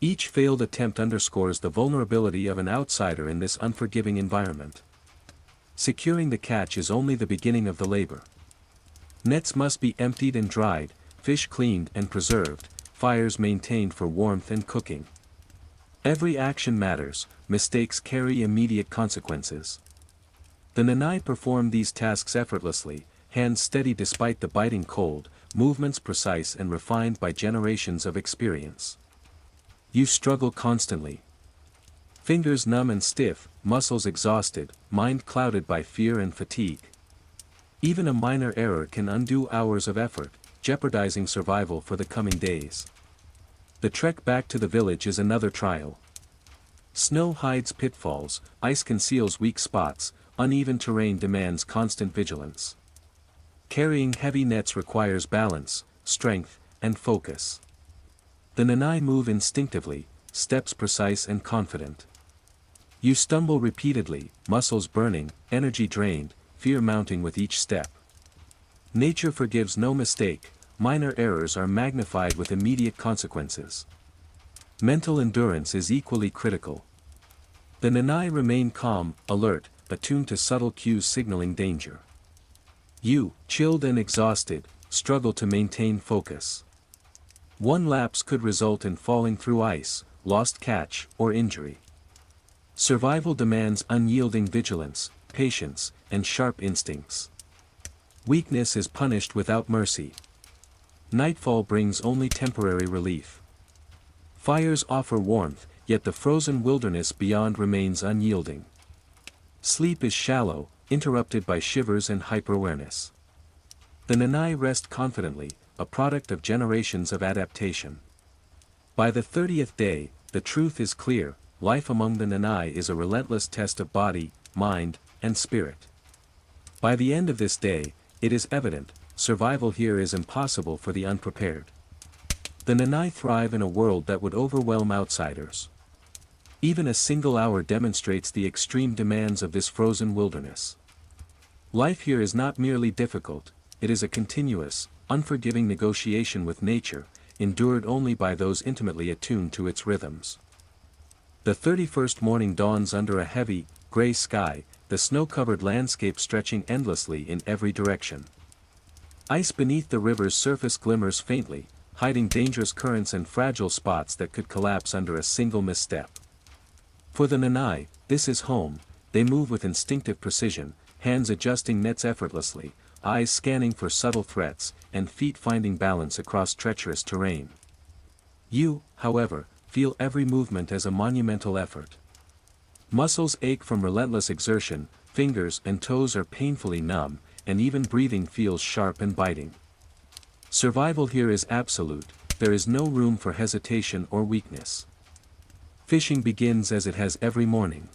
Each failed attempt underscores the vulnerability of an outsider in this unforgiving environment. Securing the catch is only the beginning of the labor. Nets must be emptied and dried, fish cleaned and preserved, fires maintained for warmth and cooking. Every action matters, mistakes carry immediate consequences. The Nanai perform these tasks effortlessly, hands steady despite the biting cold, movements precise and refined by generations of experience. You struggle constantly. Fingers numb and stiff, muscles exhausted, mind clouded by fear and fatigue. Even a minor error can undo hours of effort, jeopardizing survival for the coming days. The trek back to the village is another trial. Snow hides pitfalls, ice conceals weak spots, uneven terrain demands constant vigilance. Carrying heavy nets requires balance, strength, and focus. The Nanai move instinctively, steps precise and confident. You stumble repeatedly, muscles burning, energy drained, fear mounting with each step. Nature forgives no mistake, minor errors are magnified with immediate consequences. Mental endurance is equally critical. The Nanai remain calm, alert, attuned to subtle cues signaling danger. You, chilled and exhausted, struggle to maintain focus. One lapse could result in falling through ice, lost catch, or injury. Survival demands unyielding vigilance, patience, and sharp instincts. Weakness is punished without mercy. Nightfall brings only temporary relief. Fires offer warmth, yet the frozen wilderness beyond remains unyielding. Sleep is shallow, interrupted by shivers and hyper-awareness. The Nanai rest confidently, a product of generations of adaptation. By the 30th day, the truth is clear, life among the Nanai is a relentless test of body, mind, and spirit. By the end of this day, it is evident, survival here is impossible for the unprepared. The Nanai thrive in a world that would overwhelm outsiders. Even a single hour demonstrates the extreme demands of this frozen wilderness. Life here is not merely difficult, it is a continuous, unforgiving negotiation with nature, endured only by those intimately attuned to its rhythms. The 31st morning dawns under a heavy, gray sky, the snow-covered landscape stretching endlessly in every direction. Ice beneath the river's surface glimmers faintly, hiding dangerous currents and fragile spots that could collapse under a single misstep. For the Nanai, this is home, they move with instinctive precision, hands adjusting nets effortlessly, eyes scanning for subtle threats, and feet finding balance across treacherous terrain. You, however, feel every movement as a monumental effort. Muscles ache from relentless exertion, fingers and toes are painfully numb, and even breathing feels sharp and biting. Survival here is absolute, there is no room for hesitation or weakness. Fishing begins as it has every morning.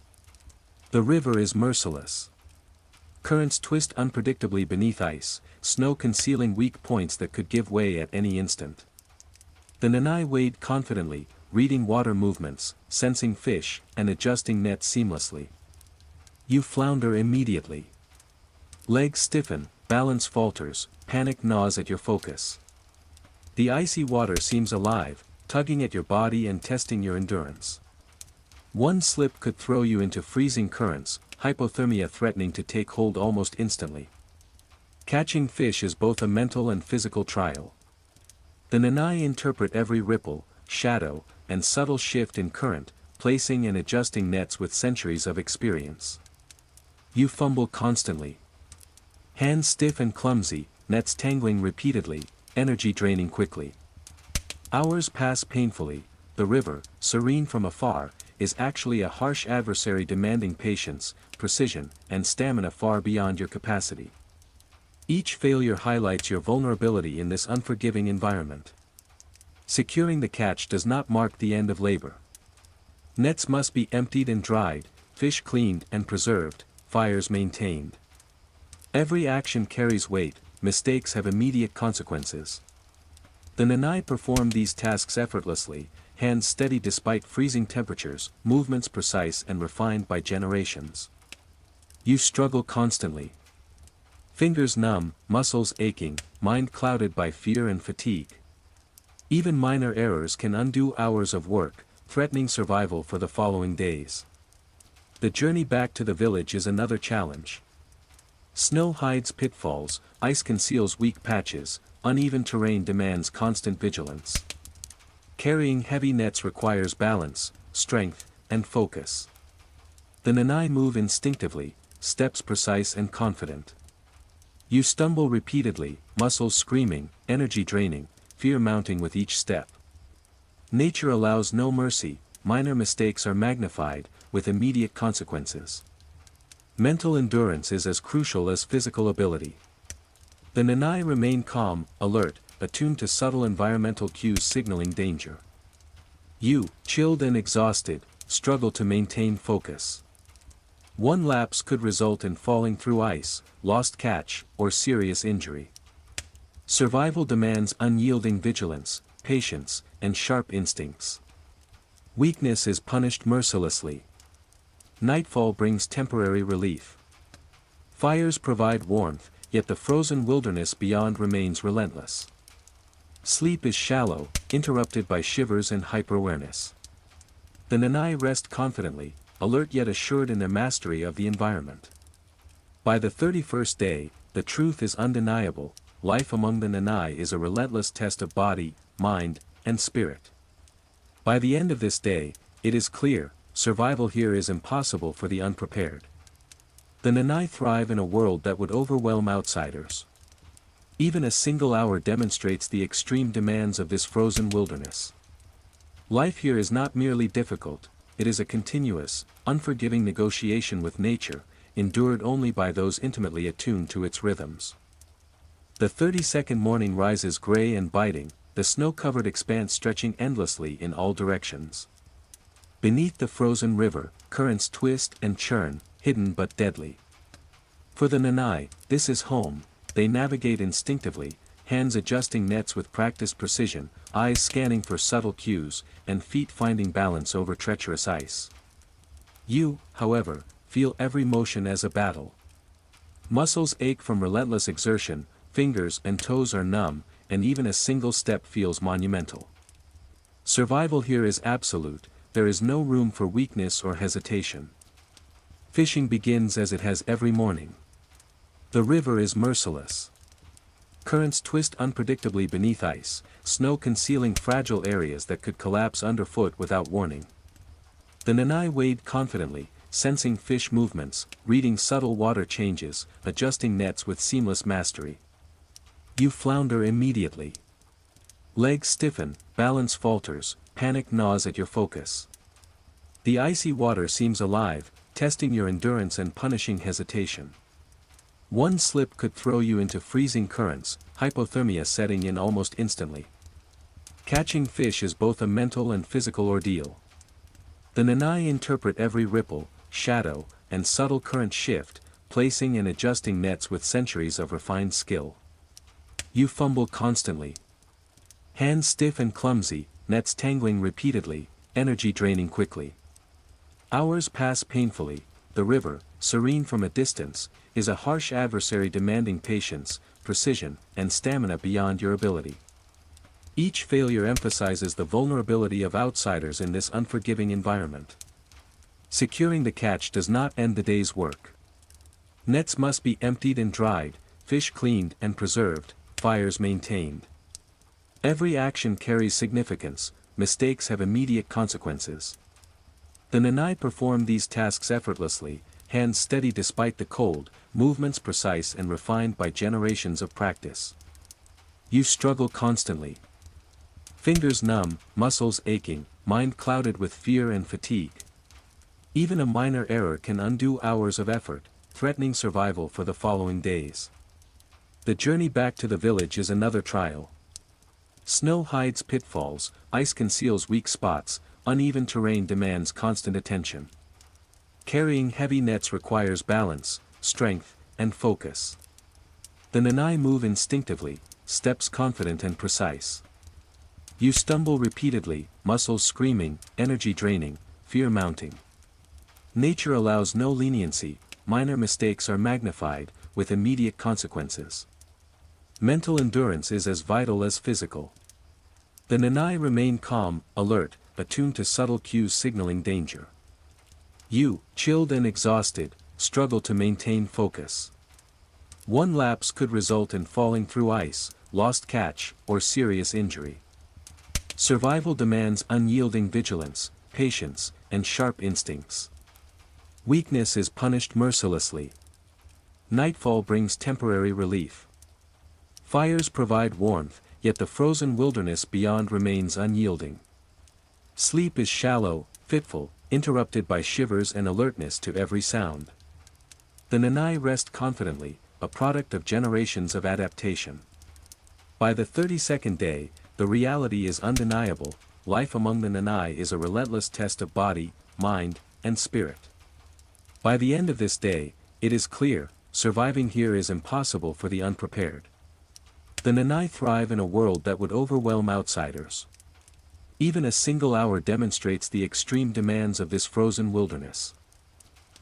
The river is merciless. Currents twist unpredictably beneath ice, snow concealing weak points that could give way at any instant. The Nanai wade confidently, reading water movements, sensing fish, and adjusting nets seamlessly. You flounder immediately. Legs stiffen, balance falters, panic gnaws at your focus. The icy water seems alive, tugging at your body and testing your endurance. One slip could throw you into freezing currents, hypothermia threatening to take hold almost instantly. Catching fish is both a mental and physical trial. The Nanai interpret every ripple, shadow, and subtle shift in current, placing and adjusting nets with centuries of experience. You fumble constantly. Hands stiff and clumsy, nets tangling repeatedly, energy draining quickly. Hours pass painfully. The river, serene from afar, is actually a harsh adversary demanding patience, precision, and stamina far beyond your capacity. Each failure highlights your vulnerability in this unforgiving environment. Securing the catch does not mark the end of labor. Nets must be emptied and dried, fish cleaned and preserved, fires maintained. Every action carries weight, mistakes have immediate consequences. The Nanai perform these tasks effortlessly, hands steady despite freezing temperatures, movements precise and refined by generations. You struggle constantly. Fingers numb, muscles aching, mind clouded by fear and fatigue. Even minor errors can undo hours of work, threatening survival for the following days. The journey back to the village is another challenge. Snow hides pitfalls, ice conceals weak patches, uneven terrain demands constant vigilance. Carrying heavy nets requires balance, strength, and focus. The Nanai move instinctively, steps precise and confident. You stumble repeatedly, muscles screaming, energy draining, fear mounting with each step. Nature allows no mercy, minor mistakes are magnified, with immediate consequences. Mental endurance is as crucial as physical ability. The Nanai remain calm, alert, attuned to subtle environmental cues signaling danger. You, chilled and exhausted, struggle to maintain focus. One lapse could result in falling through ice, lost catch, or serious injury. Survival demands unyielding vigilance, patience, and sharp instincts. Weakness is punished mercilessly. Nightfall brings temporary relief. Fires provide warmth, yet the frozen wilderness beyond remains relentless. Sleep is shallow, interrupted by shivers and hyperawareness. The Nanai rest confidently, alert yet assured in their mastery of the environment. By the 31st day, the truth is undeniable: life among the Nanai is a relentless test of body, mind, and spirit. By the end of this day, it is clear, survival here is impossible for the unprepared. The Nanai thrive in a world that would overwhelm outsiders. Even a single hour demonstrates the extreme demands of this frozen wilderness. Life here is not merely difficult, it is a continuous, unforgiving negotiation with nature, endured only by those intimately attuned to its rhythms. The 32nd morning rises gray and biting, the snow-covered expanse stretching endlessly in all directions. Beneath the frozen river, currents twist and churn, hidden but deadly. For the Nanai, this is home. They navigate instinctively, hands adjusting nets with practiced precision, eyes scanning for subtle cues, and feet finding balance over treacherous ice. You, however, feel every motion as a battle. Muscles ache from relentless exertion, fingers and toes are numb, and even a single step feels monumental. Survival here is absolute, there is no room for weakness or hesitation. Fishing begins as it has every morning. The river is merciless. Currents twist unpredictably beneath ice, snow concealing fragile areas that could collapse underfoot without warning. The Nanai wade confidently, sensing fish movements, reading subtle water changes, adjusting nets with seamless mastery. You flounder immediately. Legs stiffen, balance falters, panic gnaws at your focus. The icy water seems alive, testing your endurance and punishing hesitation. One slip could throw you into freezing currents, hypothermia setting in almost instantly. Catching fish is both a mental and physical ordeal. The Nanai interpret every ripple, shadow, and subtle current shift, placing and adjusting nets with centuries of refined skill. You fumble constantly. Hands stiff and clumsy, nets tangling repeatedly, energy draining quickly. Hours pass painfully. The river, serene from a distance, is a harsh adversary demanding patience, precision, and stamina beyond your ability. Each failure emphasizes the vulnerability of outsiders in this unforgiving environment. Securing the catch does not end the day's work. Nets must be emptied and dried, fish cleaned and preserved, fires maintained. Every action carries significance, mistakes have immediate consequences. The Nanai perform these tasks effortlessly, hands steady despite the cold, movements precise and refined by generations of practice. You struggle constantly. Fingers numb, muscles aching, mind clouded with fear and fatigue. Even a minor error can undo hours of effort, threatening survival for the following days. The journey back to the village is another trial. Snow hides pitfalls, ice conceals weak spots, uneven terrain demands constant attention. Carrying heavy nets requires balance, strength, and focus. The Nanai move instinctively, steps confident and precise. You stumble repeatedly, muscles screaming, energy draining, fear mounting. Nature allows no leniency, minor mistakes are magnified, with immediate consequences. Mental endurance is as vital as physical. The Nanai remain calm, alert, attuned to subtle cues signaling danger. You, chilled and exhausted, struggle to maintain focus. One lapse could result in falling through ice, lost catch, or serious injury. Survival demands unyielding vigilance, patience, and sharp instincts. Weakness is punished mercilessly. Nightfall brings temporary relief. Fires provide warmth, yet the frozen wilderness beyond remains unyielding. Sleep is shallow, fitful, interrupted by shivers and alertness to every sound. The Nanai rest confidently, a product of generations of adaptation. By the 32nd day, the reality is undeniable, life among the Nanai is a relentless test of body, mind, and spirit. By the end of this day, it is clear, surviving here is impossible for the unprepared. The Nanai thrive in a world that would overwhelm outsiders. Even a single hour demonstrates the extreme demands of this frozen wilderness.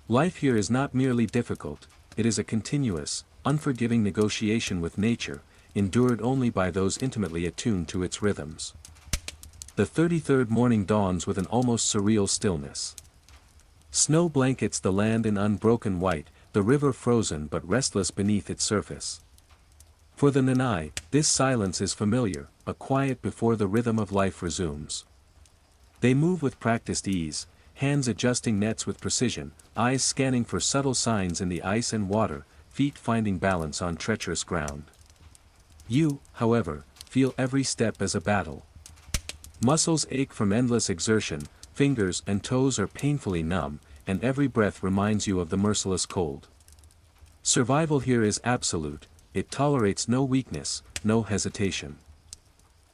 Life here is not merely difficult, it is a continuous, unforgiving negotiation with nature, endured only by those intimately attuned to its rhythms. The 33rd morning dawns with an almost surreal stillness. Snow blankets the land in unbroken white, the river frozen but restless beneath its surface. For the Nanai, this silence is familiar, a quiet before the rhythm of life resumes. They move with practiced ease, hands adjusting nets with precision, eyes scanning for subtle signs in the ice and water, feet finding balance on treacherous ground. You, however, feel every step as a battle. Muscles ache from endless exertion, fingers and toes are painfully numb, and every breath reminds you of the merciless cold. Survival here is absolute, it tolerates no weakness, no hesitation.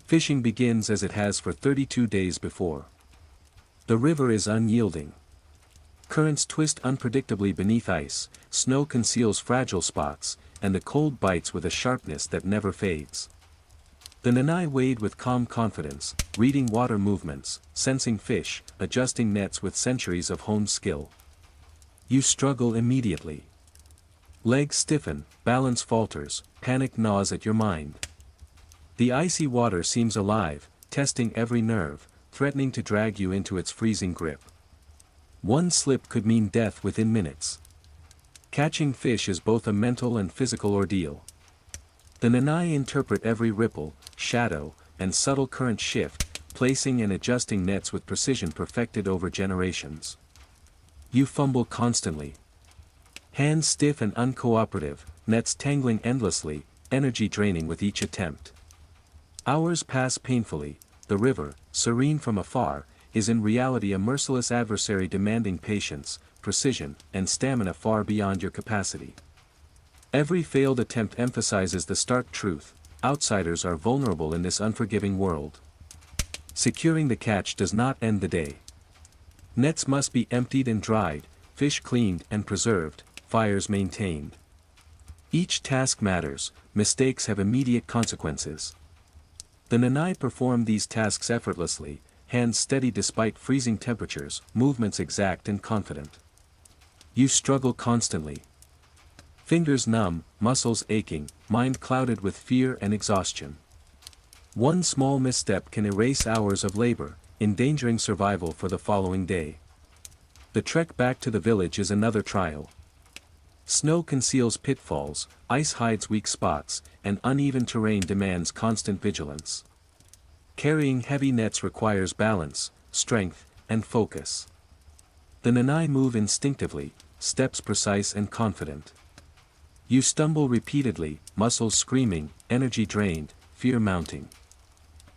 Fishing begins as it has for 32 days before. The river is unyielding. Currents twist unpredictably beneath ice, snow conceals fragile spots, and the cold bites with a sharpness that never fades. The Nanai wade with calm confidence, reading water movements, sensing fish, adjusting nets with centuries of honed skill. You struggle immediately. Legs stiffen, balance falters, panic gnaws at your mind. The icy water seems alive, testing every nerve, threatening to drag you into its freezing grip. One slip could mean death within minutes. Catching fish is both a mental and physical ordeal. The Nanai interpret every ripple, shadow, and subtle current shift, placing and adjusting nets with precision perfected over generations. You fumble constantly. Hands stiff and uncooperative, nets tangling endlessly, energy draining with each attempt. Hours pass painfully, the river, serene from afar, is in reality a merciless adversary demanding patience, precision, and stamina far beyond your capacity. Every failed attempt emphasizes the stark truth, outsiders are vulnerable in this unforgiving world. Securing the catch does not end the day. Nets must be emptied and dried, fish cleaned and preserved, fires maintained. Each task matters, mistakes have immediate consequences. The Nanai perform these tasks effortlessly, hands steady despite freezing temperatures, movements exact and confident. You struggle constantly. Fingers numb, muscles aching, mind clouded with fear and exhaustion. One small misstep can erase hours of labor, endangering survival for the following day. The trek back to the village is another trial. Snow conceals pitfalls, ice hides weak spots, and uneven terrain demands constant vigilance. Carrying heavy nets requires balance, strength, and focus. The Nanai move instinctively, steps precise and confident. You stumble repeatedly, muscles screaming, energy drained, fear mounting.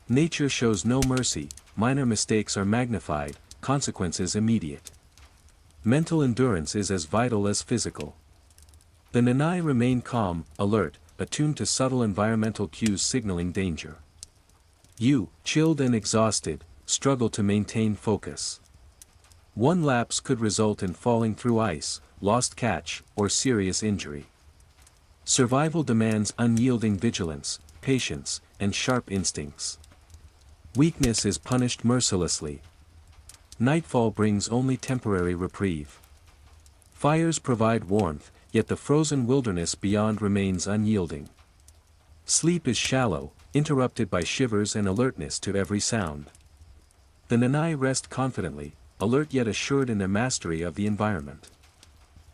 Nature shows no mercy, minor mistakes are magnified, consequences immediate. Mental endurance is as vital as physical. The Nanai remain calm, alert, attuned to subtle environmental cues signaling danger. You, chilled and exhausted, struggle to maintain focus. One lapse could result in falling through ice, lost catch, or serious injury. Survival demands unyielding vigilance, patience, and sharp instincts. Weakness is punished mercilessly. Nightfall brings only temporary reprieve. Fires provide warmth, yet the frozen wilderness beyond remains unyielding. Sleep is shallow, interrupted by shivers and alertness to every sound. The Nanai rest confidently, alert yet assured in their mastery of the environment.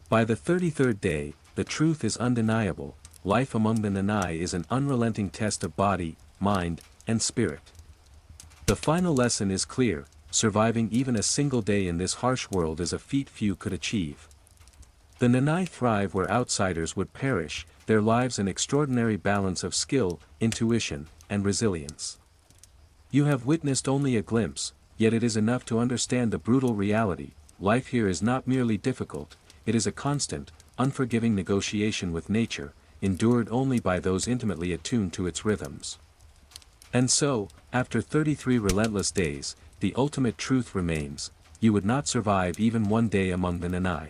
By the 33rd day, the truth is undeniable: life among the Nanai is an unrelenting test of body, mind, and spirit. The final lesson is clear: surviving even a single day in this harsh world is a feat few could achieve. The Nanai thrive where outsiders would perish, their lives an extraordinary balance of skill, intuition, and resilience. You have witnessed only a glimpse, yet it is enough to understand the brutal reality: life here is not merely difficult, it is a constant, unforgiving negotiation with nature, endured only by those intimately attuned to its rhythms. And so, after 33 relentless days, the ultimate truth remains: you would not survive even one day among the Nanai.